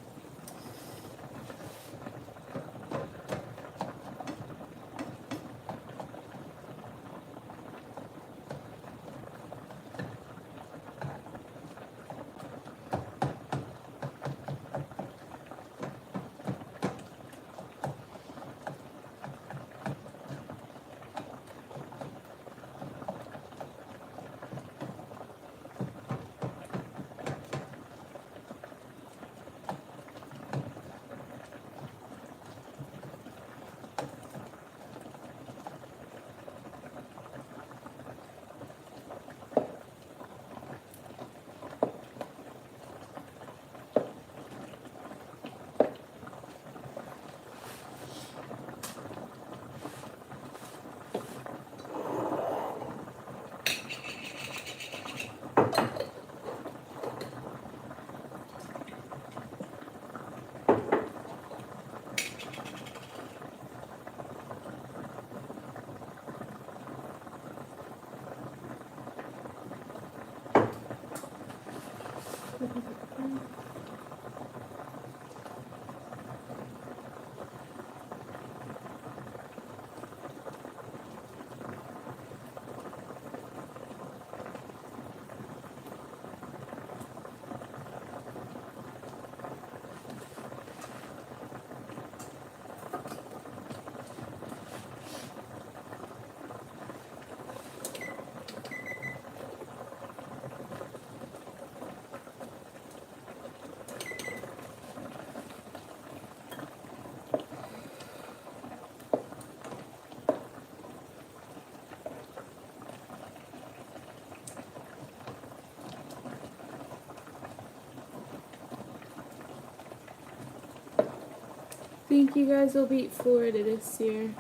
Speaker 1: Think you guys will beat Florida this year?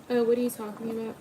Speaker 1: Oh, what are you talking about?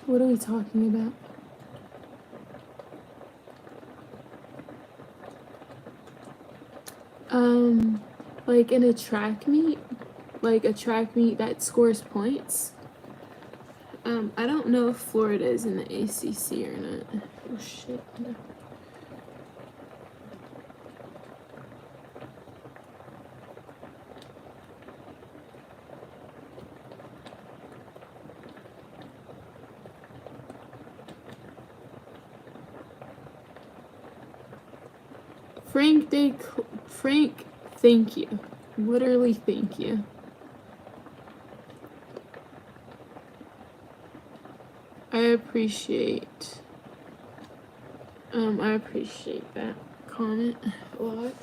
Speaker 1: What are we talking about? Like in a track meet, like a track meet that scores points. I don't know if Florida is in the ACC or not. Oh shit. No. Frank, thank you. Literally, thank you. I appreciate that comment a lot.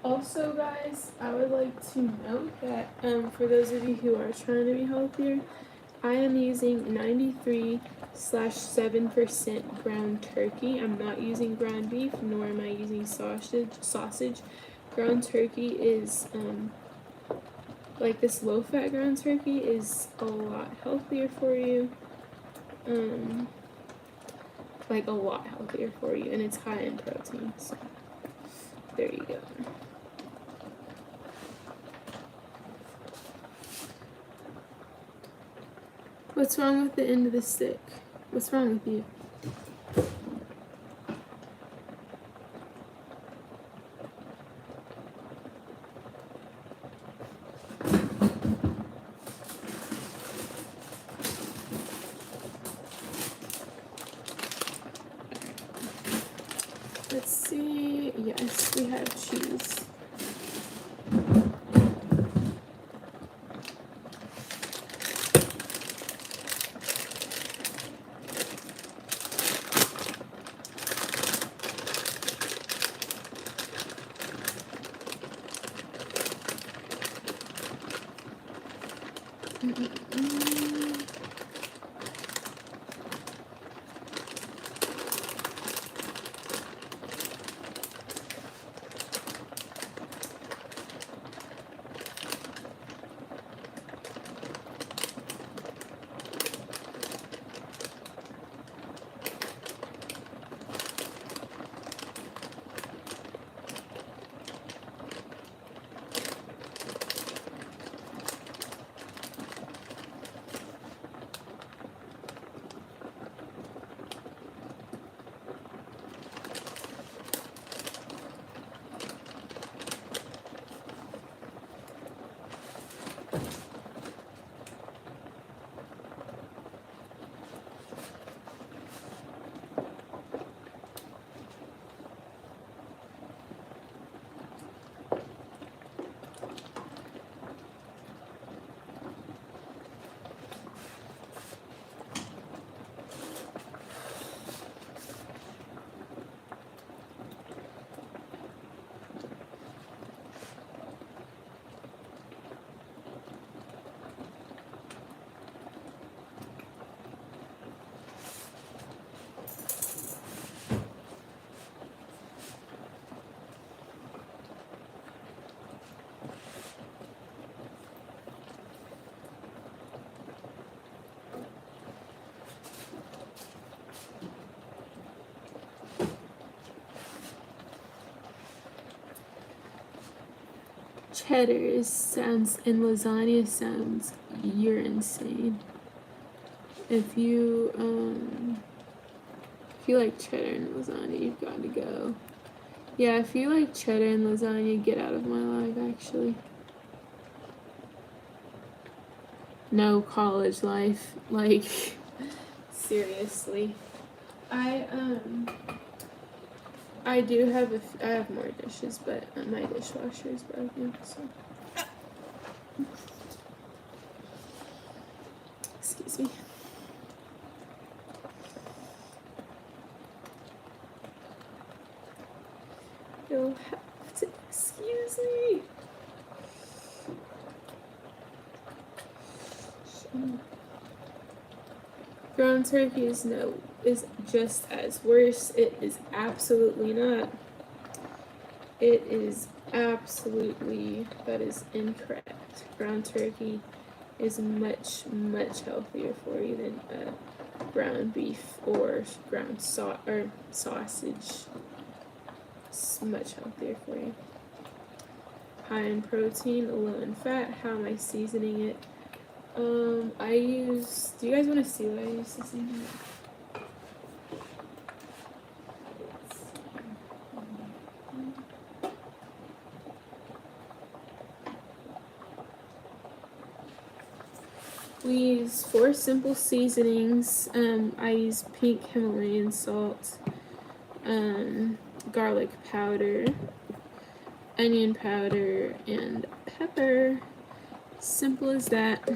Speaker 1: Also, guys, I would like to note that for those of you who are trying to be healthier, I am using 93/7% ground turkey. I'm not using ground beef, nor am I using sausage. Ground turkey is like this low-fat ground turkey is a lot healthier for you. Like a lot healthier for you, and it's high in protein. So there you go. What's wrong with the end of the stick? What's wrong with you? Let's see. Yes, we have cheese. Cheddar sounds and lasagna sounds, you're insane. If you like cheddar and lasagna, you've got to go. Yeah, if you like cheddar and lasagna, get out of my life, actually. No college life, like, seriously. I do have I have more dishes, but my dishwasher is broken, so. Excuse me. You'll have to excuse me. Ground turkey is just as worse. It is absolutely not. It is absolutely, that is incorrect. Ground turkey is much, much healthier for you than ground beef or ground sausage. It's much healthier for you. High in protein, low in fat. How am I seasoning it? Do you guys want to see what I use to season it? We use 4 simple seasonings. I use pink Himalayan salt, garlic powder, onion powder, and pepper. Simple as that.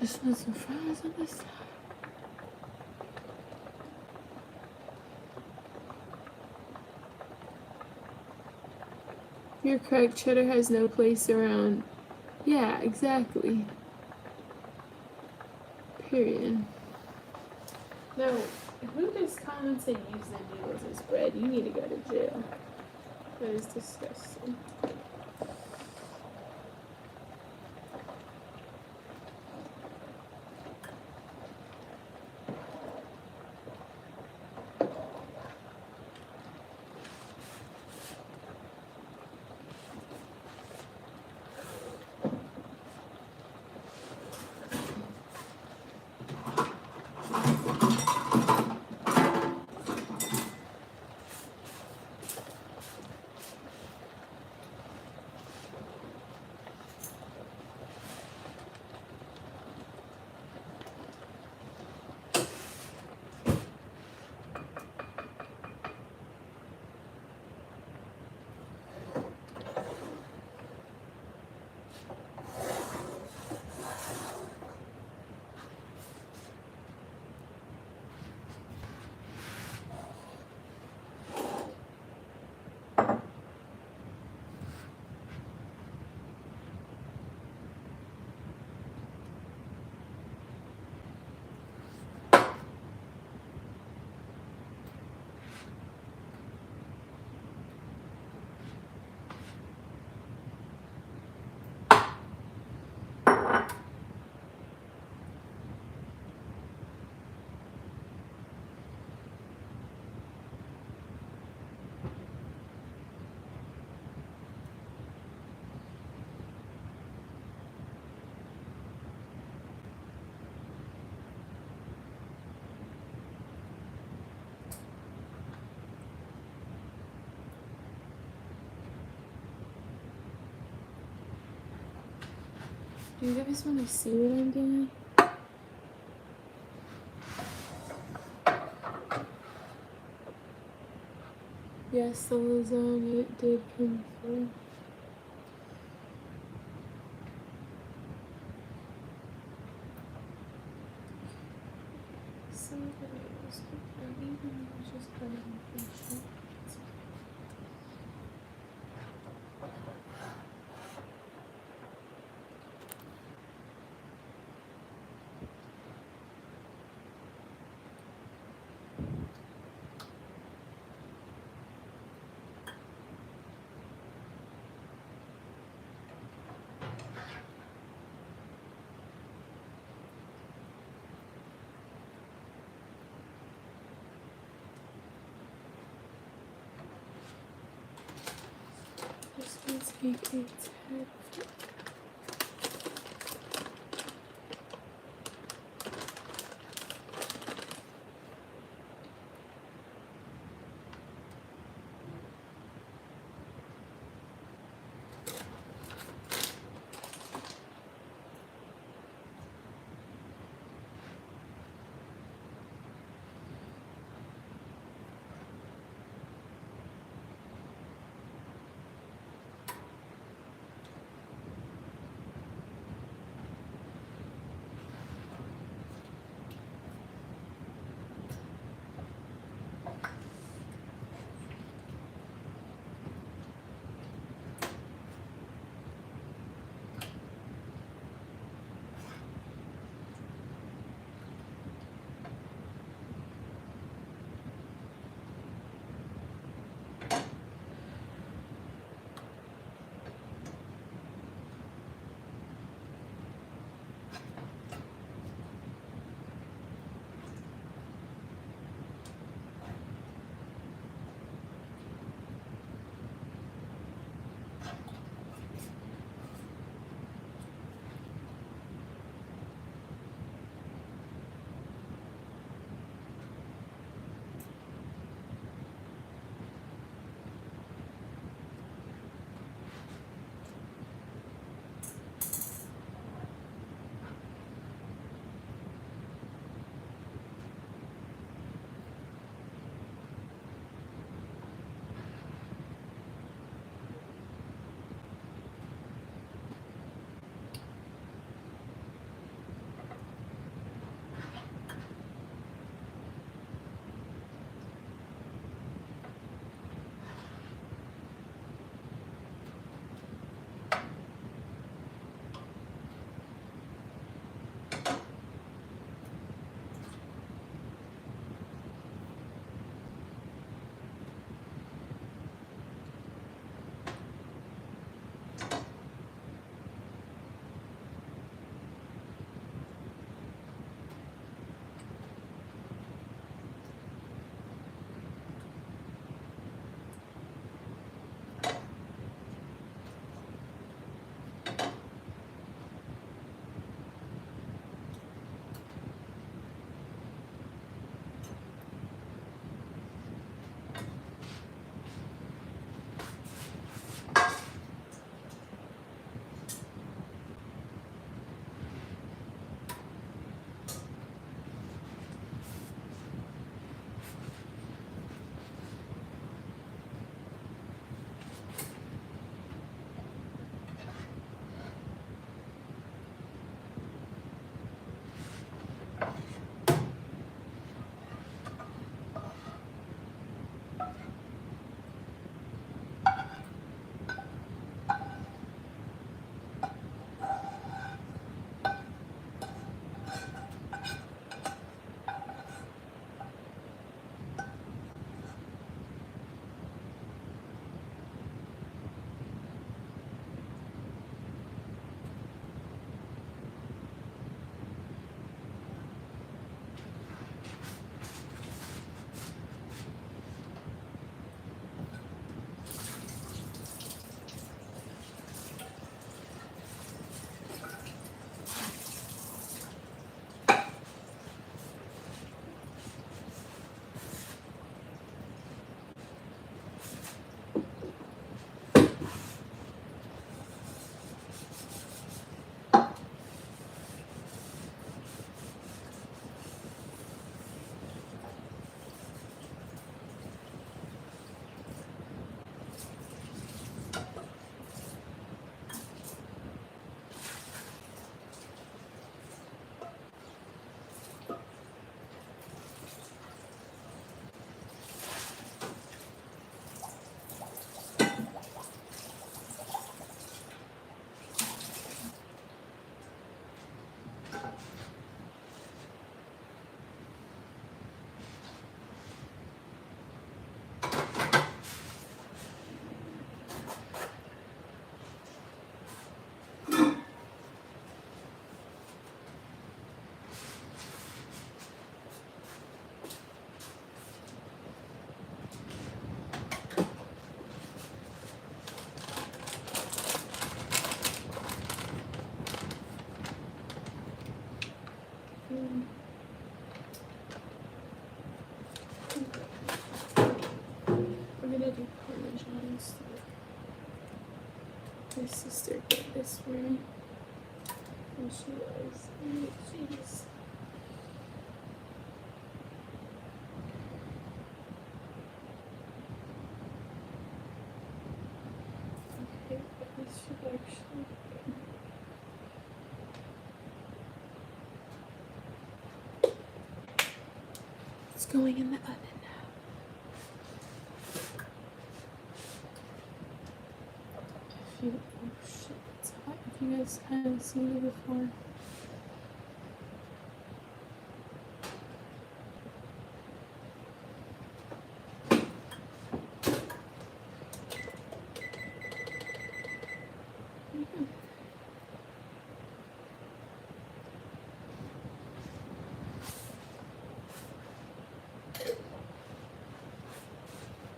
Speaker 1: Just want some fries on this side. You're correct, cheddar has no place around. Yeah, exactly. Period. No, who just commented using noodles as bread? You need to go to jail. That is disgusting. Do you guys want to see what I'm doing? Yes, the lasagna, it did come through. Somebody else could have even just put in patient. This one's make a tad. We're gonna do Parmesan instead. My sister got this for me. And she loves cheese. Okay, but this should actually it's going in the oven now. Oh shit, it's hot. If you guys haven't seen it before.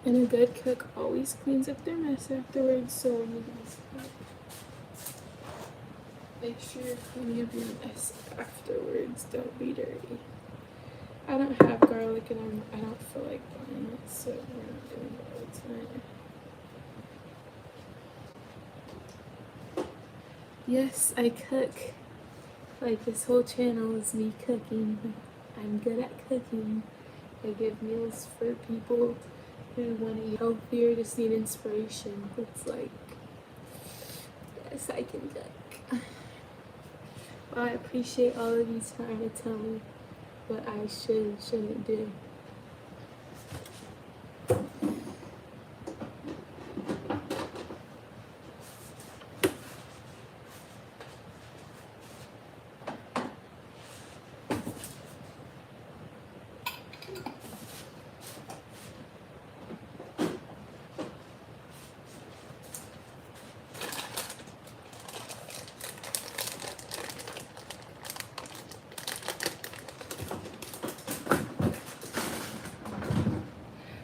Speaker 1: And a good cook always cleans up their mess afterwards, so when you guys cook, make sure you're cleaning up your mess afterwards. Don't be dirty. I don't have garlic and I don't feel like buying it, so we're not doing garlic tonight. Yes, I cook. Like this whole channel is me cooking. I'm good at cooking. I give meals for people who want to eat healthier, just need inspiration. It's like, yes, I can cook. Well, I appreciate all of you trying to tell me what I should and shouldn't do.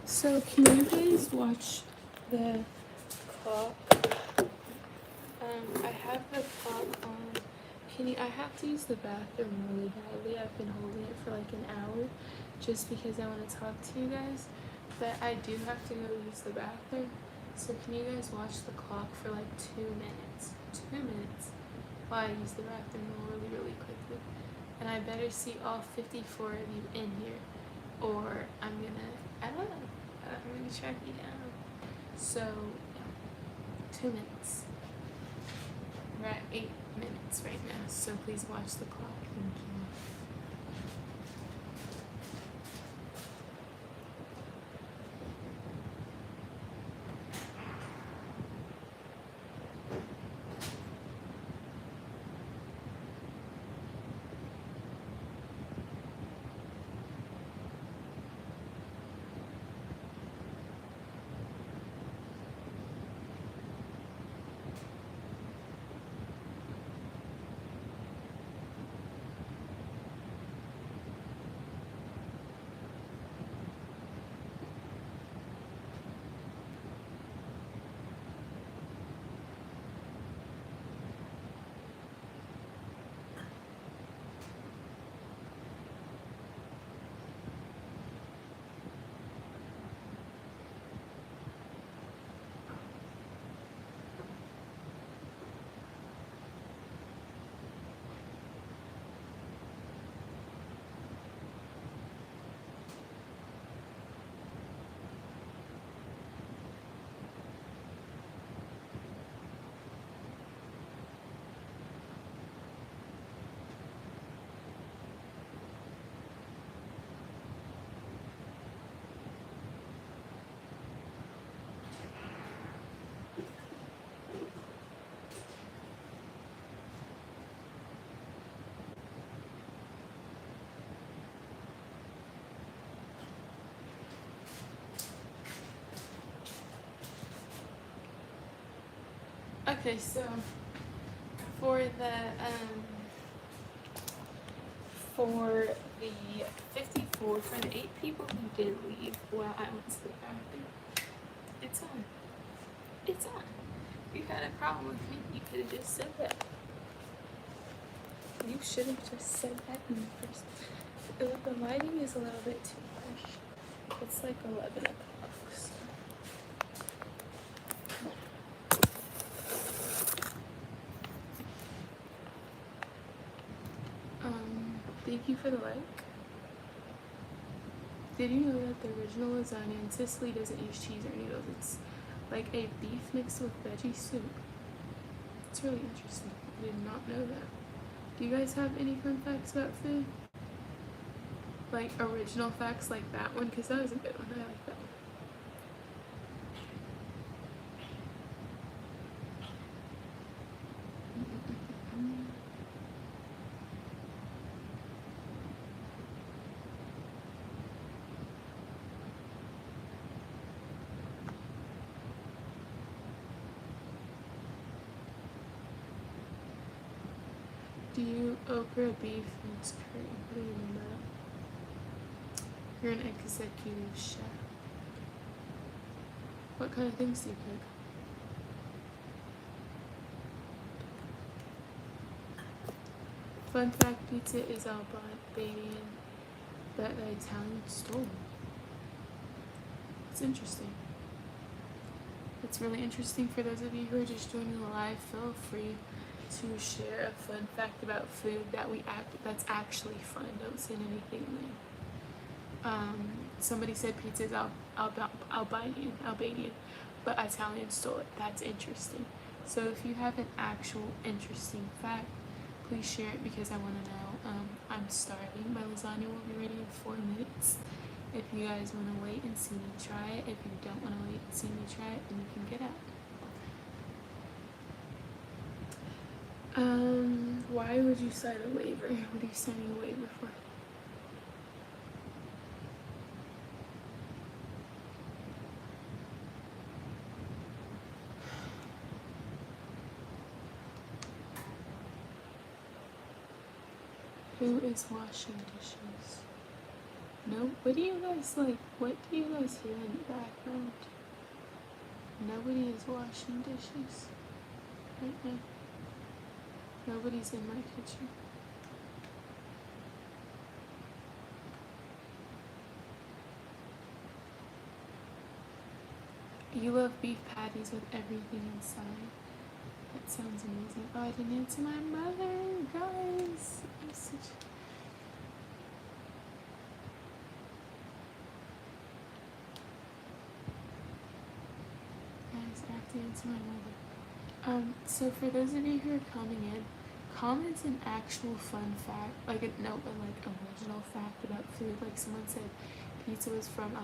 Speaker 1: So can you guys watch the clock? I have the clock on. I have to use the bathroom really badly. I've been holding it for like an hour just because I want to talk to you guys. But I do have to go use the bathroom. So can you guys watch the clock for like 2 minutes? 2 minutes while I use the bathroom really quickly. And I better see all 54 of you in here, or I'm gonna track you down. So, yeah, 2 minutes. We're at 8 minutes right now, so please watch the clock. Thank you. Okay, so for the 54, for the 8 people who did leave while I went to the bathroom, it's on. If you had a problem with me, you could have just said that. You should have just said that in the first. The lighting is a little bit too harsh. It's like 11 o'clock. So. Thank you for the like. Did you know that the original lasagna in Sicily doesn't use cheese or noodles? It's like a beef mixed with veggie soup. It's really interesting. I did not know that. Do you guys have any fun facts about food? Like original facts like that one? Because that was a good one. I like that one. Do you okra beef mixed curry? What do you mean by that? You're an executive chef. What kind of things do you cook? Fun fact, pizza is Albanian, but the Italians stole. It's interesting. It's really interesting for those of you who are just joining the live. Feel free to share a fun fact about food that's actually fun. Don't send anything lame. Somebody said pizza is Albanian, but Italians stole it. That's interesting. So if you have an actual interesting fact, please share it because I want to know. I'm starving. My lasagna will be ready in 4 minutes. If you guys want to wait and see me try it, if you don't want to wait and see me try it, then you can get out. Why would you sign a waiver? What are you signing a waiver for? Who is washing dishes? No, what do you guys like? What do you guys hear in the background? Nobody is washing dishes right now. Nobody's in my kitchen. You love beef patties with everything inside. That sounds amazing. Oh, I didn't answer my mother, guys. I'm such... Guys, I have to answer my mother. So for those of you who are coming in, comment an actual fun fact, like original fact about food. Like someone said pizza was from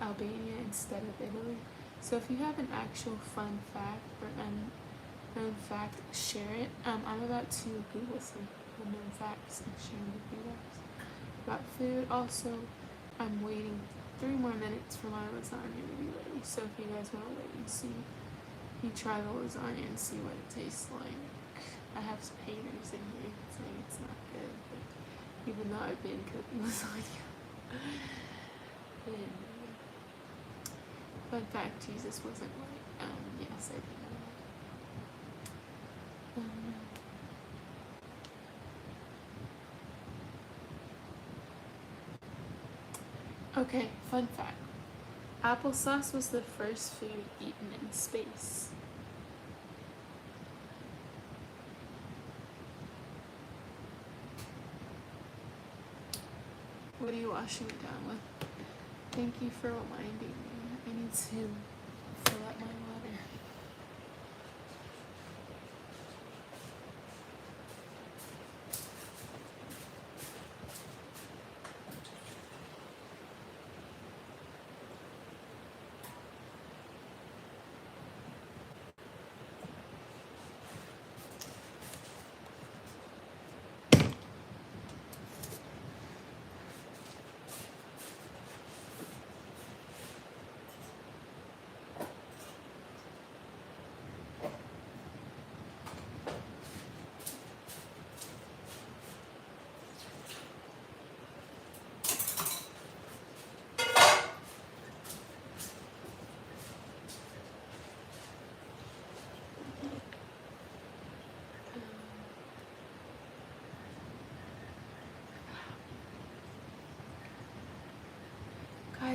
Speaker 1: Albania instead of Italy. So if you have an actual fun fact or unknown fact, share it. I'm about to Google some unknown facts and share them with you guys about food. Also, I'm waiting 3 more minutes for my lasagna to be ready. So if you guys want to wait and see, you try the lasagna and see what it tastes like. I have some haters in here saying it's not good, but even though I've been cooking lasagna. Fun fact, Jesus wasn't white. Yes, I did know that. Okay, fun fact. Applesauce was the first food eaten in space. What are you washing it down with? Thank you for reminding me. I need to fill up my water.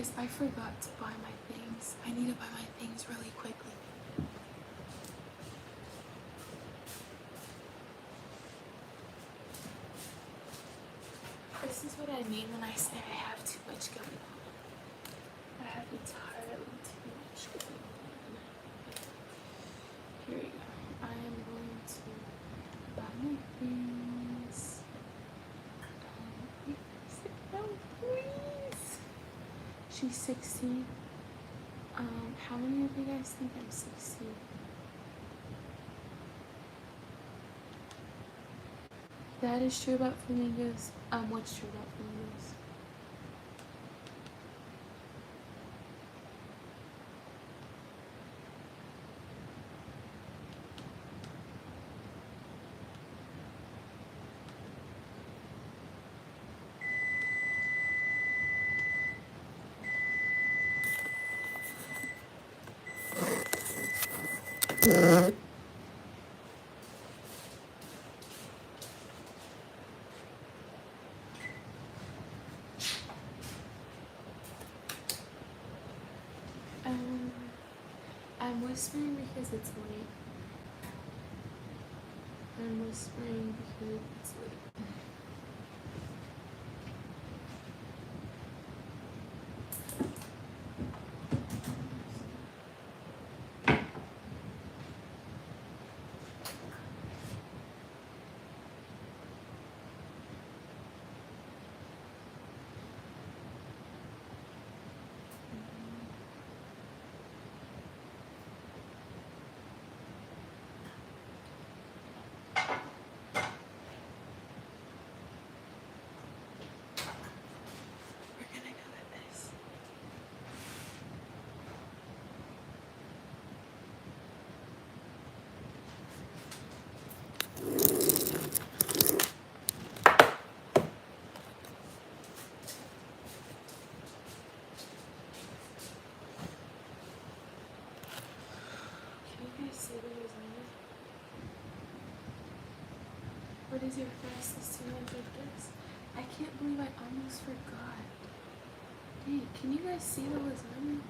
Speaker 1: Guys, I forgot to buy my things. I need to buy my things really quickly. This is what I mean when I say I have too much going on. I have entirely too much going on. Here we go. I am going to buy my things. No, please. She's 16. How many of you guys think I'm 16? That is true about flamingos. What's true about flamingos? I'm whispering because it's late. I'm whispering because it's late. We're gonna go with this. Can you guys see the lasagna? What is your fastest 200 guess? I can't believe I almost forgot. Hey, can you guys see the lasagna?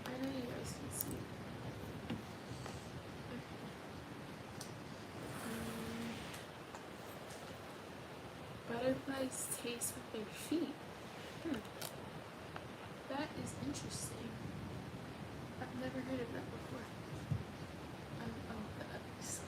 Speaker 1: I know you guys can see. Butterflies taste with their feet. That is interesting. I've never heard of that before. That is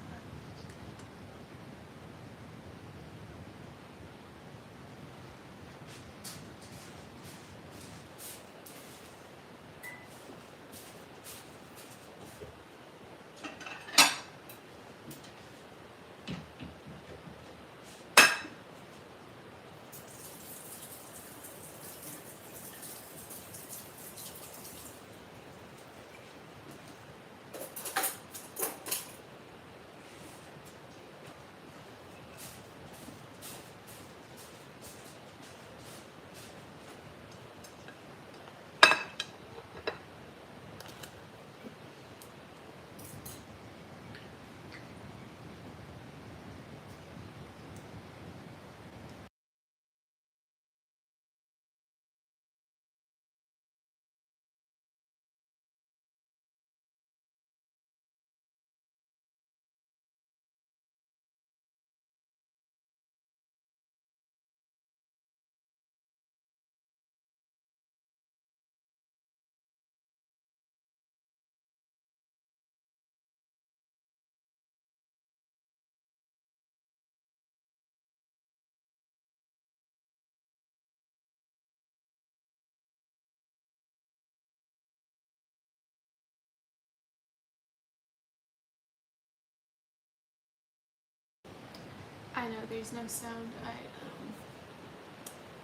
Speaker 1: I know there's no sound.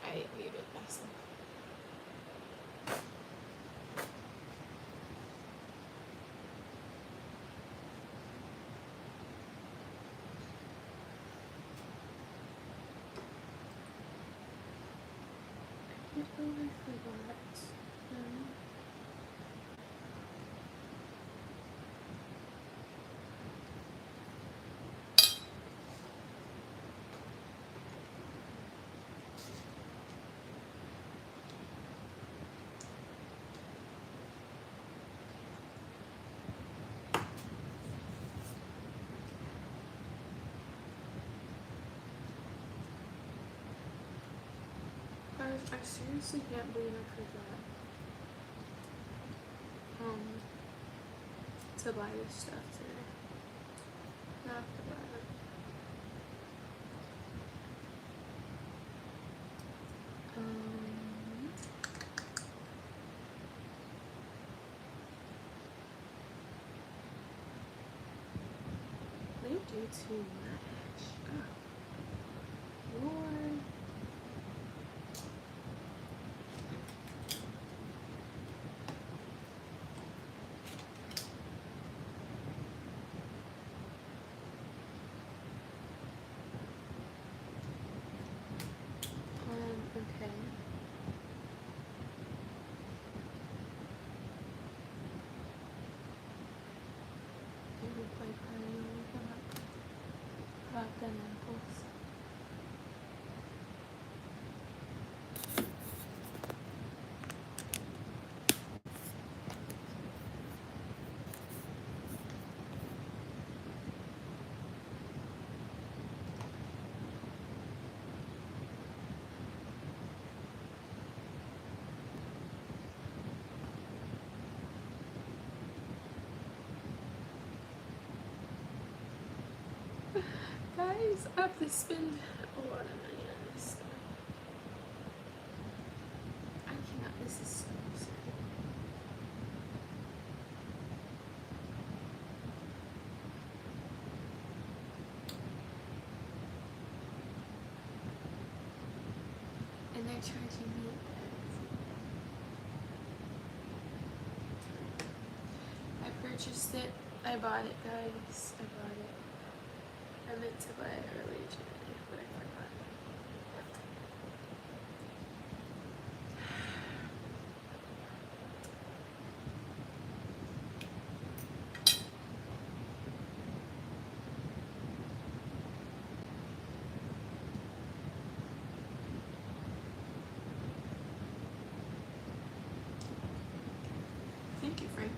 Speaker 1: I muted myself. I forgot. I seriously can't believe I forgot to buy this stuff today. Not to buy it. They do too much. Oh, Lord. Okay. It looked like rock and apples. Guys, I have to spend a lot of money on this stuff. I cannot, this is so sad. And they're charging me I purchased it. I bought it, guys. I bought it. I meant to buy it earlier today, but I forgot. Thank you, Frank.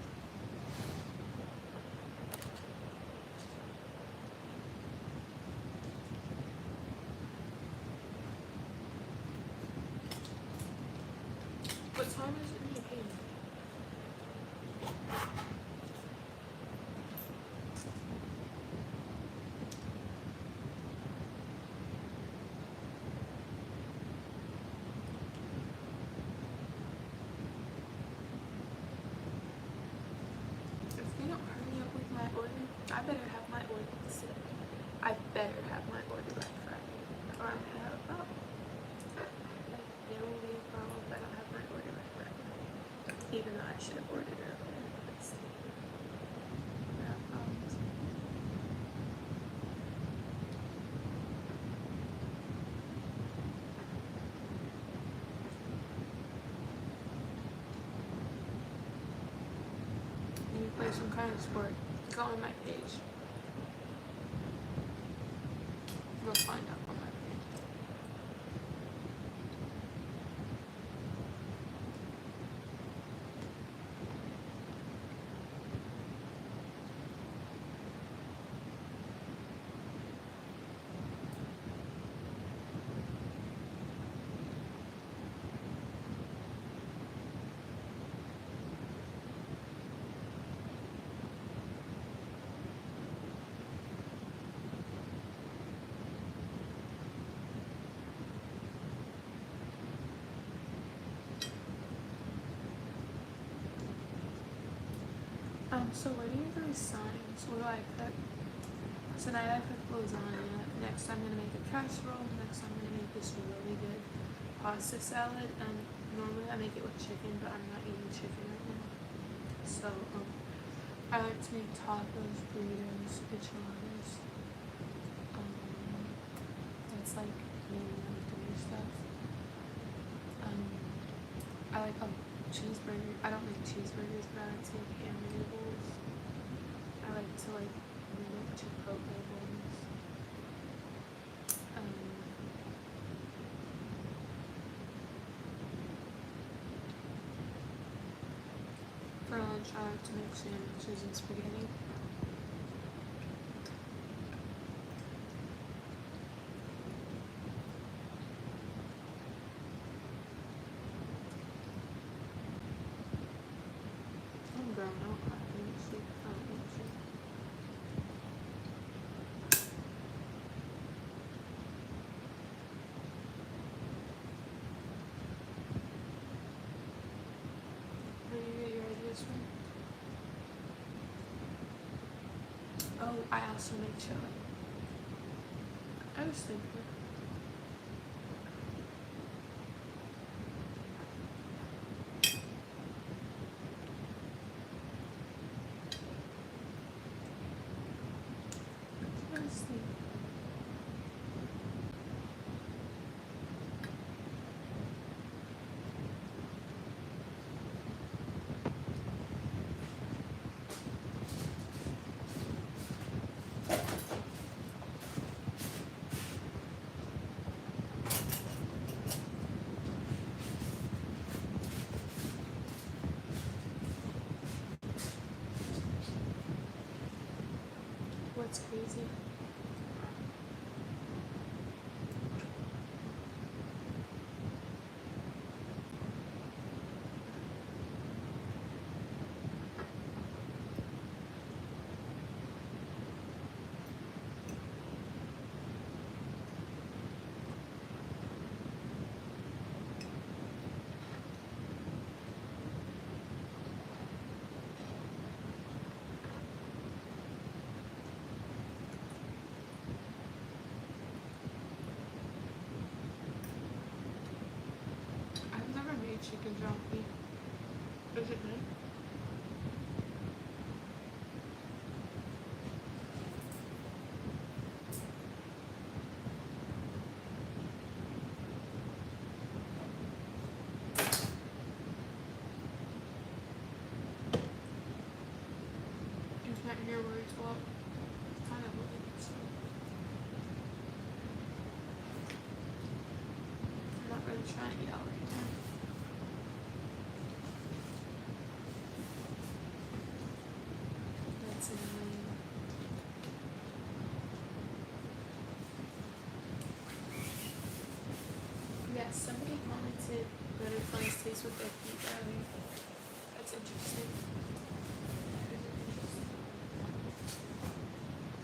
Speaker 1: What time is it in Japan? If they don't hurry up with my order, I better have my order today. I better have my order by Friday, or I'm gonna have a problem. Like, there will be a problem if I don't have my order by Friday. Even though I should have ordered earlier. But still, I have problems. When you play some kind of sport, go on my page. You'll find out on my page. So what are your guys' signs? What do I cook? Tonight I cooked lasagna. Next I'm gonna make a casserole. Next I'm gonna make this really good pasta salad. Normally I make it with chicken, but I'm not eating chicken right now. So I like to make tacos, burritos, enchiladas. That's like mainly how I do stuff. I like cheeseburger. I don't make cheeseburgers, but I like to make hamburger bowls. I like to make chipotle bowls. For lunch, I like to make sandwiches and spaghetti. I also make chili. I was thinking. What's crazy? I've never made chicken jockey. Is it good? You can't hear words well. It's kind of looking at stuff. I'm not really trying to yell right now. That's annoying. Yes, somebody commented that it finds taste with their feet earlier. That's interesting.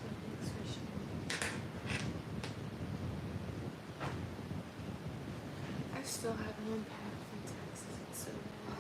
Speaker 1: Something's fishy. I still haven't unpacked from Texas. It's so bad.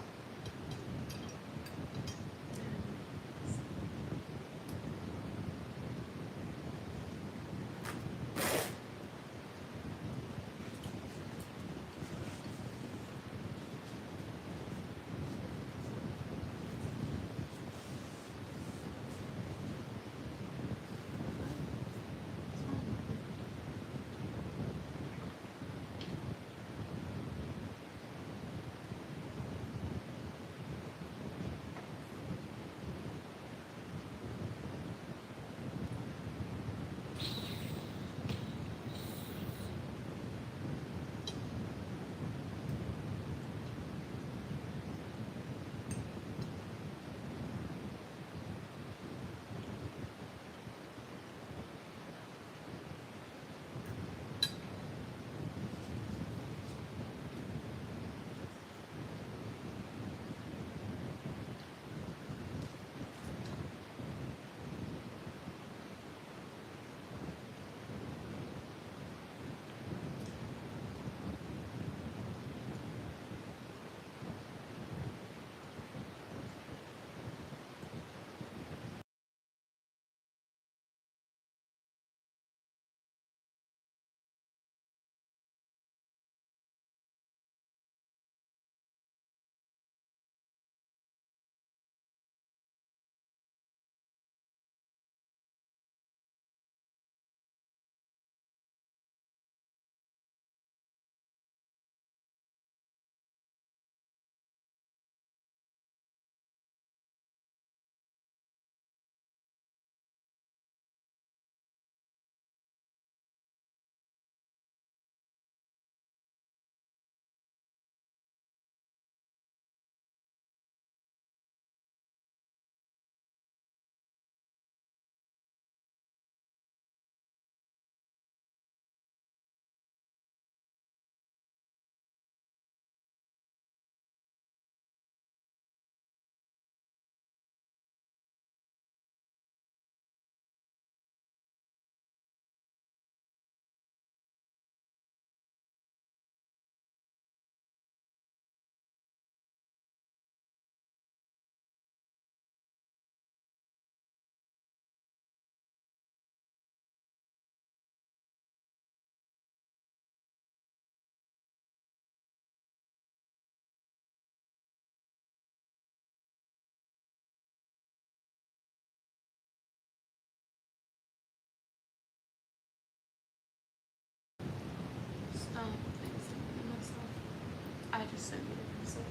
Speaker 1: I just sent you the pencil.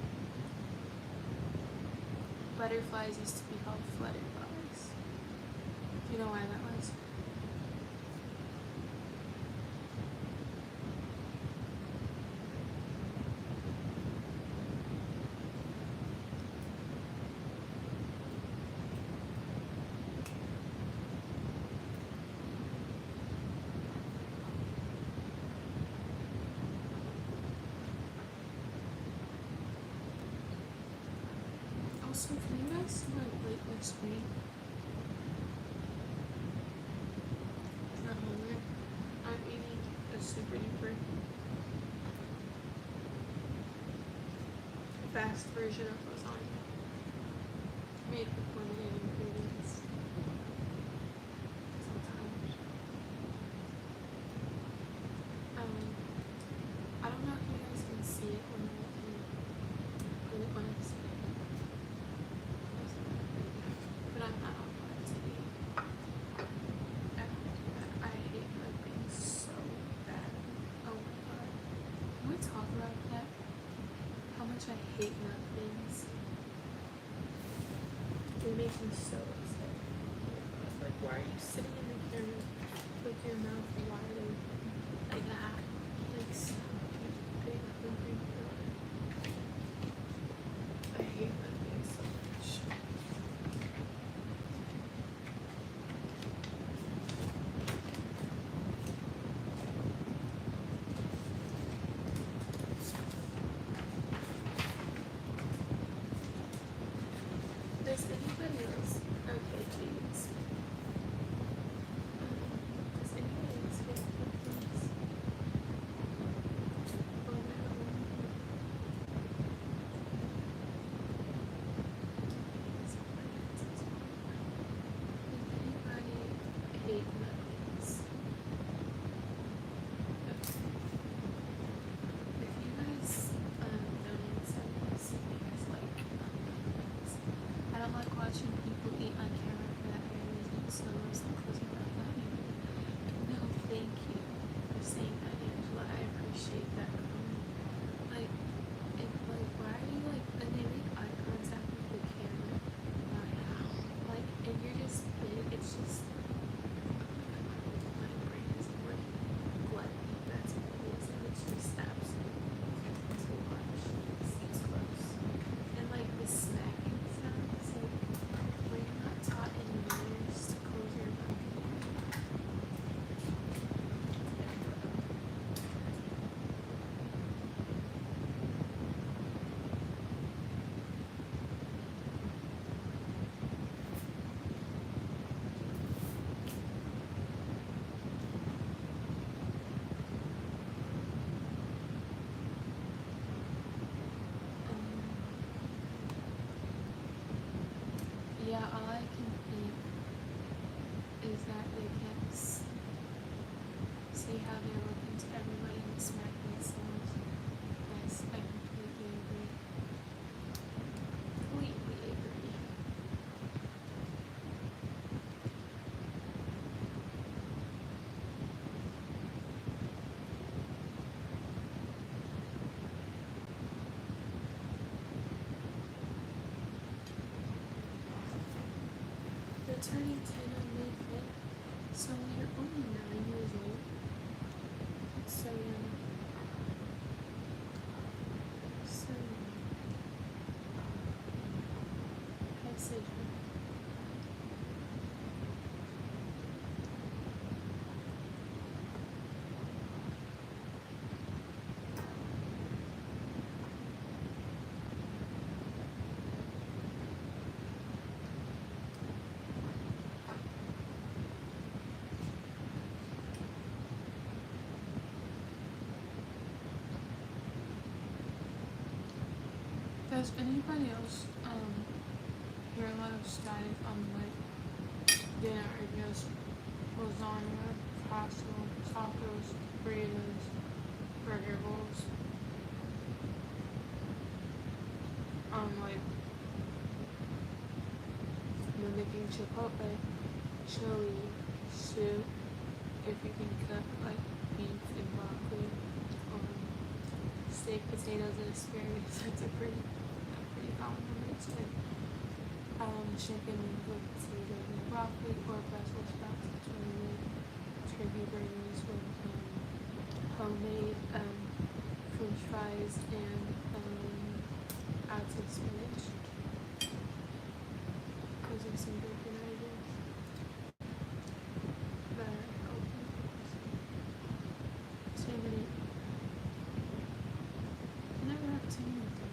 Speaker 1: Butterflies used to be called flutterflies. Do you know why that was? Also, can you guys see my weightless screen? At the moment, I'm eating a super duper fast version of lasagna made with limited ingredients. Sometimes. I don't know if you guys can see it when I'm speaking. But I'm not on live TV. I hate mukbang so bad. Oh my god. Can we talk about that? How much I hate mukbangs. They make me so upset. Like, why are you sitting in the camera with your mouth wide open? Like that. Like, stop, you big hungry girl. I hate mukbangs so much. Does anybody else? Okay, please. Does anybody else hate mukbangs? Oh no. Anybody hate mukbangs? If you guys don't understand this, you guys like mukbangs. I don't like watching people eat on camera for that very reason, so I was like closing my mouth. No, thank you for saying that, Angela. I appreciate that comment. Like, why are you like, and they make eye contact with the camera? Like, and you're just big, it's just, my brain isn't working. Gluttony, that's what it is, and it's just absolutely too much. It's gross. And like, the smacking sounds, like, were you not taught in years to close your mouth? Yeah, all I can think is that they can't see how they're looking to everybody and smack themselves. Yes, I completely agree. Completely agree. They're turning 10 on May 5th, so you're only 9 years old. So young. So young. Hi, Sidra. Does anybody else hear a lot of static on like dinner or just lasagna, pasta, tacos, burritos, burger bowls? Like mimicking Chipotle, chili, soup, if you can cook like beef and broccoli, steak, potatoes, and asparagus. That's a pretty common combination. Chicken with potatoes and broccoli, or Brussels sprouts. That's really good. Turkey burgers with homemade French fries and add some spinach. Those are some bacon ideas that are healthy. Too many. I never have too many things.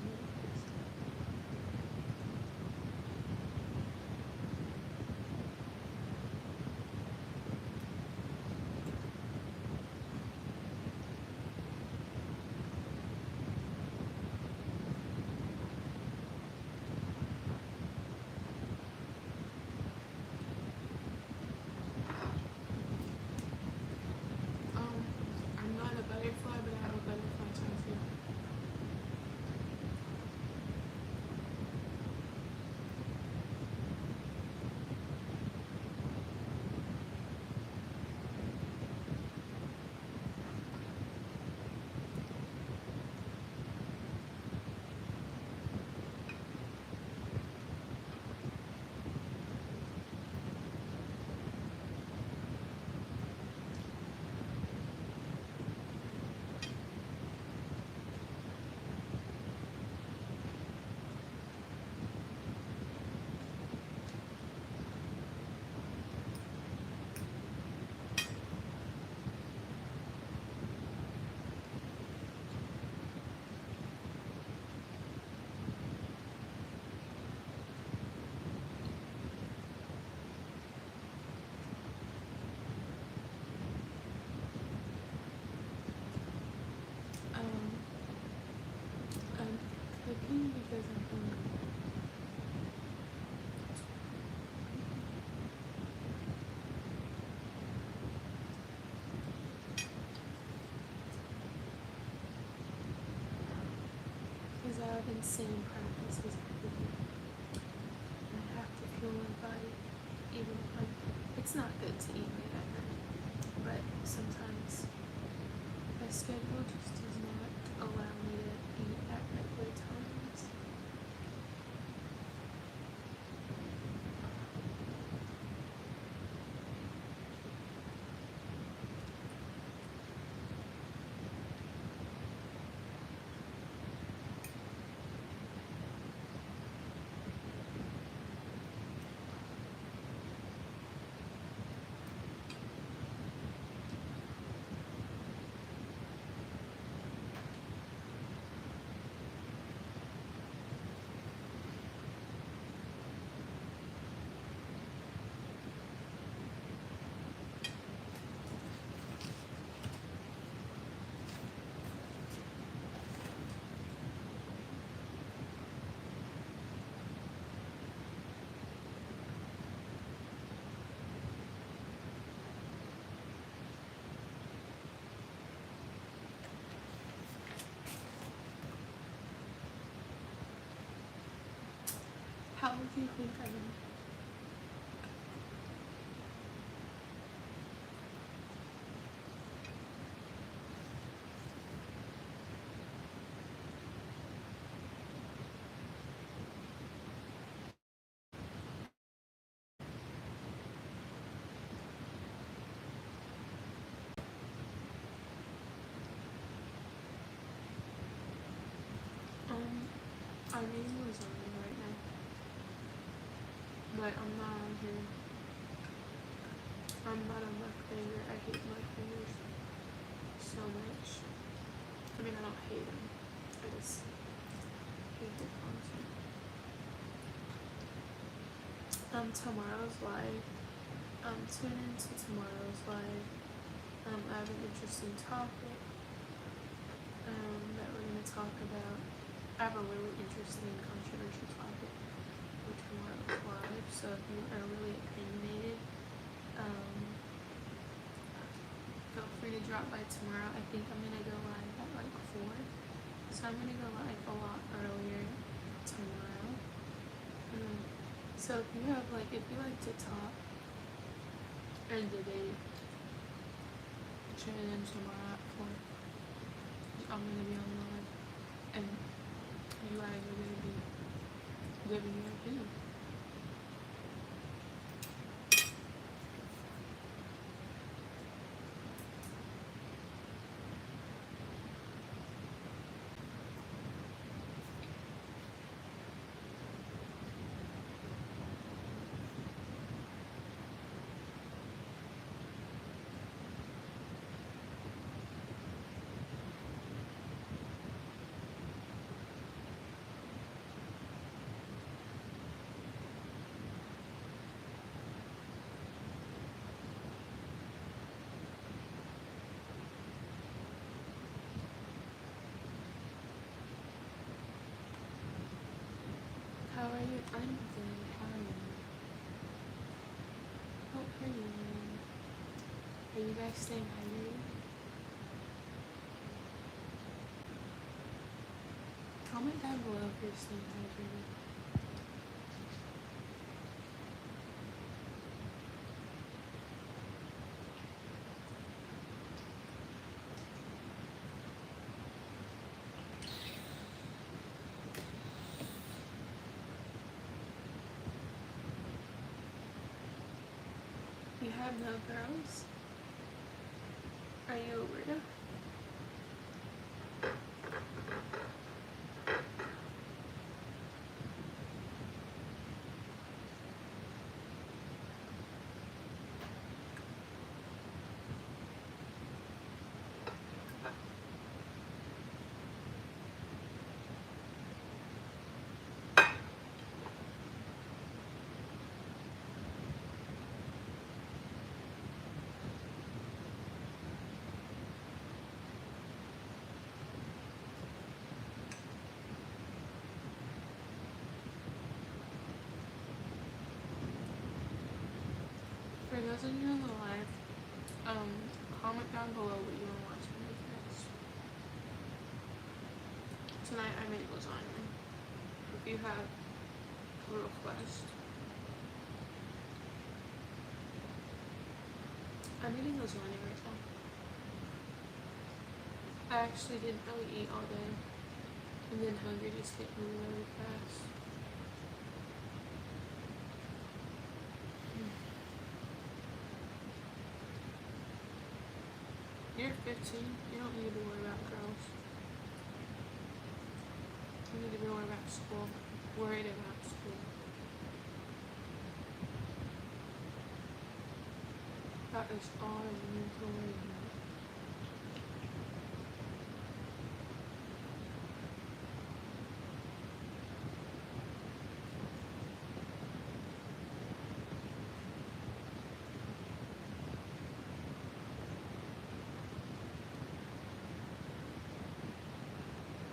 Speaker 1: I'm not a butterfly, but I have a butterfly tattoo. I'm cooking because I'm hungry. Because I have insane practices of cooking. And I have to fuel my body, even if it's not good to eat late at night. But sometimes my schedule just does not allow me to eat at regular times. How would you think I am? I'm eating lasagna right now, but I'm not on here. I'm not a mukbanger. I hate mukbangers so much. I mean, I don't hate them. I just hate their content. Tomorrow's live. Tune into tomorrow's live. I have an interesting topic that we're going to talk about. I have a really interesting controversial topic for tomorrow's live. So if you are really opinionated, feel free to drop by tomorrow. I think I'm going to go live at like 4. So I'm going to go live a lot earlier tomorrow. So if you like to talk and debate, tune in tomorrow at 4. I'm going to be on live. and you guys are going to be living your dream. How are you? I'm good. How are you? How are you? Are you guys staying hydrated? Comment down below if you're staying hydrated. You have no girls? Are you a weirdo? For those of you in the live, comment down below what you want to watch me make next. Tonight I made lasagna. If you have a request. I'm eating lasagna right now. I actually didn't really eat all day, and then hunger just hit me really fast. You're 15. You don't need to worry about girls. You need to be worried about school. Worried about school. That is all you need to worry about.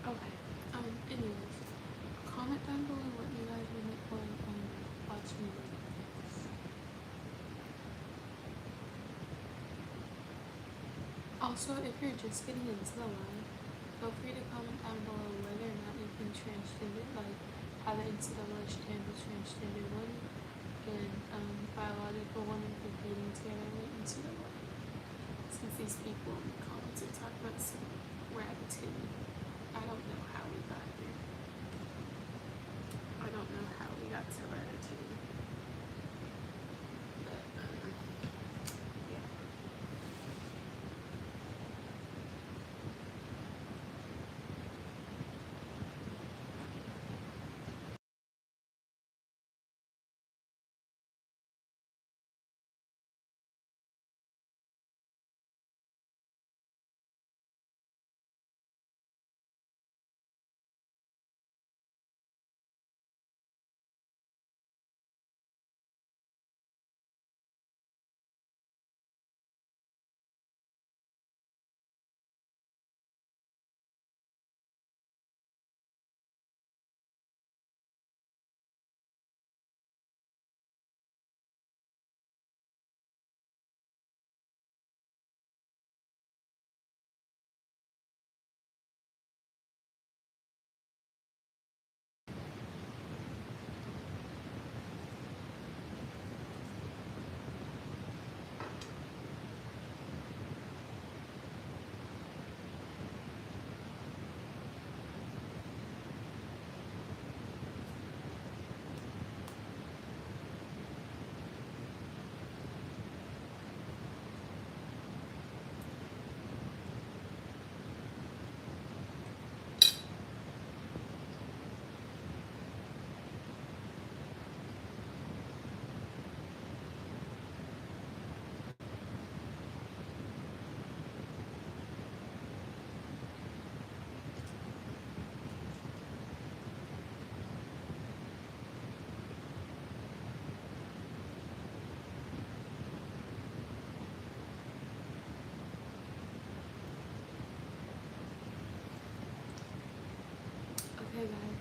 Speaker 1: Okay. Anyways, comment down below what you guys want to watch me do next. Also, if you're just getting into the live, feel free to comment down below whether or not you've been transgender, like how the NCAA stands transgender women and biological women competing together in the NCAA. Since these people in the comments are talking about some ratatouille. I don't know how we got here. I don't know how we got to ratatouille.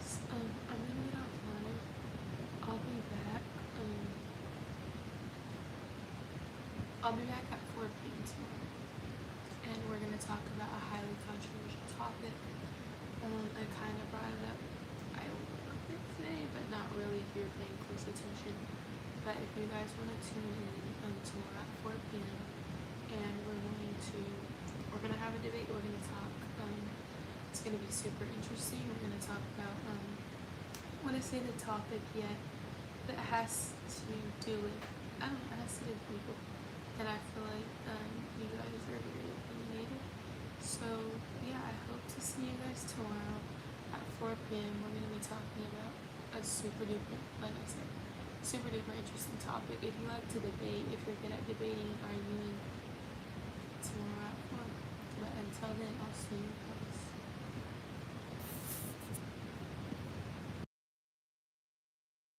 Speaker 1: I'm gonna get offline. I'll be back. I'll be back at 4 p.m. tomorrow, and we're gonna talk about a highly controversial topic. I kind of brought it up a little bit today, but not really if you're paying close attention. But if you guys want to tune in tomorrow at 4 p.m. and we're gonna have a debate. We're gonna talk. It's gonna be super interesting. We're gonna talk about I want to say the topic yet that has to do with it has to do with people, and I feel like you guys are very opinionated. So yeah, I hope to see you guys tomorrow at 4 p.m. We're gonna be talking about a super duper, like I said, super duper interesting topic. If you like to debate, if you're good at debating, arguing, tomorrow at 4. But until then, I'll see you.